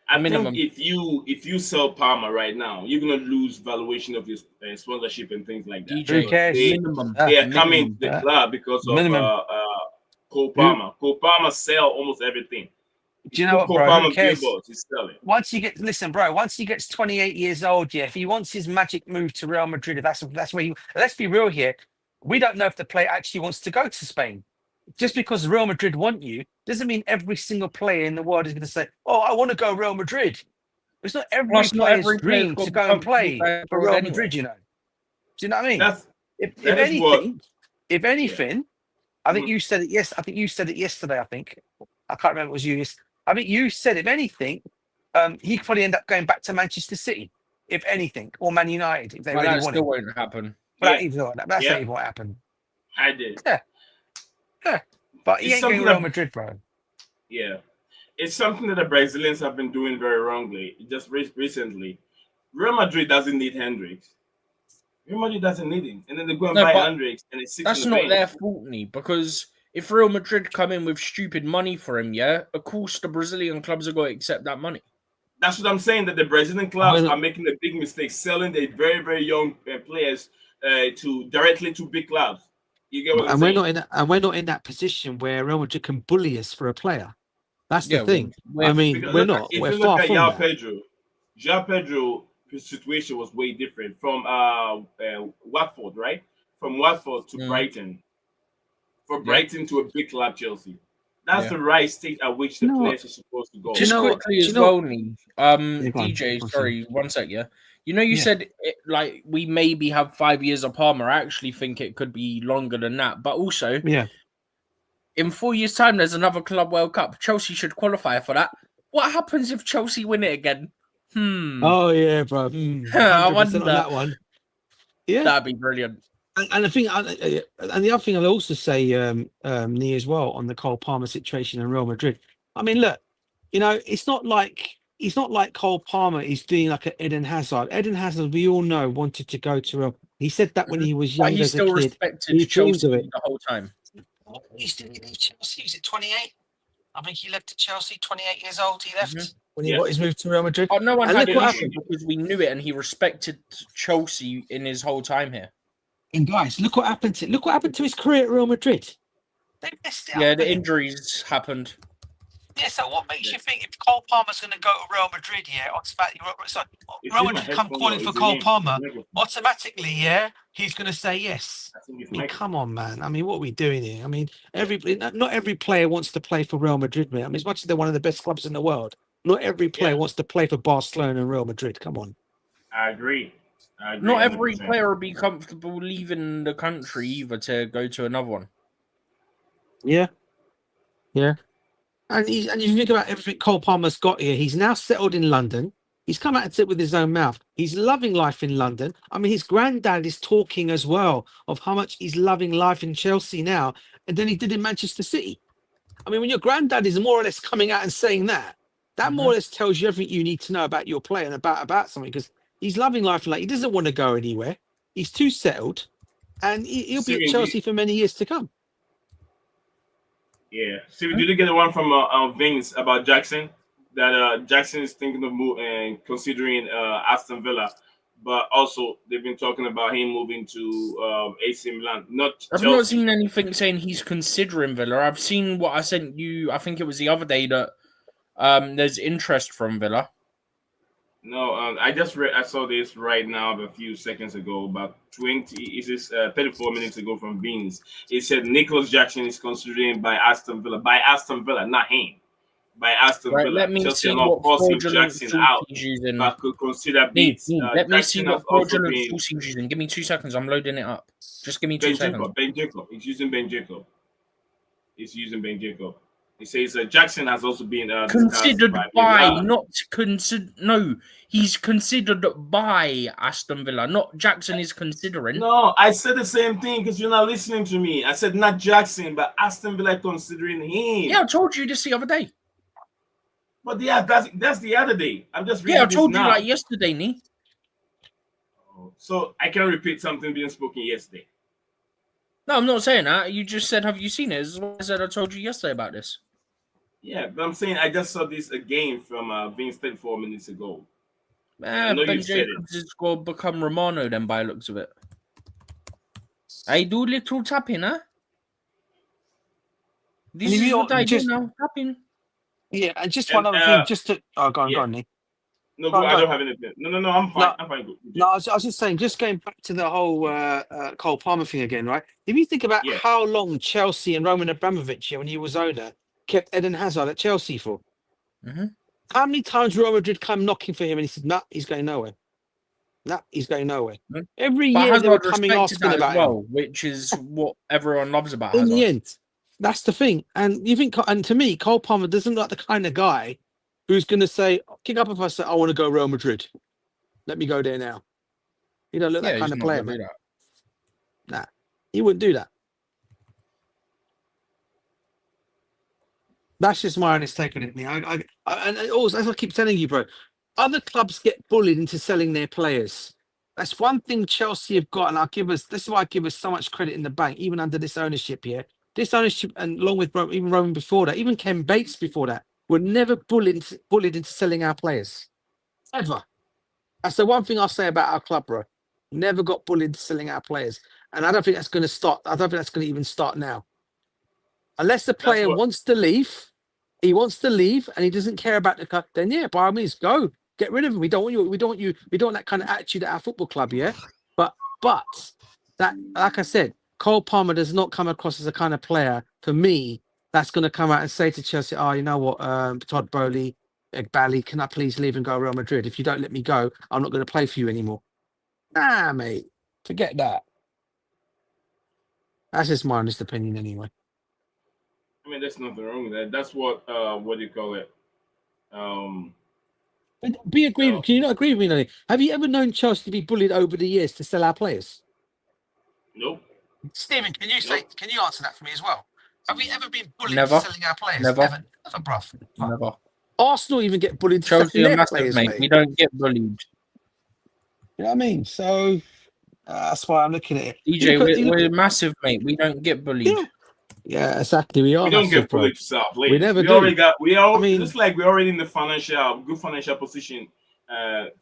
I Minimum. think if you sell Palmer right now, you're gonna lose valuation of your sponsorship and things like that. Who cares? They are coming to the club because of Cole Palmer. Cole Palmer sell almost everything. Do you know what, Cole bro? Palmer Who cares? billboards, he's selling. Once he gets 28 years old, yeah, if he wants his magic move to Real Madrid, if that's where let's be real here. We don't know if the player actually wants to go to Spain. Just because Real Madrid want you doesn't mean every single player in the world is going to say, "Oh, I want to go Real Madrid." It's not every player's dream to go and play for Real Madrid. You know? Do you know what I mean? If anything, I think you said it. Yes, I think you said it yesterday. I can't remember. It was you. I think you said, if anything, he could probably end up going back to Manchester City, if anything, or Man United if they really want it. Still won't happen. But that's not even what happened. I did. Yeah. But he ain't going to Real Madrid, bro. Yeah. It's something that the Brazilians have been doing very wrongly. Just recently. Real Madrid doesn't need Hendricks. Real Madrid doesn't need him. And then they go and buy Hendricks and it's that's not their fault, because if Real Madrid come in with stupid money for him, of course the Brazilian clubs are going to accept that money. That's what I'm saying, that the Brazilian clubs are making a big mistake selling their very, very young players directly to big clubs. You get what I'm saying? We're not in that position where Real Madrid can bully us for a player. That's the thing. We're not. We're far from that. João Pedro situation was way different from Watford, right? From Watford to Brighton. From Brighton to a big club, Chelsea. That's the right state at which the players are supposed to go. Just quickly as well, DJ, sorry, 1 sec, yeah. You said we maybe have 5 years of Palmer. I actually think it could be longer than that. But also, in 4 years' time, there's another Club World Cup. Chelsea should qualify for that. What happens if Chelsea win it again? Oh yeah, bro. I wonder on that one. Yeah, that'd be brilliant. And I think, and the other thing I'll also say, Nee, as well, on the Cole Palmer situation in Real Madrid. I mean, look, it's not like Cole Palmer is doing like an Eden Hazard. Eden Hazard, we all know, wanted to go to Real. He said that when he was young as a kid. He still respected Chelsea the whole time. He's still leave Chelsea. Was it 28? I think he left to Chelsea. 28 years old. He left when he got his move to Real Madrid. Oh, no one had an issue because we knew it, and he respected Chelsea in his whole time here. And guys, look what happened to his career at Real Madrid. They messed it Yeah, up. the for him. injuries happened. Yeah, so what makes you think if Cole Palmer's going to go to Real Madrid, Real Madrid come calling for Cole Palmer, automatically, he's going to say yes. I mean, come on, man. I mean, what are we doing here? I mean, not every player wants to play for Real Madrid, man. I mean, as much as they're one of the best clubs in the world, not every player wants to play for Barcelona and Real Madrid. Come on. I agree. Not every 100%. player will be comfortable leaving the country either to go to another one. Yeah. And if you think about everything Cole Palmer's got here, he's now settled in London. He's come out and said with his own mouth, he's loving life in London. I mean, his granddad is talking as well of how much he's loving life in Chelsea now, and then he did in Manchester City. I mean, when your granddad is more or less coming out and saying that more or less tells you everything you need to know about your player and about something, because he's loving life. Like, he doesn't want to go anywhere. He's too settled, and he'll be at Chelsea for many years to come. Yeah. Steve, did you get the one from Vince about Jackson? That Jackson is thinking of and considering Aston Villa, but also they've been talking about him moving to AC Milan. I've not seen anything saying he's considering Villa. I've seen what I sent you. I think it was the other day that there's interest from Villa. No, I saw this right now a few seconds ago, about 34 minutes ago from Beans. It said Nicholas Jackson is considering by Aston Villa, not him, by Aston Villa. Let me Chelsea see not what forcing fraudulent Jackson out, he's using. but could consider Beats. Let me see what fraudulent he's using. Give me 2 seconds. I'm loading it up. Just give me 2 seconds. Ben Jacob. He's using Ben Jacob. He says Jackson has also been considered by, not consider. No, he's considered by Aston Villa. Not Jackson is considering. No, I said the same thing because you're not listening to me. I said not Jackson, but Aston Villa considering him. Yeah, I told you this the other day. But yeah, that's the other day. I'm just reading. Yeah, I told you now. like yesterday, Nee. So I can repeat something being spoken yesterday. No, I'm not saying that. You just said, have you seen it? This is what I said I told you yesterday about this. Yeah, but I'm saying I just saw this again from Vince 34 minutes ago. Ben Jacobs is going to become Romano then by the looks of it. I do little tapping, huh? This is what I do now, tapping. Yeah, and just one other thing, just to... Oh, go on, Nick. No, I don't have anything. No, I'm fine. I'm fine. No, I was just saying, just going back to the whole Cole Palmer thing again, right? If you think about how long Chelsea and Roman Abramovich, when he was owner, kept Eden Hazard at Chelsea for. Mm-hmm. How many times Real Madrid come knocking for him and he said, he's going nowhere. He's going nowhere. Mm-hmm. Every year they were coming asking about him. Which is what everyone loves about Hazard. In the end, that's the thing. And you think, and to me, Cole Palmer doesn't look like the kind of guy who's going to say, kick up if I say, I want to go Real Madrid. Let me go there now. He don't look that kind of player, man. Nah, he wouldn't do that. That's just my honest take on it, me. And also, as I keep telling you, bro, other clubs get bullied into selling their players. That's one thing Chelsea have got, and this is why I give us so much credit in the bank, even under this ownership here. This ownership, and along with even Roman before that, even Ken Bates before that, were never bullied into selling our players. Ever. That's the one thing I'll say about our club, bro. Never got bullied into selling our players. And I don't think that's going to start. I don't think that's going to even start now. Unless the player wants to leave, he wants to leave and he doesn't care about the club, then yeah, by all means, go. Get rid of him. We don't want you. We don't want you. We don't want that kind of attitude at our football club, yeah? But that, like I said, Cole Palmer does not come across as a kind of player, for me, that's going to come out and say to Chelsea, oh, you know what, Todd Bowley, Egbali, can I please leave and go Real Madrid? If you don't let me go, I'm not going to play for you anymore. Nah, mate. Forget that. That's just my honest opinion anyway. I mean, there's nothing wrong with that. That's what do you call it? But can you not agree with me, Lonnie? Have you ever known Chelsea to be bullied over the years to sell our players? Nope. Stephen, can you answer that for me as well? Have we ever been bullied Never. for selling our players? Never, bruv. Never. Arsenal even get bullied for Chelsea selling are their massive, players, mate. We don't get bullied. You know what I mean? So that's why I'm looking at it. DJ, we're massive, mate. We don't get bullied. Yeah, exactly. We are. We don't get bullied to sell players. We never do. Just like we're already in the good financial position,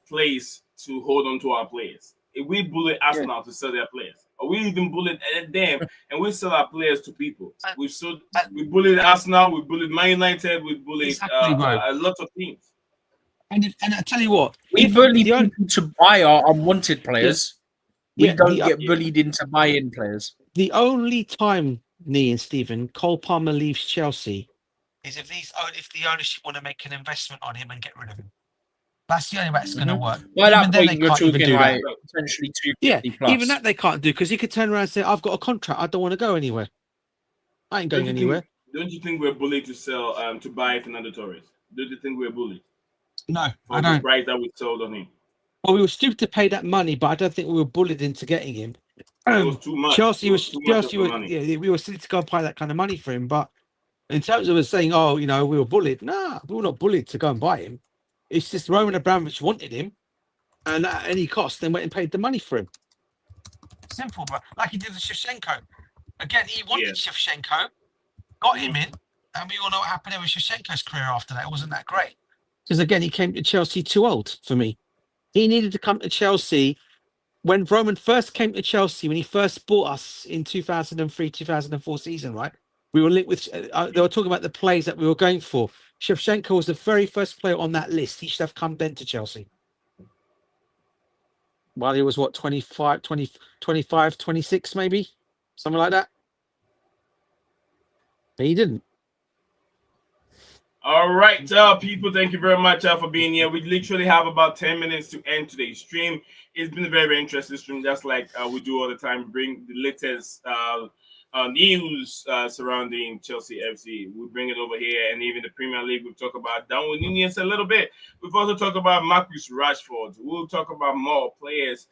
place to hold on to our players. If we bully Arsenal to sell their players, or we even bullied them and we sell our players to people. We bullied Arsenal, we bullied Man United, we bullied Exactly, bro. a lot of teams. And I tell you what, We if bully the people to buy our unwanted players. We Yeah, don't the- get bullied into buying players. the only time, Nee and Stephen, Cole Palmer leaves Chelsea is if the ownership want to make an investment on him and get rid of him. That's the only way it's going to work. By that Even then, they point, you're can't even talking do like that. potentially 250 Yeah, plus. even that they can't do because he could turn around and say, "I've got a contract. I don't want to go anywhere. I ain't going anywhere." Don't you think we're bullied to sell to buy Fernando Torres? Don't you think we're bullied No, for I the don't. price that we sold on him? Well, we were stupid to pay that money, but I don't think we were bullied into getting him. It was too much. Chelsea It was too much Chelsea of the was money. yeah, we were silly to go and pay that kind of money for him. But in terms of us saying, "Oh, you know, we were bullied," nah, we were not bullied to go and buy him. It's just Roman Abramovich wanted him, and at any cost, then went and paid the money for him. Simple, bro. Like he did with Shevchenko. Again, he wanted Shevchenko, got him in, and we all know what happened with Shevchenko's career after that. It wasn't that great. Because again, he came to Chelsea too old for me. He needed to come to Chelsea when Roman first came to Chelsea, when he first bought us in 2003, 2004 season, right? We were linked with, they were talking about the plays that we were going for. Shevchenko was the very first player on that list. He should have come then to Chelsea. While he was, 25, 26 maybe? Something like that. But he didn't. All right, people, thank you very much for being here. We literally have about 10 minutes to end today's stream. It's been a very, very interesting stream, just like we do all the time. Bring the latest news surrounding Chelsea FC. We bring it over here, and even the Premier League. We'll talk about Darwin Nunez a little bit. We've also talked about Marcus Rashford. We'll talk about more players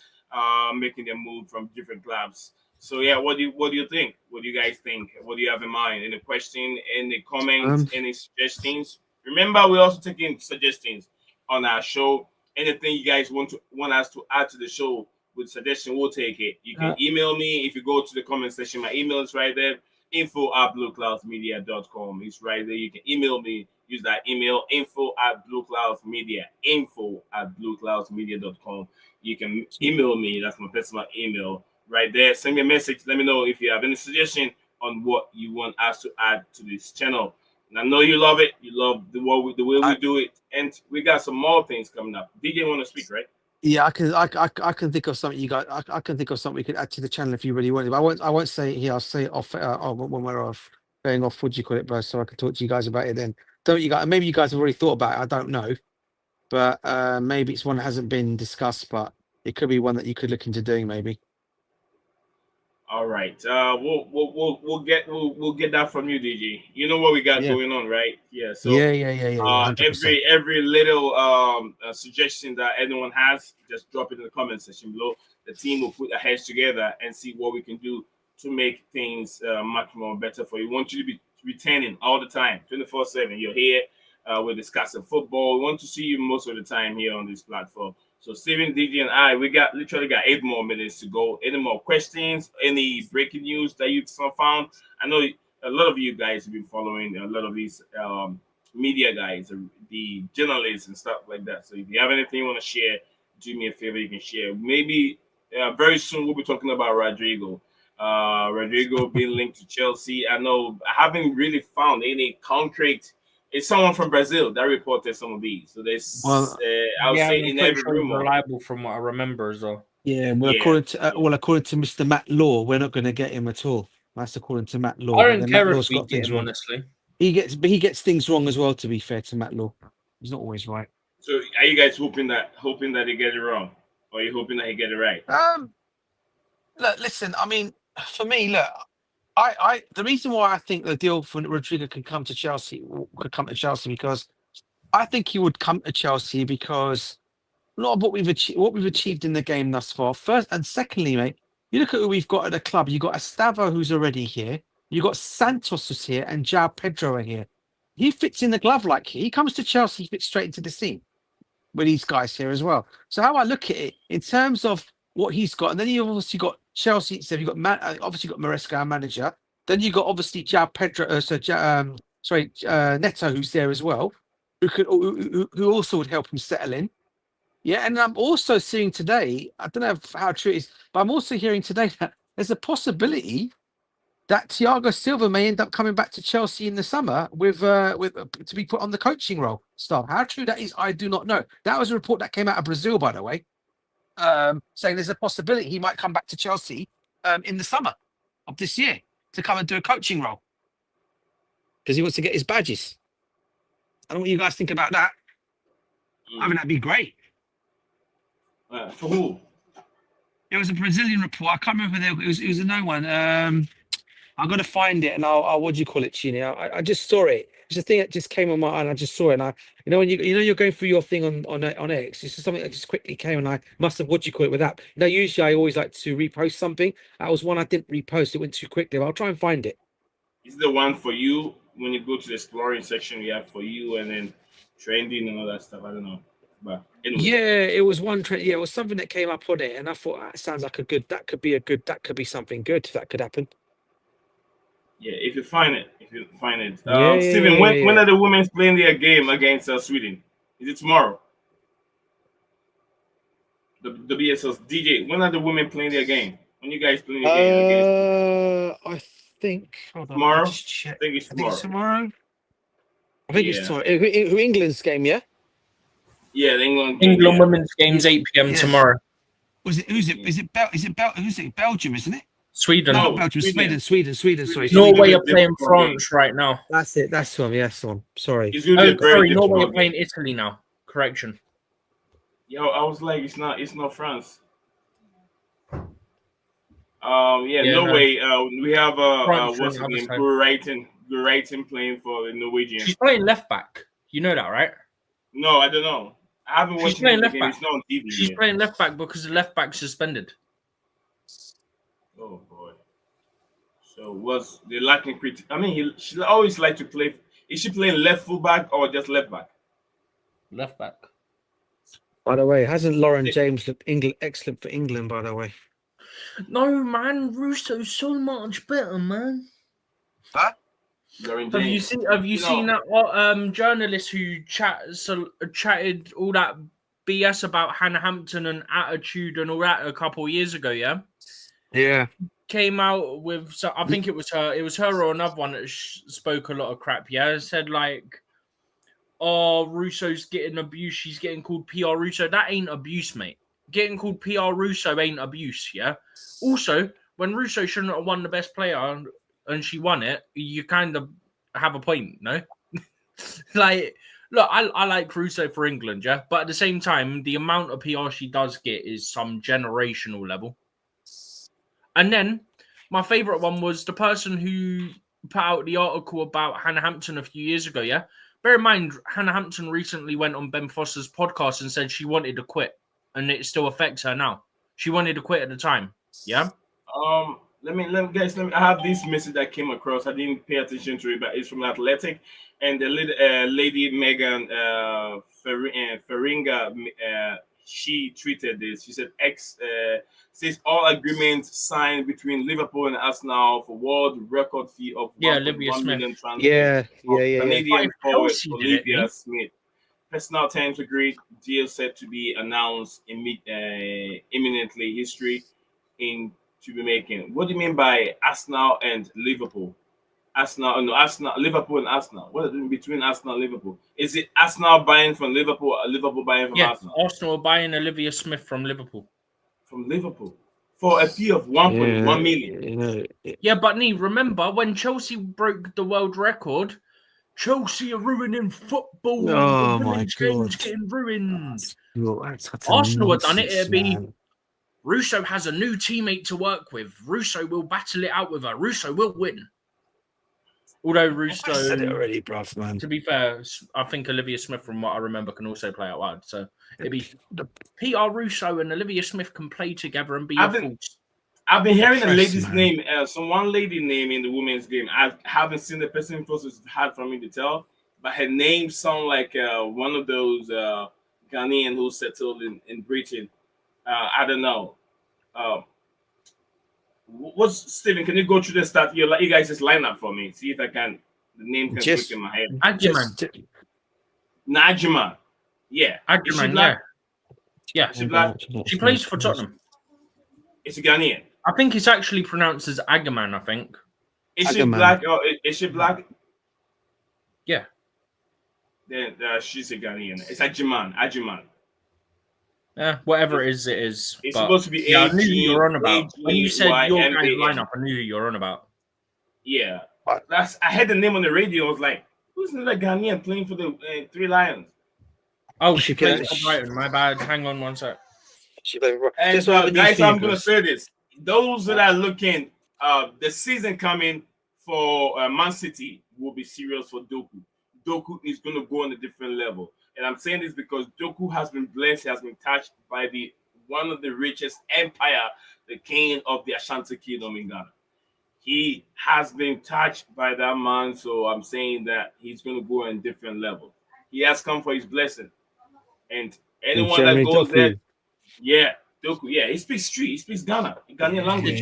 making their move from different clubs. So yeah, what do you think? What do you guys think? What do you have in mind? Any question? Any comments? Any suggestions? Remember, we're also taking suggestions on our show. Anything you guys want us to add to the show with suggestion, we'll take it. You can email me if you go to the comment section. My email is right there. info@bluecloudsmedia.com. It's right there. You can email me. Use that email, info@bluecloudsmedia. info@bluecloudsmedia.com. You can email me. That's my personal email. Right there, send me a message. Let me know if you have any suggestion on what you want us to add to this channel. And I know you love it. You love the way we do it, and we got some more things coming up. DJ want to speak, right? Yeah, I can think of something you got. I can think of something we could add to the channel if you really want it. But I won't say it here. I'll say it off when we're off, going off. What do you call it, bro? So I can talk to you guys about it then. Don't you guys? Maybe you guys have already thought about it. I don't know, but maybe it's one that hasn't been discussed. But it could be one that you could look into doing, maybe. All right. We'll get that from you, DJ. You know what we got going on, right? Yeah. So Yeah. 100%. Every little suggestion that anyone has, just drop it in the comment section below. The team will put our heads together and see what we can do to make things much more better for you. We want you to be returning all the time, 24/7. You're here. We're discussing football. We want to see you most of the time here on this platform. So Steven, DJ, and I, we literally got 8 more minutes to go. Any more questions? Any breaking news that you've found? I know a lot of you guys have been following a lot of these media guys, the journalists and stuff like that. So if you have anything you want to share, do me a favor, you can share. Maybe very soon we'll be talking about Rodrigo. Rodrigo being linked to Chelsea. I know I haven't really found any concrete. It's someone from Brazil that reported some of these. So there's, I would say, in every room. Reliable from what I remember as well. Yeah, well, according to Mr. Matt Law, we're not going to get him at all. That's according to Matt Law. I don't care if we get him, honestly. He gets things wrong as well. To be fair to Matt Law, he's not always right. So, are you guys hoping that he get it wrong, or are you hoping that he get it right? Look, listen. I mean, for me, look. The reason why I think the deal for Rodrigo could come to Chelsea because I think he would come to Chelsea because a lot of what we've achieved in the game thus far. First and secondly, mate, you look at who we've got at the club. You got Estavo who's already here. You got Santos who's here, and João Pedro are here. He fits in the glove like he comes to Chelsea, he fits straight into the scene with these guys here as well. So how I look at it in terms of what he's got, and then you obviously got Chelsea. So you've got obviously got Maresca, our manager. Then you got obviously João Pedro, Neto, who's there as well, who also would help him settle in. Yeah, and I'm also seeing today, I don't know how true it is, but I'm also hearing today that there's a possibility that Thiago Silva may end up coming back to Chelsea in the summer with to be put on the coaching role staff. How true that is, I do not know. That was a report that came out of Brazil, by the way, saying there's a possibility he might come back to Chelsea in the summer of this year to come and do a coaching role because he wants to get his badges. I don't know what you guys think about that. I mean, that'd be great. For who? It was a Brazilian report. I can't remember. It was a no one. I got to find it, and I'll what do you call it, Chini? I just saw it. It's a thing that just came on my eye, and I just saw it. And when when you're going through your thing on X, it's just something that just quickly came, and I must have what do you call it with that. Usually I always like to repost something. That was one I didn't repost. It went too quickly. But I'll try and find it. Is the one for you when you go to the exploring section? You have for you, and then trending and all that stuff. I don't know, but anyway. Yeah, it was one trend. Yeah, it was something that came up on it, and I thought that sounds like that could be something good if that could happen. Yeah, if you find it. Yeah, Steven, yeah, when are the women playing their game against Sweden? Is it tomorrow? The BSS DJ. When are the women playing their game? When you guys playing your game? I think. Hold on, Tomorrow? just check. I think it's tomorrow. I think it's tomorrow. Who England's game? Yeah. Yeah, the England women's game's 8 p.m. tomorrow. Was it? Who's it? Is it Belgium? Isn't it? Sweden. No, Not Belgium. Sweden. Sorry. Norway are playing France right now. That's it. That's the one. Yes, one. Sorry. It's gonna be a very Sorry, difficult Norway are game. playing Italy now. Correction. Yo, I was like, it's not France. Norway. No. We have France what's his on the name? other side. Guraiten playing for the Norwegian. She's playing left back. You know that, right? No, I don't know. I haven't watched playing the left game. back. It's not on TV. She's yet. playing left back because the left back's suspended. Oh boy. So was the lacking critic? I mean, she always like to play. Is she playing left fullback or just left back? Left back. By the way, hasn't Lauren James looked excellent for England? By the way. No, man. Russo's so much better, man. Huh? Lauren Have James. you seen that journalist who chatted all that BS about Hannah Hampton and attitude and all that a couple of years ago? Yeah. Yeah. Came out with, so I think it was her or another one that spoke a lot of crap. Yeah, said like, "Oh, Russo's getting abused. She's getting called PR Russo. That ain't abuse, mate. Getting called PR Russo ain't abuse. Yeah. Also, when Russo shouldn't have won the best player and she won it, you kind of have a point, no? Like, look, I like Russo for England, yeah, but at the same time, the amount of PR she does get is some generational level. And then my favourite one was the person who put out the article about Hannah Hampton a few years ago, yeah? Bear in mind, Hannah Hampton recently went on Ben Foster's podcast and said she wanted to quit, and it still affects her now. She wanted to quit at the time, yeah? Let me I have this message that came across. I didn't pay attention to it, but it's from Athletic, and the lady Megan Feringa, she tweeted this. She said X says all agreements signed between Liverpool and Arsenal for world record fee of Olivia £1 Smith. million transfer. Yeah. Canadian forward Chelsea did it, Olivia mate. Smith. Personal terms agreed. Deal set to be announced imminently. History in to be making. What do you mean by Arsenal and Liverpool? Liverpool and Arsenal. What is it between Arsenal and Liverpool? Is it Arsenal buying from Liverpool or Liverpool buying from Arsenal? Arsenal are buying Olivia Smith from Liverpool. From Liverpool. For a fee of 1.1 million. Yeah, but remember when Chelsea broke the world record, Chelsea are ruining football. Oh, The my women's game's God. getting ruined. That's Arsenal have done it. It'd be man. Russo has a new teammate to work with. Russo will battle it out with her. Russo will win. Although Russo, I said it already, bruv, man. to be fair, I think Olivia Smith, from what I remember, can also play out wide. So it'd be PR Russo and Olivia Smith can play together and be a force. I've been hearing a Fresh, lady's man. name, one lady name in the women's game. I haven't seen the person process hard for me to tell, but her name sounds like one of those Ghanaian who settled in Britain. I don't know. What's Steven? Can you go through the start? You guys just line up for me. See if I can. The name can click in my head. Adjaman. Najma. Yeah. Is she Adjaman, black? Yeah, Is she black? she plays for Tottenham. Is she Ghanaian? I think it's actually pronounced as Agaman, I think. Is she Agaman. black? Or is she black? Yeah. Then she's a Ghanaian. It's Ajiman. Yeah, whatever it is, it is. It's But, supposed to be yeah, I knew who you were on about. When you said your guys' AGYMAN. lineup, I knew who you were on about. Yeah. What? I heard the name on the radio. I was like, who's another Ghanaian playing for the Three Lions? Oh, She she plays can- for Brighton. My bad. Hang on one sec. And Just what guys, I'm gonna say this: those that are looking, the season coming for Man City will be serious for Doku. Doku is gonna go on a different level, and I'm saying this because Doku has been blessed, he has been touched by the one of the richest empire, the king of the Ashanti Kingdom in Ghana. He has been touched by that man, so I'm saying that he's gonna go on a different level. He has come for his blessing, and anyone that goes there. Yeah, Doku. Yeah, he speaks street. He speaks Ghanaian language.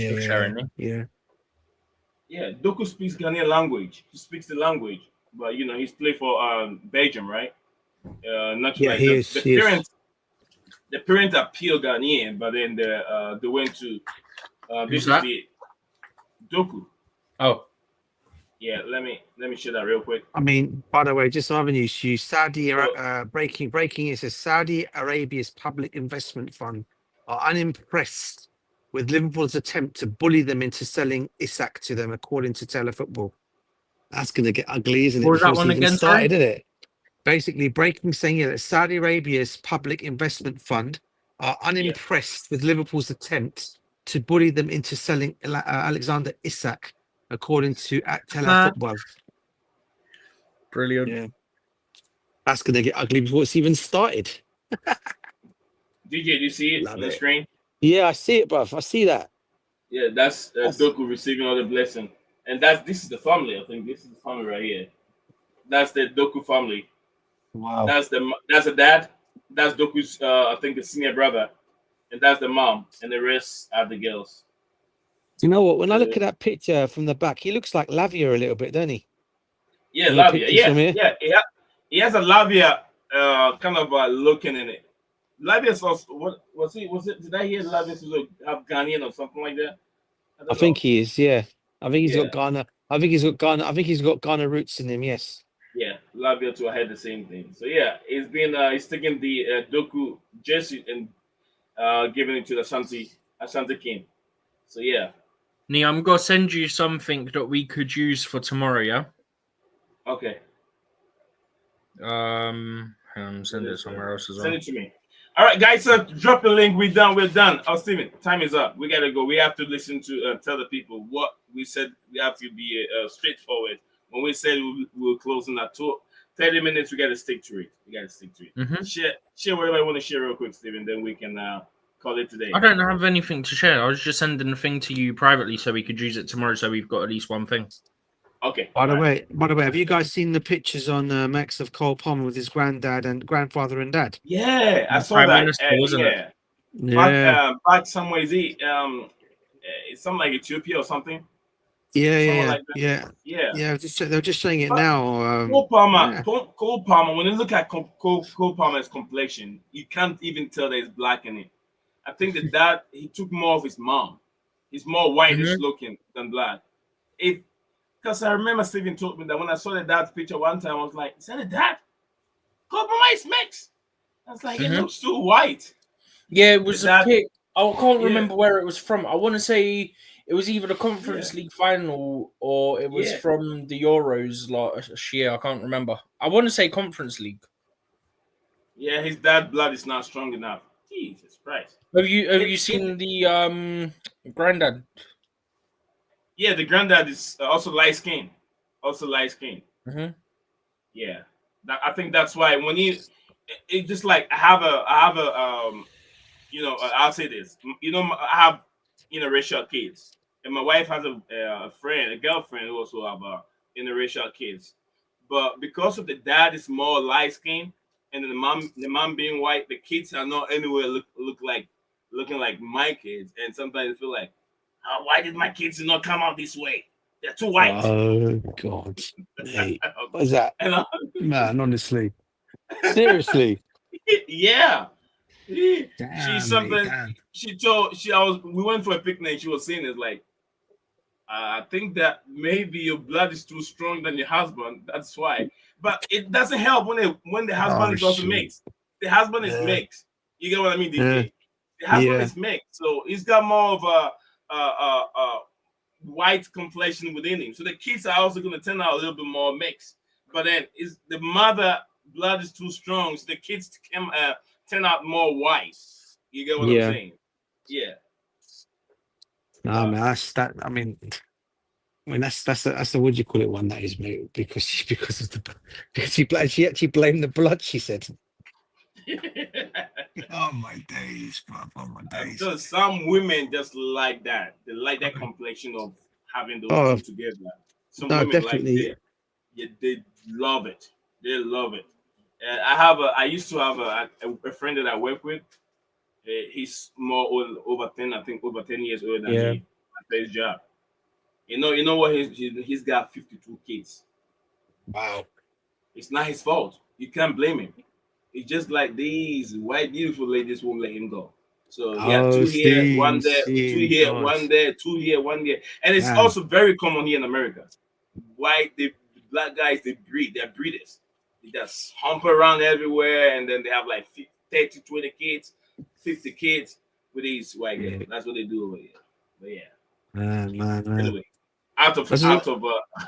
Yeah. Doku speaks Ghanaian language. He speaks the language, but he's played for Belgium, right? Not Yeah, like he the, is. the He is. parents. The parents are pure Ghanaian, but then they went to Who's this is that? the Doku. Oh, Yeah, let me share that real quick. I mean, by the way, just some other news to you. Saudi So- breaking. It says Saudi Arabia's public investment fund are unimpressed with Liverpool's attempt to bully them into selling Isak to them, according to Telefootball. That's going to get ugly, isn't it? What was that before it's one even again, started, sorry? isn't it? Basically, breaking saying that Saudi Arabia's public investment fund are unimpressed with Liverpool's attempt to bully them into selling Alexander Isak, according to Telefootball. brilliant. Yeah. That's going to get ugly before it's even started. DJ, do you see it Love on the it. screen? Yeah, I see it, bruv. I see that. Yeah, that's Doku receiving all the blessing, and this is the family. I think this is the family right here. That's the Doku family. Wow. That's the dad. That's Doku's I think the senior brother, and that's the mom, and the rest are the girls. You know what? When I look at that picture from the back, he looks like Lavia a little bit, doesn't he? Yeah, In the Lavia. pictures from here? Yeah. He has a Lavia kind of looking in it. Lavia's also what was it? Did I hear Lavia's was Afghanian or something like that? I think he is. Yeah, I think he's Yeah. got Ghana. I think he's got Ghana roots in him. Yes. Yeah, Lavia too. I had the same thing. So yeah, he's taking the Doku jersey and giving it to the Ashanti King. So yeah. Nee, I'm gonna send you something that we could use for tomorrow. Yeah. Okay. Hang on, send it somewhere else as well. Send it to me. All right, guys. So drop the link. We're done. Oh, Steven, time is up. We gotta go. We have to listen to tell the people what we said. We have to be straightforward. When we said we were closing at 30 minutes, we gotta stick to it. Mm-hmm. Share whatever you want to share real quick, Steven. Then we can call it today. I don't have anything to share. I was just sending the thing to you privately so we could use it tomorrow. So we've got at least one thing. Okay. By the way, have you guys seen the pictures on Max of Cole Palmer with his granddad and grandfather and dad? Yeah, I saw Prime that. Minister, wasn't it? Yeah. Back somewhere. Is he? It's something like Ethiopia or something. Yeah. Yeah. They're just showing it But now. Cole Palmer. yeah. Cole Palmer. When you look at Cole Palmer's complexion, you can't even tell there's black in it. I think that he took more of his mom. He's more whitish looking than black. Because I remember Steven told me that when I saw the dad's picture one time, I was like, "Is that a dad? Cole Palmer is mixed." I was like, "It looks too white." Yeah, it was a pic. I can't Yeah. remember where it was from. I want to say it was either the Conference League final or it was from the Euros last year. I can't remember. I want to say Conference League. Yeah, his dad blood is not strong enough. Jesus Christ. Have you seen the granddad? Yeah, the granddad is also light skinned. Mm-hmm. Yeah, I think that's why when it's just like I have a I'll say this. I have interracial kids, and my wife has a girlfriend who also have interracial kids. But because of the dad is more light skinned and then the mom being white, the kids are not anywhere looking like my kids, and sometimes I feel like, why did my kids not come out this way? They're too white. Oh God! Hey, what is that, And, man? Honestly, seriously. yeah. Damn, She's mate, something. damn. We went for a picnic. She was saying it's like, I think that maybe your blood is too strong than your husband. That's why. But it doesn't help when the husband Oh, is also shit. mixed. The husband is Yeah. mixed. You get what I mean, Yeah. DJ? The husband Yeah. is mixed, so he's got more of a white complexion within him. So the kids are also going to turn out a little bit more mixed. But then is the mother blood is too strong, so the kids turn out more white. You get what I'm Yeah. saying? Yeah. No, man, that's that. I mean, that's the what do you call it one that is, mate, because she actually blamed the blood. She said, "Oh my days, bro. Oh my days." Because some women just like that. They like that complexion of having those Oh, two together. Some no, women like definitely. that. Yeah, they love it. They love it. I used to have a friend that I work with. He's more over 10, I think over 10 years older than Yeah. me at his job. You know what? He's got 52 kids. Wow. It's not his fault. You can't blame him. It's just like these white beautiful ladies won't let him go. So he had Oh, two here, one Steve, there, two Steve, here, God, one there, two here, one there. And it's damn. also very common here in America. The black guys, they're breeders. They just hump around everywhere, and then they have like 30, 20 kids, 50 kids with these white girls. Yeah. That's what they do over here. But yeah. Man. Anyway, out of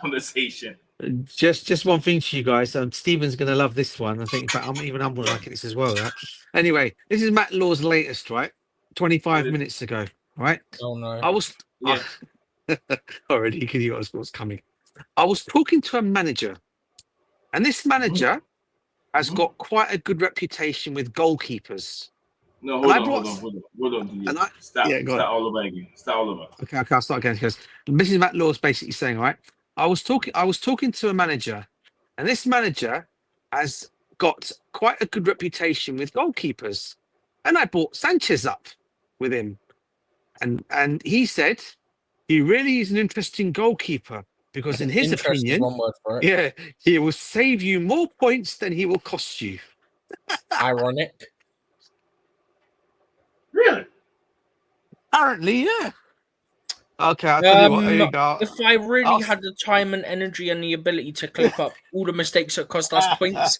conversation. Just one thing to you guys. Stephen's gonna love this one. I think, in fact, I'm gonna like this as well. Right? Anyway, this is Matt Law's latest, right? 25 minutes ago, right? Oh no. I was Yeah. already because you guys what's coming. I was talking to a manager, and this manager has got quite a good reputation with goalkeepers. No, And hold I on, brought, hold on. and I Stop, yeah, go on. start all over again. Start all over. Okay, I'll start again because Mrs. Matt Law's basically saying, right? I was talking to a manager, and this manager has got quite a good reputation with goalkeepers. And I brought Sanchez up with him. And he said he really is an interesting goalkeeper because in his Interest is opinion, one word for it. yeah, he will save you more points than he will cost you. Ironic. Really? Apparently, yeah. Okay, I'll tell you what, there you go. If I really I'll- had the time and energy and the ability to clip up all the mistakes that cost us points,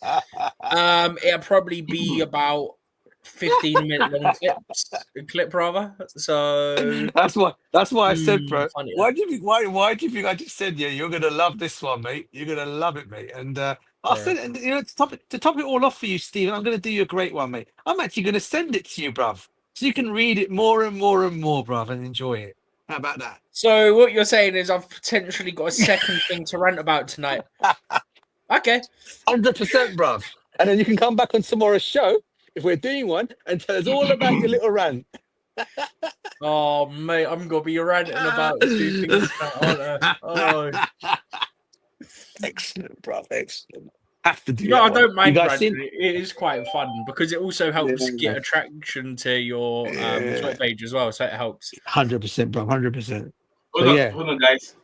it'd probably be about 15-minute long clip rather. So That's why I said, bro. funny. Why do you think I just said, yeah, you're gonna love this one, mate. You're gonna love it, mate. And I'll Yeah. send it. And, you know, to top it all off for you, Stephen, I'm gonna do you a great one, mate. I'm actually gonna send it to you, bruv, so you can read it more and more and more, bruv, and enjoy it. How about that? So what you're saying is I've potentially got a second thing to rant about tonight. Okay. 100%, bruv. And then you can come back on tomorrow's show if we're doing one and tell us all about your little rant. Oh mate, I'm gonna be ranting about two things now, aren't I? Oh. Excellent, bruv. Excellent. Have to do You know, that I one. don't mind You guys ranting. seen? It is quite fun because it also helps Yeah. get attraction to your Yeah. Twitter page as well, so it helps. 100%, bro. 100%. Hold on, guys.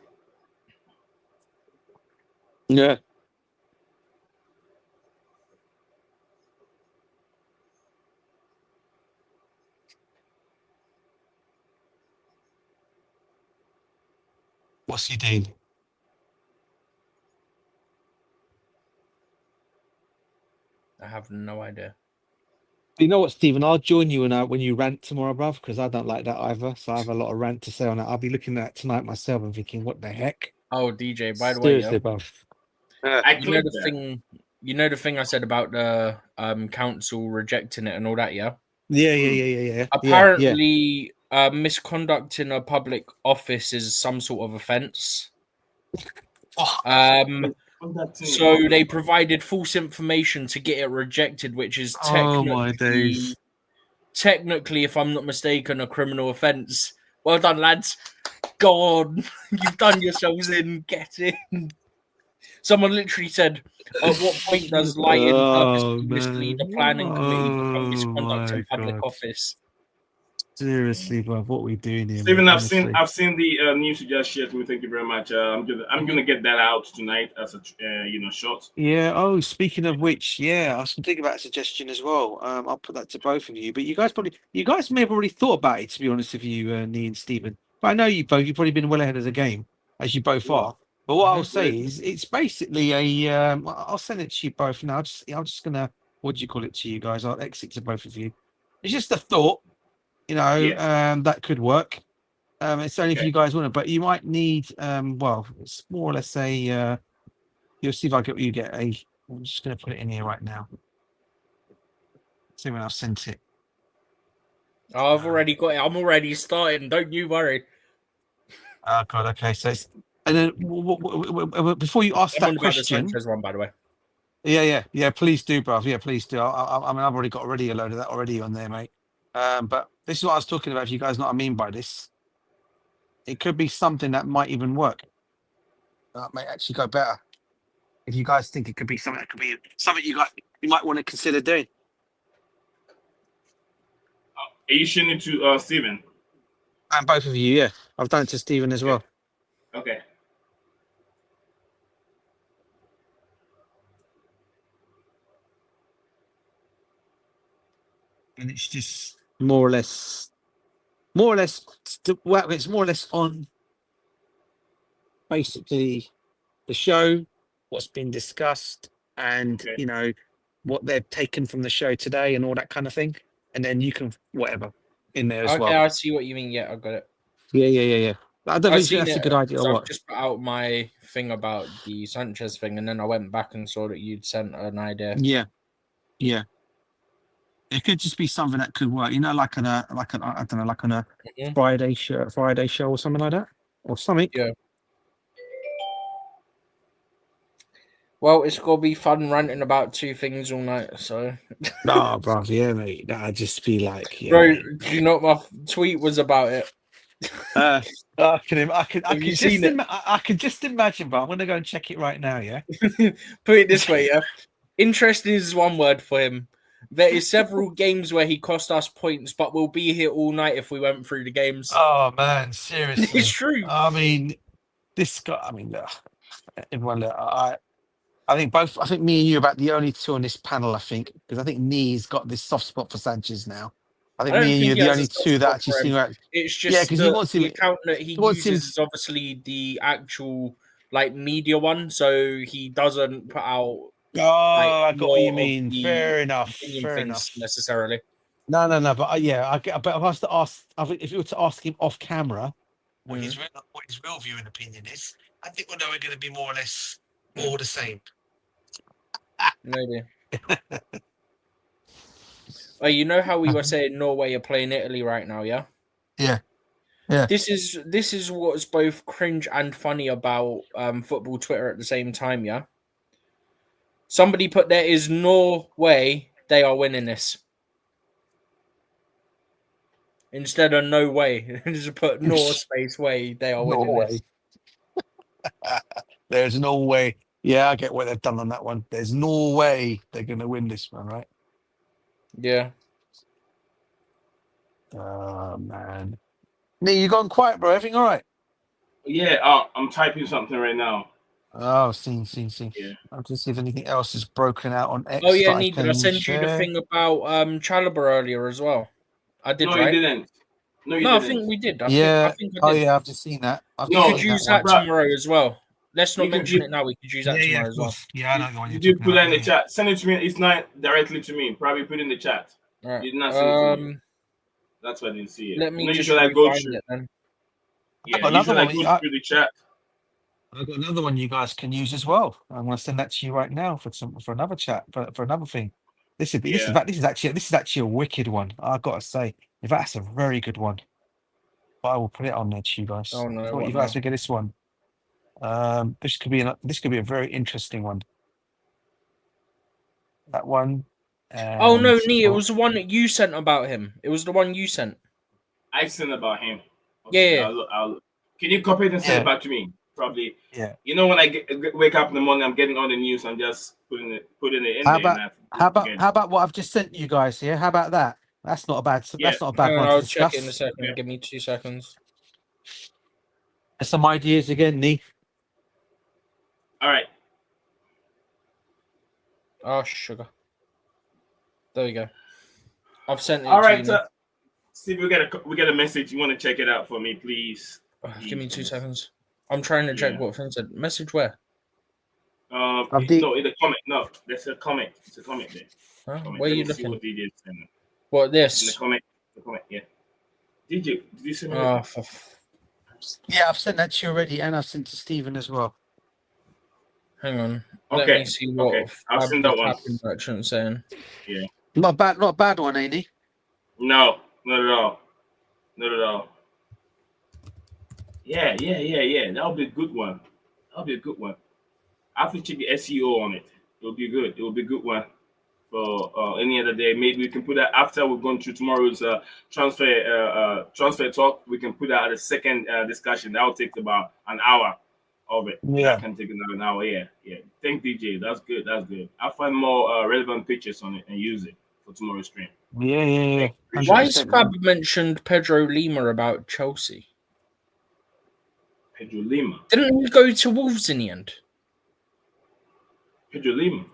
Yeah. What's he doing? I have no idea. You know what, Stephen? I'll join you when you rant tomorrow, bruv, because I don't like that either. So I have a lot of rant to say on it. I'll be looking at it tonight myself and thinking, what the heck? Oh, DJ, by the way, Seriously, bruv. you know the thing I said about the council rejecting it and all that, yeah? Yeah. Apparently, misconduct in a public office is some sort of offence. So they provided false information to get it rejected, which is technically, if I'm not mistaken, a criminal offence. Well done, lads. Go on. You've done yourselves in. Get in. Someone literally said, at what point does lying purposely mislead a planning committee become misconduct in public office? Seriously, bro, what we doing here, Stephen, mate? Honestly. I've seen the news you just shared. Thank you very much. I'm gonna get that out tonight as a shot. Yeah. Oh, speaking of which, yeah, I was thinking about a suggestion as well. I'll put that to both of you. But you guys may have already thought about it, to be honest with you, Nee and Stephen. But I know you both. You've probably been well ahead of the game, as you both Yeah. are. But what I'll Mhm. say is, it's basically a. I'll send it to you both now. I'm just gonna. What do you call it to you guys? I'll exit to both of you. It's just a thought, that could work. It's only if Okay. you guys want it, but you might need. Well, it's more or less a. You'll see if you get a. I'm just going to put it in here right now. See when I've sent it. I've already got it. I'm already starting. Don't you worry. Oh God. Okay. So, and then before you ask I'm that on about the question, Sanchez one, by the way. yeah. Please do, bruv. Yeah, please do. I mean, I've already got a load of that already on there, mate. But this is what I was talking about. If you guys know what I mean by this, it could be something that might even work. That may actually go better. If you guys think it could be something you might want to consider doing. Are you showing it to Stephen? And both of you, yeah. I've done it to Stephen as well. Okay. And it's just more or less, well, it's more or less on basically the show, what's been discussed, and Okay. what they've taken from the show today and all that kind of thing. And then you can whatever in there as Okay, well. I see what you mean. Yeah, I got it. Yeah. I don't I've think seen that's a it good idea because or I've what. just put out my thing about the Sanchez thing, and then I went back and saw that you'd sent an idea. Yeah. It could just be something that could work, like on a I don't know, like on a Mhm. Friday show or something like that, or something. Yeah. Well, it's gonna be fun ranting about two things all night. So, No, bro, yeah, mate. That'd just be like, yeah, bro, mate. do you know what my tweet was about it? I can, Have you seen it? I can just imagine, but I'm gonna go and check it right now. Yeah. Put it this way, yeah. Interesting is one word for him. There is several games where he cost us points, but we'll be here all night if we went through the games. Oh man, It's seriously. true. I mean, this guy. I mean, everyone. I think me and you are about the only two on this panel. I think because I think Knee's got this soft spot for Sanchez now. I I think me don't and you think are he the has a only soft two that spot actually for him. seem right. It's Yeah, just because he wants the him. account that he uses is obviously the actual media one, so he doesn't put out Oh, I got what you more of mean. the Fair enough. opinion Fair things enough. necessarily. No. But yeah, I get. But if I was to ask, if you were to ask him off camera, what his real view and opinion is, I think we're going to be more or less all the same. Maybe. Oh, you know how we were saying Norway are playing Italy right now, yeah? Yeah. This is what's both cringe and funny about football Twitter at the same time, yeah? Somebody put there is no way they are winning this. Instead of no way. Just put no space way they are winning this. There's no way. Yeah, I get what they've done on that one. There's no way they're going to win this one, right? Yeah. Oh, man. Nee, you gone quiet, bro. Everything all right? Yeah, I'm typing something right now. Oh, seen. Yeah. I'll just see if anything else is broken out on X. Oh yeah, that did I can send you the share. thing about Chalobah earlier as well? I did, No, right? you didn't. No, you No, I didn't. think we did. I Yeah. think I Oh, did. yeah, I've just seen that. We No, could use one. that tomorrow as well. Let's not You can- mention you- it now. We could use that tomorrow as well. Yeah, I know the one you're Did you talking put about. that in the chat? Send it to me. It's not directly to me. Probably put it in the chat. All right. You did not send it to me. That's why I didn't see it. Let me just usually I go find through. it then. Yeah, got another usually I one. go through the chat. I've got another one you guys can use as well. I'm going to send that to you right now for another chat for another thing. This is actually a wicked one. I've got to say, in fact, that's a very good one. But I will put it on there to you guys. Oh no! I thought What you guys now? would get this one. This could be a very interesting one. That one. Oh no, and- Nee, it was the one that you sent about him. It was the one you sent. I sent about him. Yeah. Can you copy it and send Yeah. it back to me? Probably. Yeah. You know, when I wake up in the morning, I'm getting on the news. I'm just putting it in How there. about what I've just sent you guys here? How about that? That's not a bad. Yeah. That's not a bad Hang on, one to I'll check it in a discuss. second. Yeah. Give me 2 seconds. Some ideas again, Nee. All right. Oh, sugar. There we go. I've sent it All to right. you now. Steve, we got a message. You want to check it out for me, please? Give me 2 seconds. I'm trying to check Yeah. what Finn said. Message where? No, in the comment. No, there's a comment. It's a comment there. Huh? Comment. Where are Let you me see looking? what DJ is saying. What, In the this? comment. The comment. Yeah. Did you send me? Oh, anything? Yeah, I've sent that to you already, and I've sent to Stephen as well. hang on. Let Okay. me see what Okay. I'll send that one. Tapping merchant saying. Yeah. Not a bad one, ain't he? No, not at all. Not at all. Yeah. That'll be a good one. That'll be a good one. I have to check the SEO on it. It'll be good. It'll be a good one for any other day. Maybe we can put that after we've gone through tomorrow's transfer talk. We can put that at a second discussion. That'll take about an hour of it. Yeah. That can take another hour. Yeah. Thank DJ. That's good. I'll find more relevant pictures on it and use it for tomorrow's stream. Yeah. Why 100%, Fab mentioned Pedro Lima about Chelsea? Pedro Lima. Didn't he go to Wolves in the end? Pedro Lima.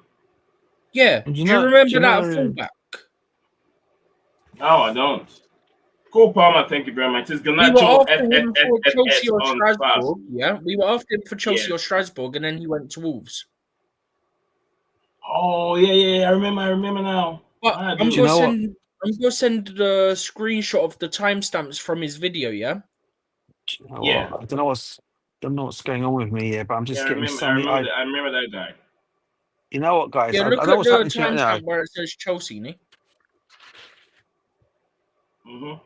Yeah. Do Do you you know- remember do you that know- fullback? No, I don't. Cole Palmer, thank you very much. It's We were Ganacho after him for Chelsea or on Strasbourg. Yeah, we were after him for Chelsea Yeah. or Strasbourg, and then he went to Wolves. Oh yeah. I remember now. But I I'm do. you know what? gonna send the screenshot of the timestamps from his video. Yeah. Yeah. I don't know what's going on with me here, but I'm just Yeah, I getting remember, something. I remember that guy. You know what, guys? Yeah, I look know at what's the happening to me now. timestamp where it says Chelsea, Nick. Mm-hmm.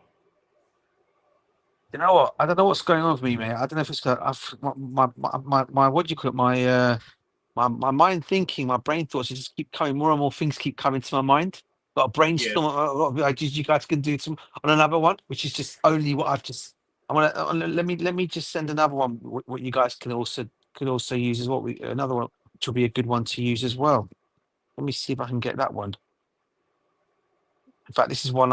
You know what? I don't know what's going on with me, man. I don't know if it's got my what do you call it? My mind thinking, my brain thoughts just keep coming. More and more things keep coming to my mind. Got a brainstorm. A lot of ideas you guys can do some on another one, which is just only what I've just. I want to let me just send another one. What you guys can also use as another one, which will be a good one to use as well. Let me see if I can get that one. In fact, this is one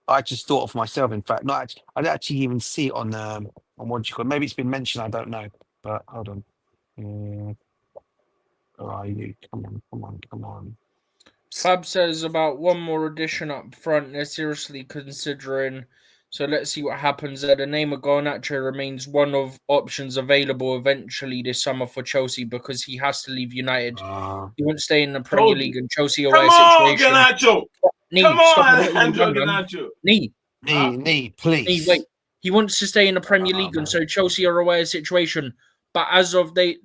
I just thought of myself. In fact, not actually, I didn't actually even see it on what do you call it? Maybe it's been mentioned. I don't know. But hold on. Where are you? Come on. Fab says about one more addition up front. They're seriously considering. So let's see what happens there. The name of Garnacho remains one of options available eventually this summer for Chelsea because he has to leave United. He won't stay in the Premier Told you. League and Chelsea Come away on, situation. Ganacho. Come on, Alejandro Ganacho. Nee, please. Nee, wait. He wants to stay in the Premier League, and so Chelsea are aware of the situation. But as of they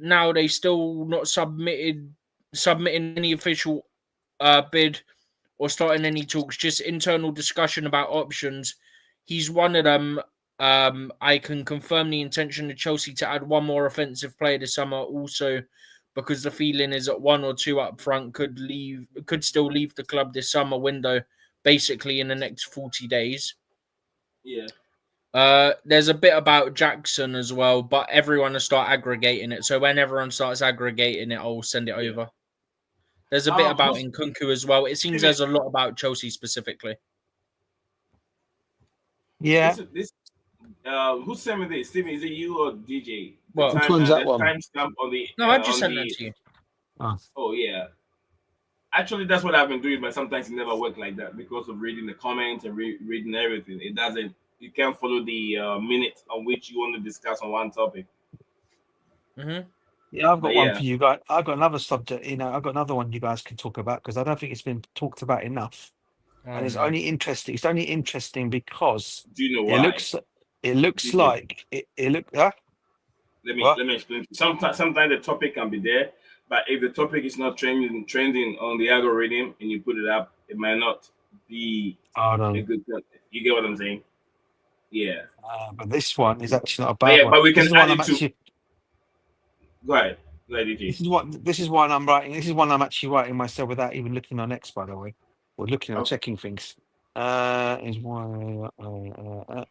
still not submitting any official bid or starting any talks. Just internal discussion about options. He's one of them. I can confirm the intention of Chelsea to add one more offensive player this summer. Also, because the feeling is that one or two up front could still leave the club this summer window, basically in the next 40 days. Yeah. There's a bit about Jackson as well, but everyone will start aggregating it. So when everyone starts aggregating it, I'll send it over. There's a bit about Nkunku as well. It seems there's a lot about Chelsea specifically. Yeah. Who sent me this? Steven, is it you or DJ? Well, which one's that one? Timestamp on the. No, I just sent that to you. Oh yeah. Actually, that's what I've been doing, but sometimes it never works like that because of reading the comments and reading everything. It doesn't. You can't follow the minute on which you want to discuss on one topic. Mm-hmm. Yeah, I've got one for you guys. I've got another subject. I've got another one you guys can talk about because I don't think it's been talked about enough. And it's only interesting. It's only interesting because do you know why? It looks like it. Huh? Let me explain. Sometimes the topic can be there, but if the topic is not trending on the algorithm and you put it up, it might not be a good content. You get what I'm saying? Yeah. But this one is actually not a bad one. But we can add it to. Go ahead, DJ. This is one I'm writing. This is one I'm actually writing myself without even looking on X, by the way, or looking or checking things. Is one. All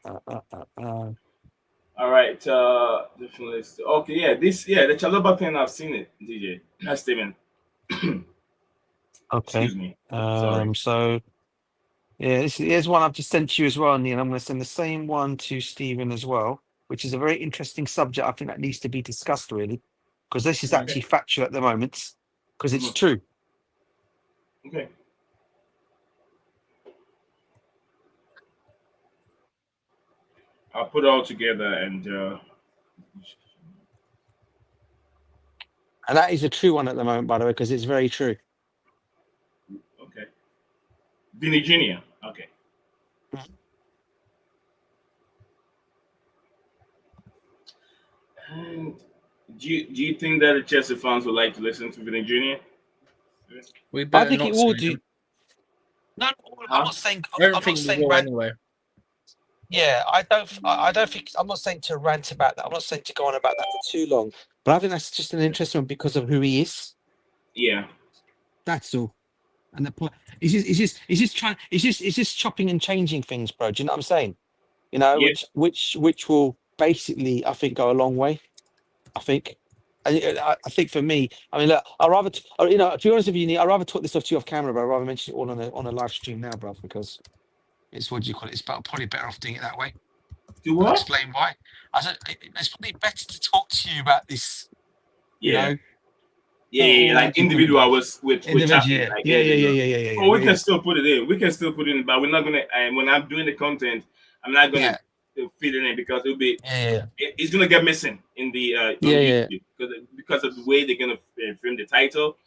right. Definitely. Okay. Yeah. The Chalobah thing. I've seen it, DJ. That's Steven. Okay. Excuse me. Sorry. So Yeah, here's one I've just sent to you as well, Neil. And I'm going to send the same one to Stephen as well, which is a very interesting subject. I think that needs to be discussed, really, because this is actually factual at the moment, because it's true. Okay. I'll put it all together and And that is a true one at the moment, by the way, because it's very true. okay. Vinny Jr. Okay. And do you think that the Chelsea fans would like to listen to Vinny Jr.? We I better think not it will say do. them. No, Huh? I'm not saying. I don't I'm think not we saying will rant. anyway. Yeah, I don't think. I'm not saying to rant about that. I'm not saying to go on about that for too long. But I think that's just an interesting one because of who he is. Yeah. That's all. And the point is just chopping and changing things, bro. Do you know what I'm saying? You know, Yeah. which will basically, I think, go a long way. I think. I think for me, I mean, look, I'd rather, you know, to be honest with you, Neil, I'd rather talk this off to you off camera, but I'd rather mention it all on a live stream now, bro, because it's what do you call it? It's probably better off doing it that way. Do I'll what? explain why. I said it's probably better to talk to you about this. You Yeah. know, Yeah, what like do you call it, individual bruv? with Individual, chatting, yeah, like yeah, yeah, yeah, individual. yeah, yeah, yeah, Oh, we yeah, can still put it in. We can still put it in, but we're not gonna. When I'm doing the content, I'm not gonna fit it in because it'll be. yeah, It's gonna get missing in the on yeah, yeah, YouTube because of the way they're gonna frame the title,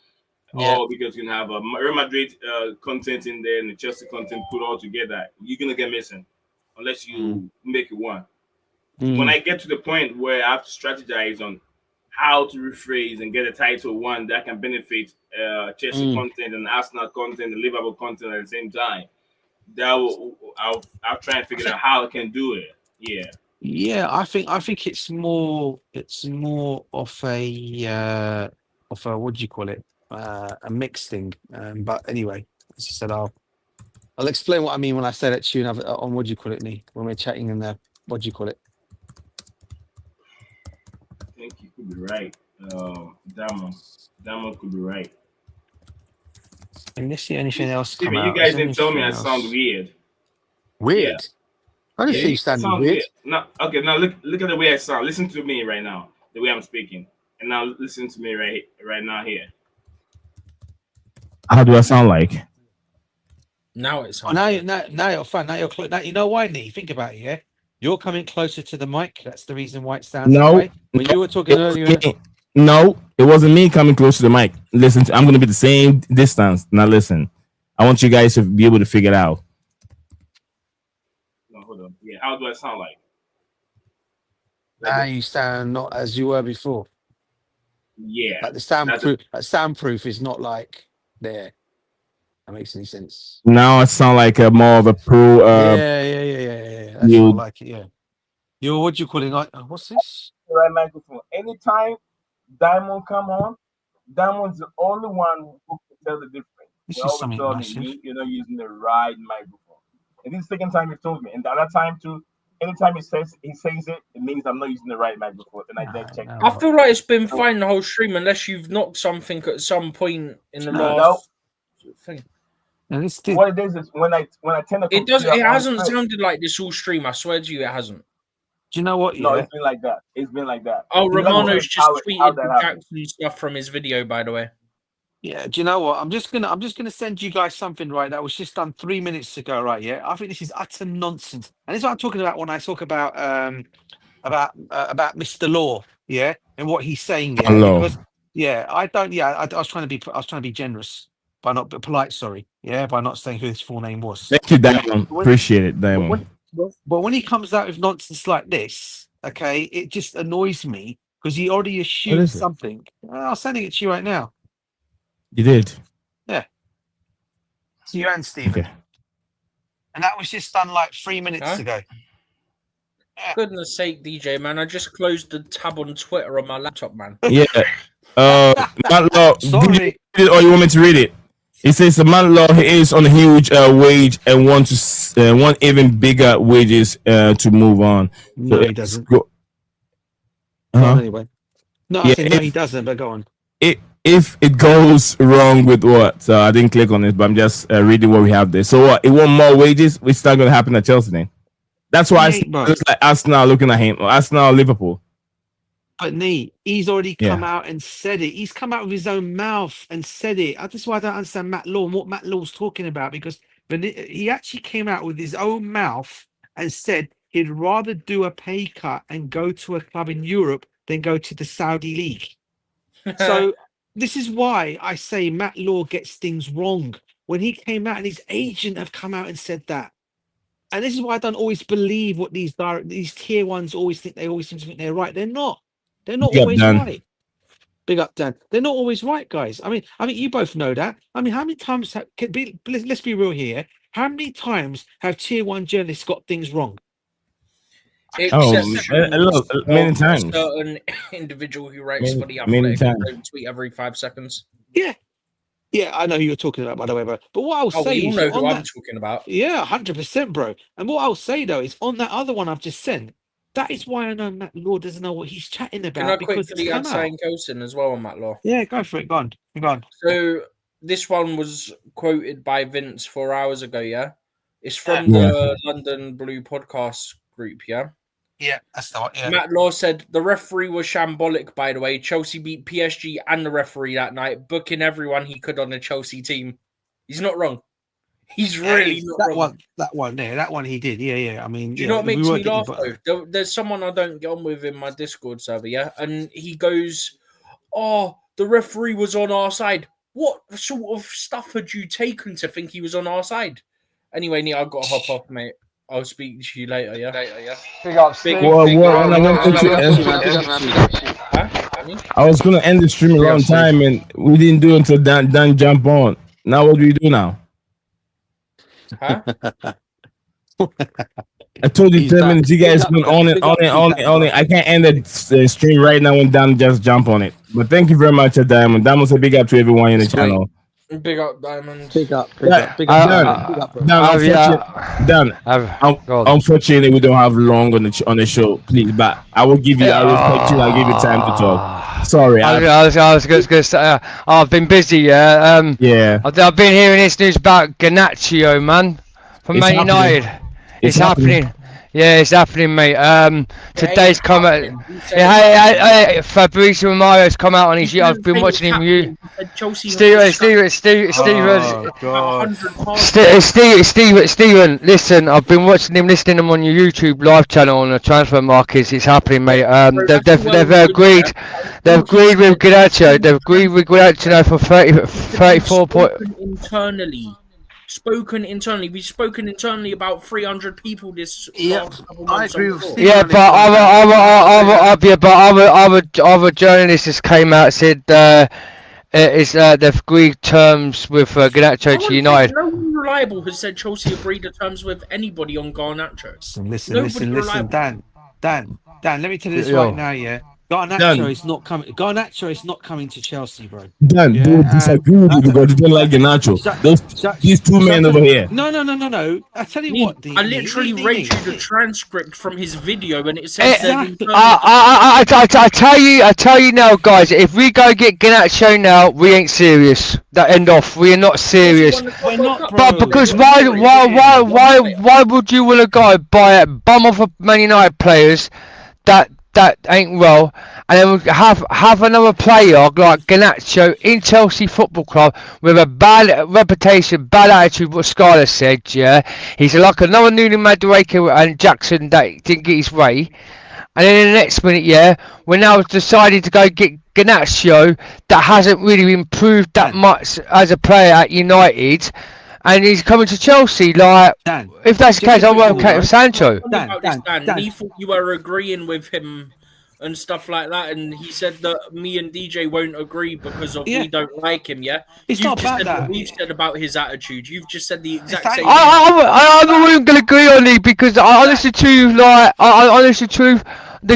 yeah. or because you can have a Real Madrid content in there and the Chelsea content put all together. You're gonna get missing unless you make it one. When I get to the point where I have to strategize on how to rephrase and get a title one that can benefit Chelsea content and Arsenal content and Liverpool content at the same time, I'll try and figure out how I can do it. Yeah. Yeah, I think it's more of a what do you call it? A mixed thing. But anyway, as I said, I'll explain what I mean when I say that to you on what do you call it, Nee, when we're chatting in there. What do you call it? I think you could be right. Damon could be right. And let's see anything else come Steven, you out. guys Is there didn't tell me I anything sound else? weird. Weird. Yeah. I didn't Yeah, say you you sounded sound weird. weird. Now, okay, now look at the way I sound. Listen to me right now, the way I'm speaking, and now listen to me right now here. How do I sound like? Now it's Oh, now you're fine. Now you're close. Now you know why, Nee? Think about it. Yeah, you're coming closer to the mic. That's the reason why it sounds that No, way. When you were talking it was earlier, me. No, it wasn't me coming close to the mic. Listen, I'm going to be the same distance. Now, listen, I want you guys to be able to figure it out. No, hold on. Yeah, how do I sound like? now you sound not as you were before. Yeah, Like the that's it. soundproof is not like there. That makes any sense. Now I sound like a more of a pro. Yeah. That's You more like it. Yeah. You're what do you call it? Like, what's this? Right microphone. Anytime Diamond come on, Diamond's the only one who can tell the difference. This They is always something tell me massive. you're not using the right microphone. And this is the second time he told me, and the other time too. Anytime he says it, it means I'm not using the right microphone. And I then check. No. I feel like it's been fine the whole stream unless you've knocked something at some point in the last thing. And this What it is when I turn the computer It on hasn't first. sounded like this all stream. I swear to you, it hasn't. Do you know what? No, Yeah. it's been like that. It's been like that. Oh, Let me tell Romano's you just how tweeted that the happened. Jackson stuff from his video, by the way. Yeah, do you know what? I'm just gonna send you guys something right that was just done 3 minutes ago, right? Yeah, I think this is utter nonsense, and this is what I'm talking about when I talk about Mr. Law, yeah, and what he's saying, yeah, Hello. because I was trying to be generous by not but polite, sorry, yeah, by not saying who his full name was. Thank you, Diamond. Appreciate it, But Diamond. when he comes out with nonsense like this, okay, it just annoys me because he already assumed is it? something. I'm sending it to you right now. You did. To you and Stephen. Okay. And that was just done like 3 minutes ago. Goodness sake, DJ, man. I just closed the tab on Twitter on my laptop, man. Yeah. Matlaw, Sorry. did you read it or you want me to read it? It says the Matlaw is on a huge wage and want even bigger wages to move on. No, So he doesn't. Go Go on on. anyway. No, I said no, he doesn't, but go on. It if it goes wrong with what? So I didn't click on it, but I'm just reading what we have there. So what? It want more wages, which is not going to happen at Chelsea then. That's why it's like Arsenal looking at him, or Arsenal, Liverpool. But he's already come out and said it. He's come out with his own mouth and said it. That's why I don't understand Matt Law and what Matt Law's talking about, because he actually came out with his own mouth and said he'd rather do a pay cut and go to a club in Europe than go to the Saudi League. So this is why I say Matt Law gets things wrong. When he came out and his agent have come out and said that. And this is why I don't always believe what these tier ones always think. They always seem to think they're right. They're not. They're not always right. Big up, Dan. They're not always right, guys. I mean, you both know that. I mean, how many times let's be real here. How many times have tier one journalists got things wrong? Many times. A certain individual who writes for the Athletic don't tweet every 5 seconds. Yeah, I know who you're talking about, by the way, bro. But what I'll say you is, know who I'm talking about. Yeah, 100%, bro. And what I'll say though is, on that other one I've just sent, that is why I know Matt Law doesn't know what he's chatting about. Can I quickly add something else in as well on Matt Law? Yeah, go for it. Go on. So this one was quoted by Vince 4 hours ago. Yeah, it's from the London Blue podcast group. Yeah. Yeah, that's the one. Yeah. Matt Law said the referee was shambolic. By the way, Chelsea beat PSG and the referee that night, booking everyone he could on the Chelsea team. He's not wrong. He's really not wrong. That one he did. Yeah. I mean, do you know what makes me laugh though? There's someone I don't get on with in my Discord server, yeah, and he goes, "Oh, the referee was on our side." What sort of stuff had you taken to think he was on our side? Anyway, Neil, I've got to hop off, mate. I'll speak to you later, yeah? Big up, I was going to end the stream a long time, and we didn't do it until Dan jump on. Now what do we do now? Huh? I told you 10 minutes. You guys been on it. I can't end the stream right now when Dan just jump on it. But thank you very much, Diamond. Diamond, say big up to everyone in the channel. Big up, Diamond. Big up. Unfortunately, we don't have long on the show, please. But I will give you. I respect you. I'll give you time to talk. Sorry. I was going to say. I've been busy. Yeah. I've been hearing this news about Garnacho, man, from Man United. It's happening. Yeah, it's happening, mate. Today's come out. Fabrizio Romaro's come out on his. I've been watching him. Steven, listen. I've been watching him, listening to him on your YouTube live channel on the transfer markets. It's happening, mate. They've agreed. They've agreed with Garnacho. They've agreed with Garnacho for 34 points. Spoken internally. We've spoken internally about 300 people this last couple months. I agree with Steve. Yeah, but other journalists came out and said they've agreed terms with Garnacho to United. No one reliable has said Chelsea agreed to terms with anybody on Garnacho. Listen, Dan. Let me tell you this right now, yeah. Garnacho is not coming to Chelsea, bro. Dan, don't disagree with you because you don't like Garnacho. These two men over here. No. I tell you what, I literally read you the transcript from his video, and it says I tell you now, guys. If we go get Garnacho now, we ain't serious. That end off. We are not serious. We're not, bro. But because why would you want to go buy a bum off of Man United players that ain't well, and then we have another player like Garnacho in Chelsea Football Club with a bad reputation, bad attitude, what Skyler said, yeah? He's like another Nuno Madueke and Jackson that didn't get his way. And then in the next minute, yeah, we're now deciding to go get Garnacho that hasn't really improved that much as a player at United. And he's coming to Chelsea. Like, Dan, if that's the case, I'll work out with Sancho. Dan, he thought you were agreeing with him and stuff like that, and he said that me and DJ won't agree because of we don't like him. Yeah, it's not about that. What we've said about his attitude. You've just said the exact same. I wasn't going to agree on it because I listened to the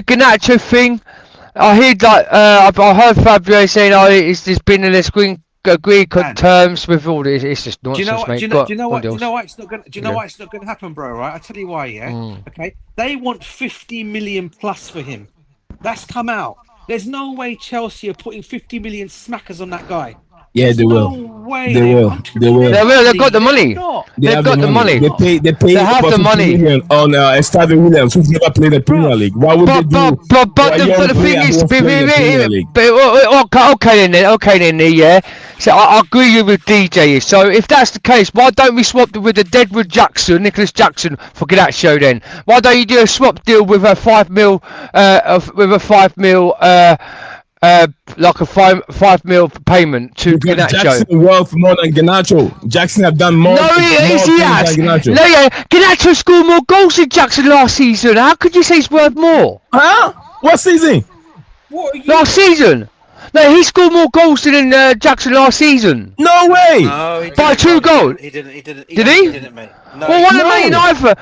Garnacho thing. I heard I heard Fabio saying, it's been in a screen. Agreed terms with all this. It's just nonsense, mate. Do you know why it's not going to happen, bro? Right? I tell you why. Yeah. Okay. They want 50 million plus for him. That's come out. There's no way Chelsea are putting 50 million smackers on that guy. Yeah, There's they no will. way. They will. They will. They will. They've got the money. They've got the money. They pay. They have the money on Estevao Williams, who's never played the Premier League. Why would they do? But the thing is, okay then, yeah. So I agree with DJ. So if that's the case, why don't we swap with the Deadwood Jackson, Nicholas Jackson, for Garnacho then? Why don't you do a swap deal with a 5 mil, like a 5 mil payment to Garnacho? Jackson worth more than Garnacho. Jackson have done more. No, he has. No, yeah, Garnacho scored more goals than Jackson last season. How could you say he's worth more? Huh? What season? Last season. No, he scored more goals than Jackson last season. No way. No, by 2 goals. He didn't. Did he? Didn't, mate. No, well, what Man United?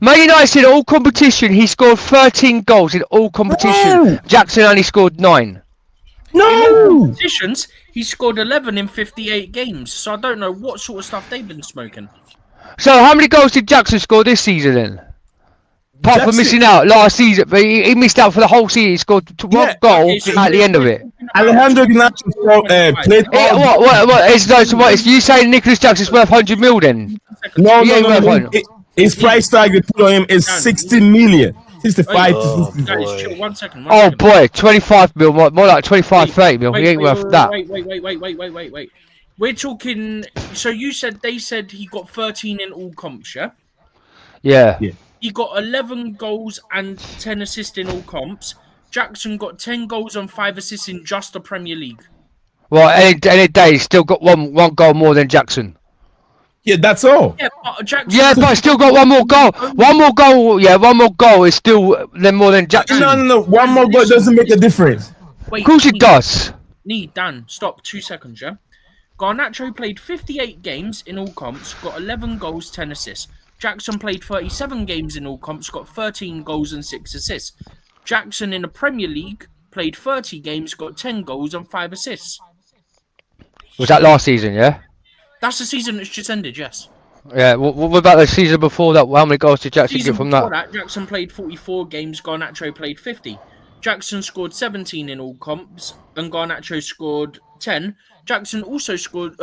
Man United said all competition. He scored 13 goals in all competition. No. Jackson only scored 9. No. Competitions, he scored 11 in 58 games. So I don't know what sort of stuff they've been smoking. So how many goals did Jackson score this season then? Apart from missing out last season, but he missed out for the whole season. He scored one goal at the end of it. Alejandro Garnacho played. What is you saying? Nicholas Jackson's worth 100 mil then? No. His price tag they put on him is 60 million. 65 to 60. Guys, chill 1 second. Oh boy, 25 mil, more like 25, 30 mil. He ain't worth that. Wait. We're talking. So they said he got 13 in all comps, yeah? Yeah. He got 11 goals and 10 assists in all comps. Jackson got 10 goals and 5 assists in just the Premier League. Well, any day, he's still got one goal more than Jackson. Yeah, that's all. Yeah, but Jackson. Yeah, but still got one more goal. One more goal. Yeah, one more goal is still more than Jackson. No. One more goal doesn't make a difference. Wait, of course it does. Dan, stop 2 seconds, yeah? Garnacho played 58 games in all comps, got 11 goals, 10 assists. Jackson played 37 games in all comps, got 13 goals and 6 assists. Jackson in the Premier League played 30 games, got 10 goals and 5 assists. Was that last season, yeah? That's the season that's just ended, yes. Yeah, what about the season before that? How many goals did Jackson get from that? Jackson played 44 games, Garnacho played 50. Jackson scored 17 in all comps, and Garnacho scored 10. Jackson also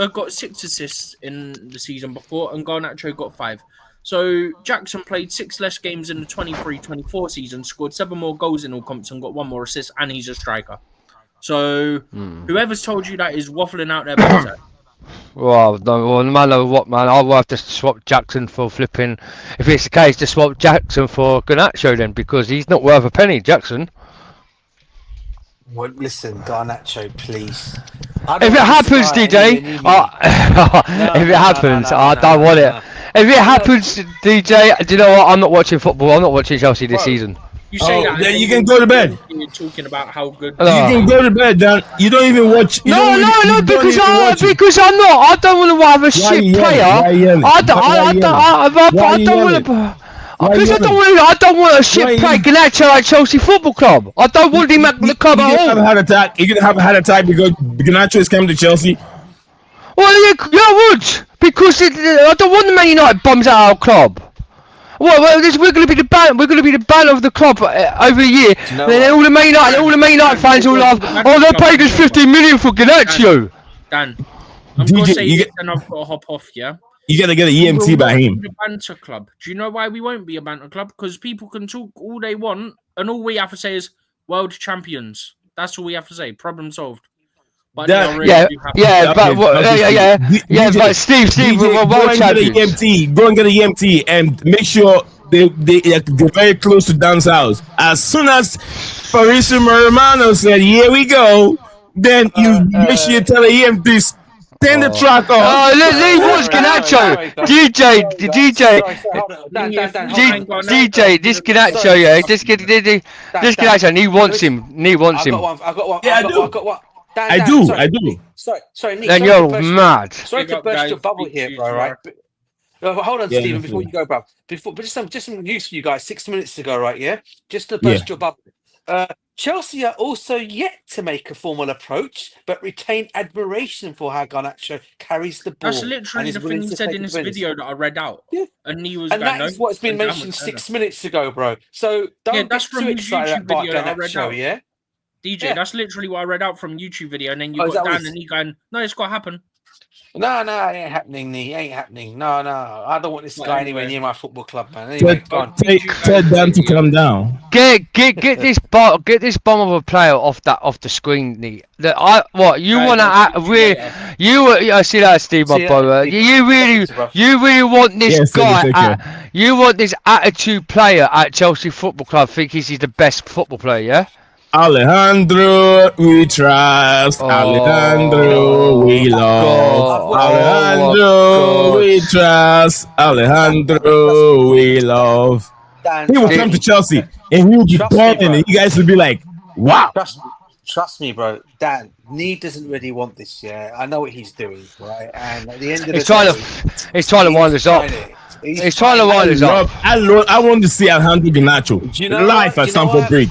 got 6 assists in the season before, and Garnacho got 5. So Jackson played 6 less games in the 23-24 season, scored 7 more goals in all comps, and got 1 more assist, and he's a striker. So whoever's told you that is waffling out their backside. Well, no matter what, man, I'll have to swap Jackson for flipping. If it's the case, to swap Jackson for Garnacho then, because he's not worth a penny, Jackson. Well, listen, Garnacho, please. If it happens, DJ, if it happens, I don't want it. If it happens, DJ, do you know what? I'm not watching football. I'm not watching Chelsea this season. You say that. Then you can go to bed. You're talking about how good. You can go to bed, Dan. You don't even watch. No, because I'm not. I don't want to have a shit player. I don't want a shit player Garnacho at Chelsea Football Club. I don't want him at the club at all. You're gonna have a heart attack because Garnacho is coming to Chelsea. Well, yeah, I would, because I don't want the Man United bums at our club. Well, we're going to be the ban. We're going to be the ban of the club over the year. And then all the Man United fans will laugh. Oh, they paid us 15 million for Garnacho. Dan, I'm going to say this and I've got to hop off. Yeah. You got to get an EMT by him. The banter club. Do you know why we won't be a banter club? Because people can talk all they want, and all we have to say is world champions. That's all we have to say. Problem solved. But but Steve, we're world champions. Go and get an EMT and make sure they're very close to Dan's house. As soon as Fabrizio Romano said, "Here we go," then you make sure you tell the EMT turn the track off. Oh, he wants Garnacho. DJ, this Garnacho, yeah, this Garnacho, and he wants him. I've got one. Yeah, I do. Dan, I do. Sorry, Nick. Then you're mad. Sorry to burst your bubble here, bro. Right? Hold on, Stephen. Before you go, bro. But just some news for you guys. 6 minutes ago, right? Yeah. Just to burst your bubble. Chelsea are also yet to make a formal approach, but retain admiration for how Garnacho carries the ball. That's literally the thing he said in this video that I read out. Yeah. And he was. And that is what's been mentioned 6 minutes ago, bro. So don't get that's too excited about Garnacho, yeah. DJ, Yeah. that's literally what I read out from YouTube video, and then you Oh, is got that what Dan and he going, "No, it's got to happen." No, it ain't happening, Nee. It ain't happening. No, I don't want this Well, guy anyway. anywhere near my football club, man. Anyway, go on. Tell Dan to calm down. Get this bomb of a player off the screen, Nee. You Right, want I'll to speak to you later. I see that, Steve, my See ya, brother. Steve. You really want this Yes, guy. take care. You want this attitude player at Chelsea Football Club. Think he's the best football player, yeah? Alejandro, we trust. Oh, Alejandro, we love. God. Alejandro, Oh, we trust. Alejandro, we love. Dan, He will trust come me. to Chelsea and he will be Trust me, balling, bro. and you guys will be like, "Wow." Trust me, bro. Dan, Nee doesn't really want this. Yeah, I know what he's doing, right? And at the end of the He's day, he's trying to wind us up. He's trying to wind us up. I want to see Alejandro Garnacho live at Stamford Bridge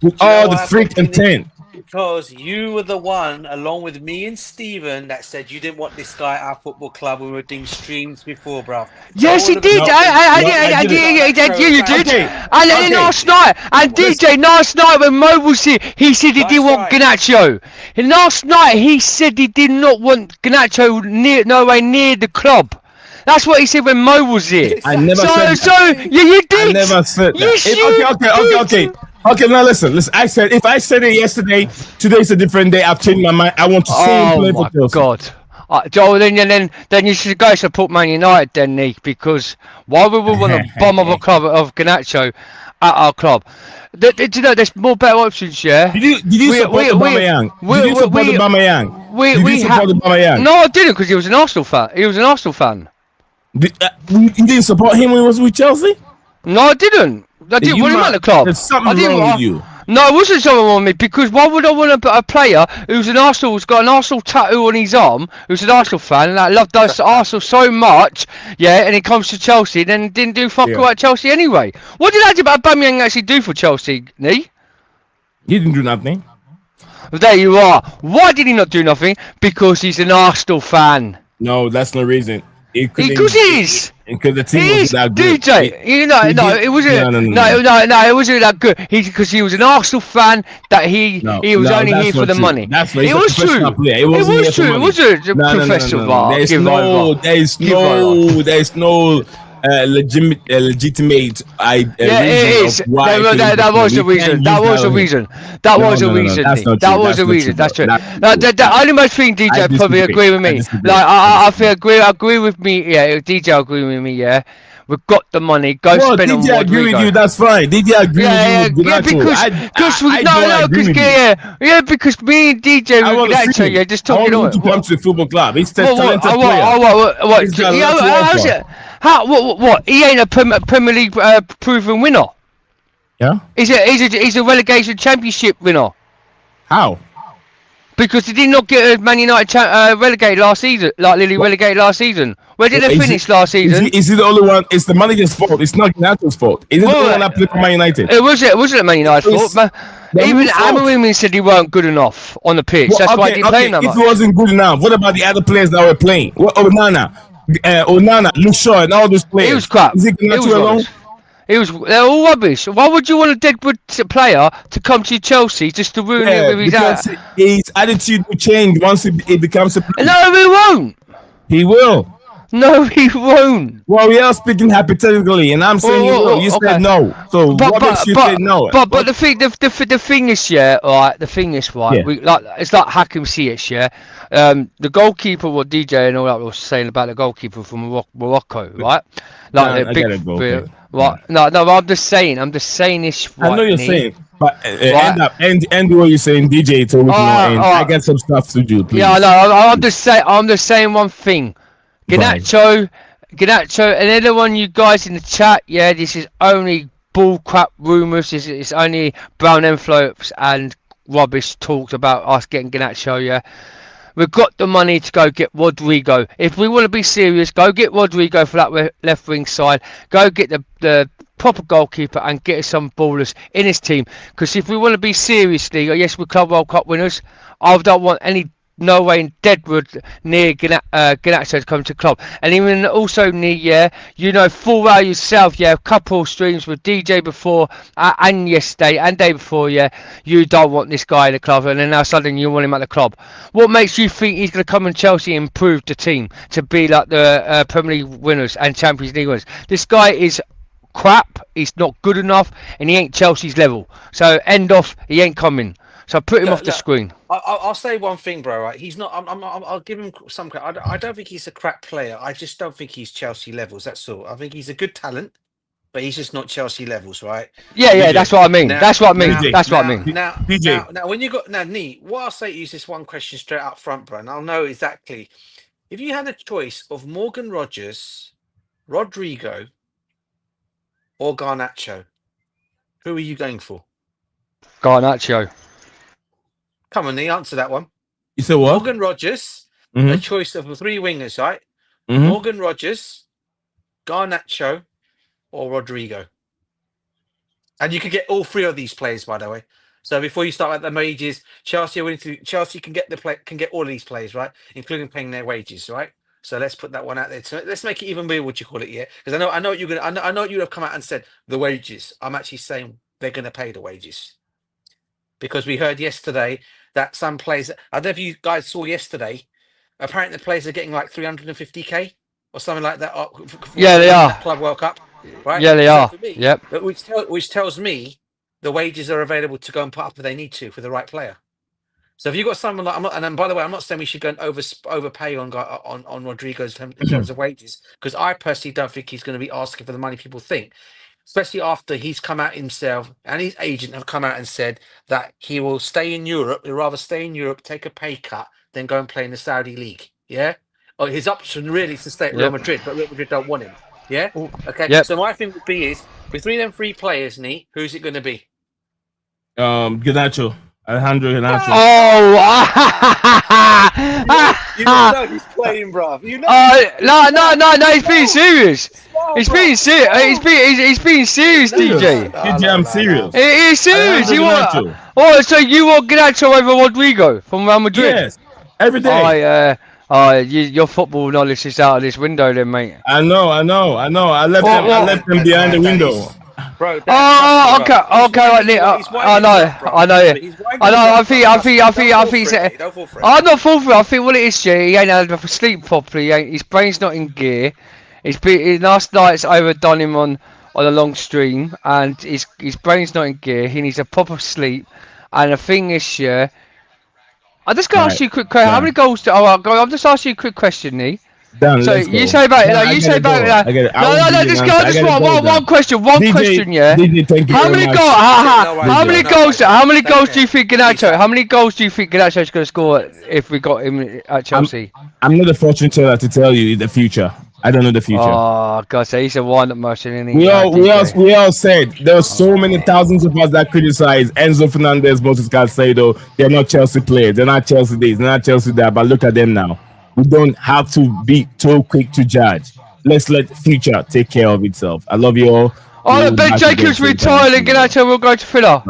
with all the freak intent. Because you were the one, along with me and Steven, that said you didn't want this guy at our football club when we were doing streams before, bruv. Yes, he did. I did. You did. And then last night, and DJ, last night when Mo was here, he said he didn't want Garnacho. And last night he said he did not want Garnacho nowhere near the club. That's what he said when Mo was here. I never said that. So you did. I never said that. Yes, you did. Okay, now listen. I said if I said it yesterday, today's a different day. I've changed my mind. I want to see him play for Chelsea. God. Joe, then you should go support Man United then, Nick, because why would we want a bomb of a club of Garnacho at our club? Do you know there's more better options, yeah? Did you support Aubameyang? Did you support Aubameyang? Did you support Aubameyang? No, I didn't, because he was an Arsenal fan. He was an Arsenal fan. You didn't support him when he was with Chelsea? No, I didn't. I didn't want him at the club. There's something wrong with you. No, it wasn't something wrong with me, because why would I want a player who's got an Arsenal tattoo on his arm, who's an Arsenal fan, and that loved Arsenal so much, yeah, and he comes to Chelsea, then didn't do fuck all at Chelsea anyway. What did Aubameyang actually do for Chelsea, Nee? He didn't do nothing. There you are. Why did he not do nothing? Because he's an Arsenal fan. No, that's no reason. Because he is. Because the team was that good. DJ, it wasn't. No, it wasn't that good. Because he was an Arsenal fan. That he was only here for the money. That's it was true. It was true. It was a professional. There's no legitimate reason. That was the reason. That was the reason. That was the reason. That's true. The only most thing DJ probably agree with me. Like I feel agree with me. Yeah, DJ agree with me. Yeah. We've got the money. Go spend on DJ agree with you. That's fine. DJ agree with you. Because me and DJ were just talking. I want him to come to the football club. He's a talented player. What? He ain't a Premier League proven winner. Yeah. He's a relegation championship winner. How? Because he did not get Man United relegated last season, like Lily relegated last season. Where did they finish last season? Is he the only one? It's the manager's fault. It's not Gnato's fault. Is it the only one that played for Man United? It wasn't Man United's fault. Even Amorim said he weren't good enough on the pitch. That's why he didn't play that much. If he wasn't good enough, what about the other players that were playing? Onana, Luke Shaw, and all those players. He was crap. Is it Gnacho alone? They're all rubbish. Why would you want a deadwood player to come to Chelsea just to ruin it with his attitude will change once he becomes a player. No, he won't. He will. No, he won't. Well, we are speaking hypothetically, and I'm saying he will. You said no. So what makes you say no? But the thing is, right. The thing is, right. Yeah. It's like Hakim Ziyech, yeah. The goalkeeper, what DJ and all that was saying about the goalkeeper from Morocco, right? Like What? No, I'm just saying this. Right, I know you're saying, but end what you're saying, DJ. So we can I get some stuff to do, please. Yeah, no, I'm just saying one thing. Garnacho, and anyone you guys in the chat, yeah, this is only bull crap rumours. It's only brown envelopes and rubbish talks about us getting Garnacho, yeah. We've got the money to go get Rodrigo. If we want to be serious, go get Rodrigo for that left wing side. Go get the proper goalkeeper and get us some ballers in his team. Because if we want to be seriously, yes, we're Club World Cup winners. I don't want any no way in Deadwood near Ganacho to come to club. And even also near, full well yourself, a couple of streams with DJ before and yesterday and day before, you don't want this guy at the club, and then now suddenly you want him at the club. What makes you think he's going to come and Chelsea and improve the team to be like the Premier League winners and Champions League winners? This guy is crap, he's not good enough, and he ain't Chelsea's level. So end off, he ain't coming. So put him off the screen. I'll say one thing, bro. Right? He's not. I'll give him some credit. I don't think he's a crap player. I just don't think he's Chelsea levels. That's all. I think he's a good talent, but he's just not Chelsea levels, right? Yeah, that's what I mean. That's what I mean. Now, when you got Nee, what I'll say is this one question straight up front, bro, and I'll know exactly. If you had a choice of Morgan Rogers, Rodrigo, or Garnacho, who are you going for? Garnacho. Come on, Nee, answer that one. You said what? Morgan Rogers, a choice of 3 wingers, right? Morgan Rogers, Garnacho, or Rodrigo. And you could get all 3 of these players, by the way. So before you start at the wages, Chelsea can get all of these players, right? Including paying their wages, right? So let's put that one out there. So let's make it even bigger. What you call it, yeah? Because I know what you're gonna. I know you have come out and said the wages. I'm actually saying they're gonna pay the wages because we heard yesterday that some players. I don't know if you guys saw yesterday. Apparently, the players are getting like 350k or something like that. Yeah, they are. Club World Cup, right? Yeah, they are. Yep. Which tells me the wages are available to go and put up if they need to for the right player. So if you've got someone like, and then by the way, I'm not saying we should go and overpay on Rodrigo's in terms of wages, because I personally don't think he's going to be asking for the money people think, especially after he's come out himself and his agent have come out and said that he will stay in Europe. He'd rather stay in Europe, take a pay cut, than go and play in the Saudi league. Yeah, or his option really is to stay at Real Madrid, but Real Madrid don't want him. Yeah, okay. Yep. So my thing would be is between them 3 players, Nee, who's it going to be? Garnacho. Alejandro Garnacho. Oh, you know he's playing, bruv. You know. No. He's being serious. He's being serious. He's being serious, DJ. DJ, I'm serious. He's serious. You want? Oh, so you want Garnacho over Rodrigo from Real Madrid? Yes, every day. Your football knowledge is out of this window, then, mate. I know. I left them behind the window. Bro, okay, right, Nick. I know. I think. Don't fall for it. I'm not falling for it. I think what it is, Jay, he ain't had sleep properly. His brain's not in gear. Last night's overdone him on a long stream, and his brain's not in gear. He needs a proper sleep. And the thing is, I'm just gonna ask you a quick question. How many goals? I'm just asking you a quick question, Nee. Dan, so you say about it. You say about it. No. Just one question. One question. Yeah. DJ, thank you. How many goals? How many goals do you think Garnacho? How many goals do you think Garnacho is going to score if we got him at Chelsea? I'm not a fortune teller to tell you the future. I don't know the future. Oh God, so he's a wind-up merchant. We all said there were so many thousands of us that criticized Enzo Fernandez, Moses Caicedo. They're not Chelsea players. They're not Chelsea this. They're not Chelsea that. But look at them now. We don't have to be too quick to judge. Let's let the future take care of itself. I love you all. Ben Jacobs retired and Garnacho will go to Villa.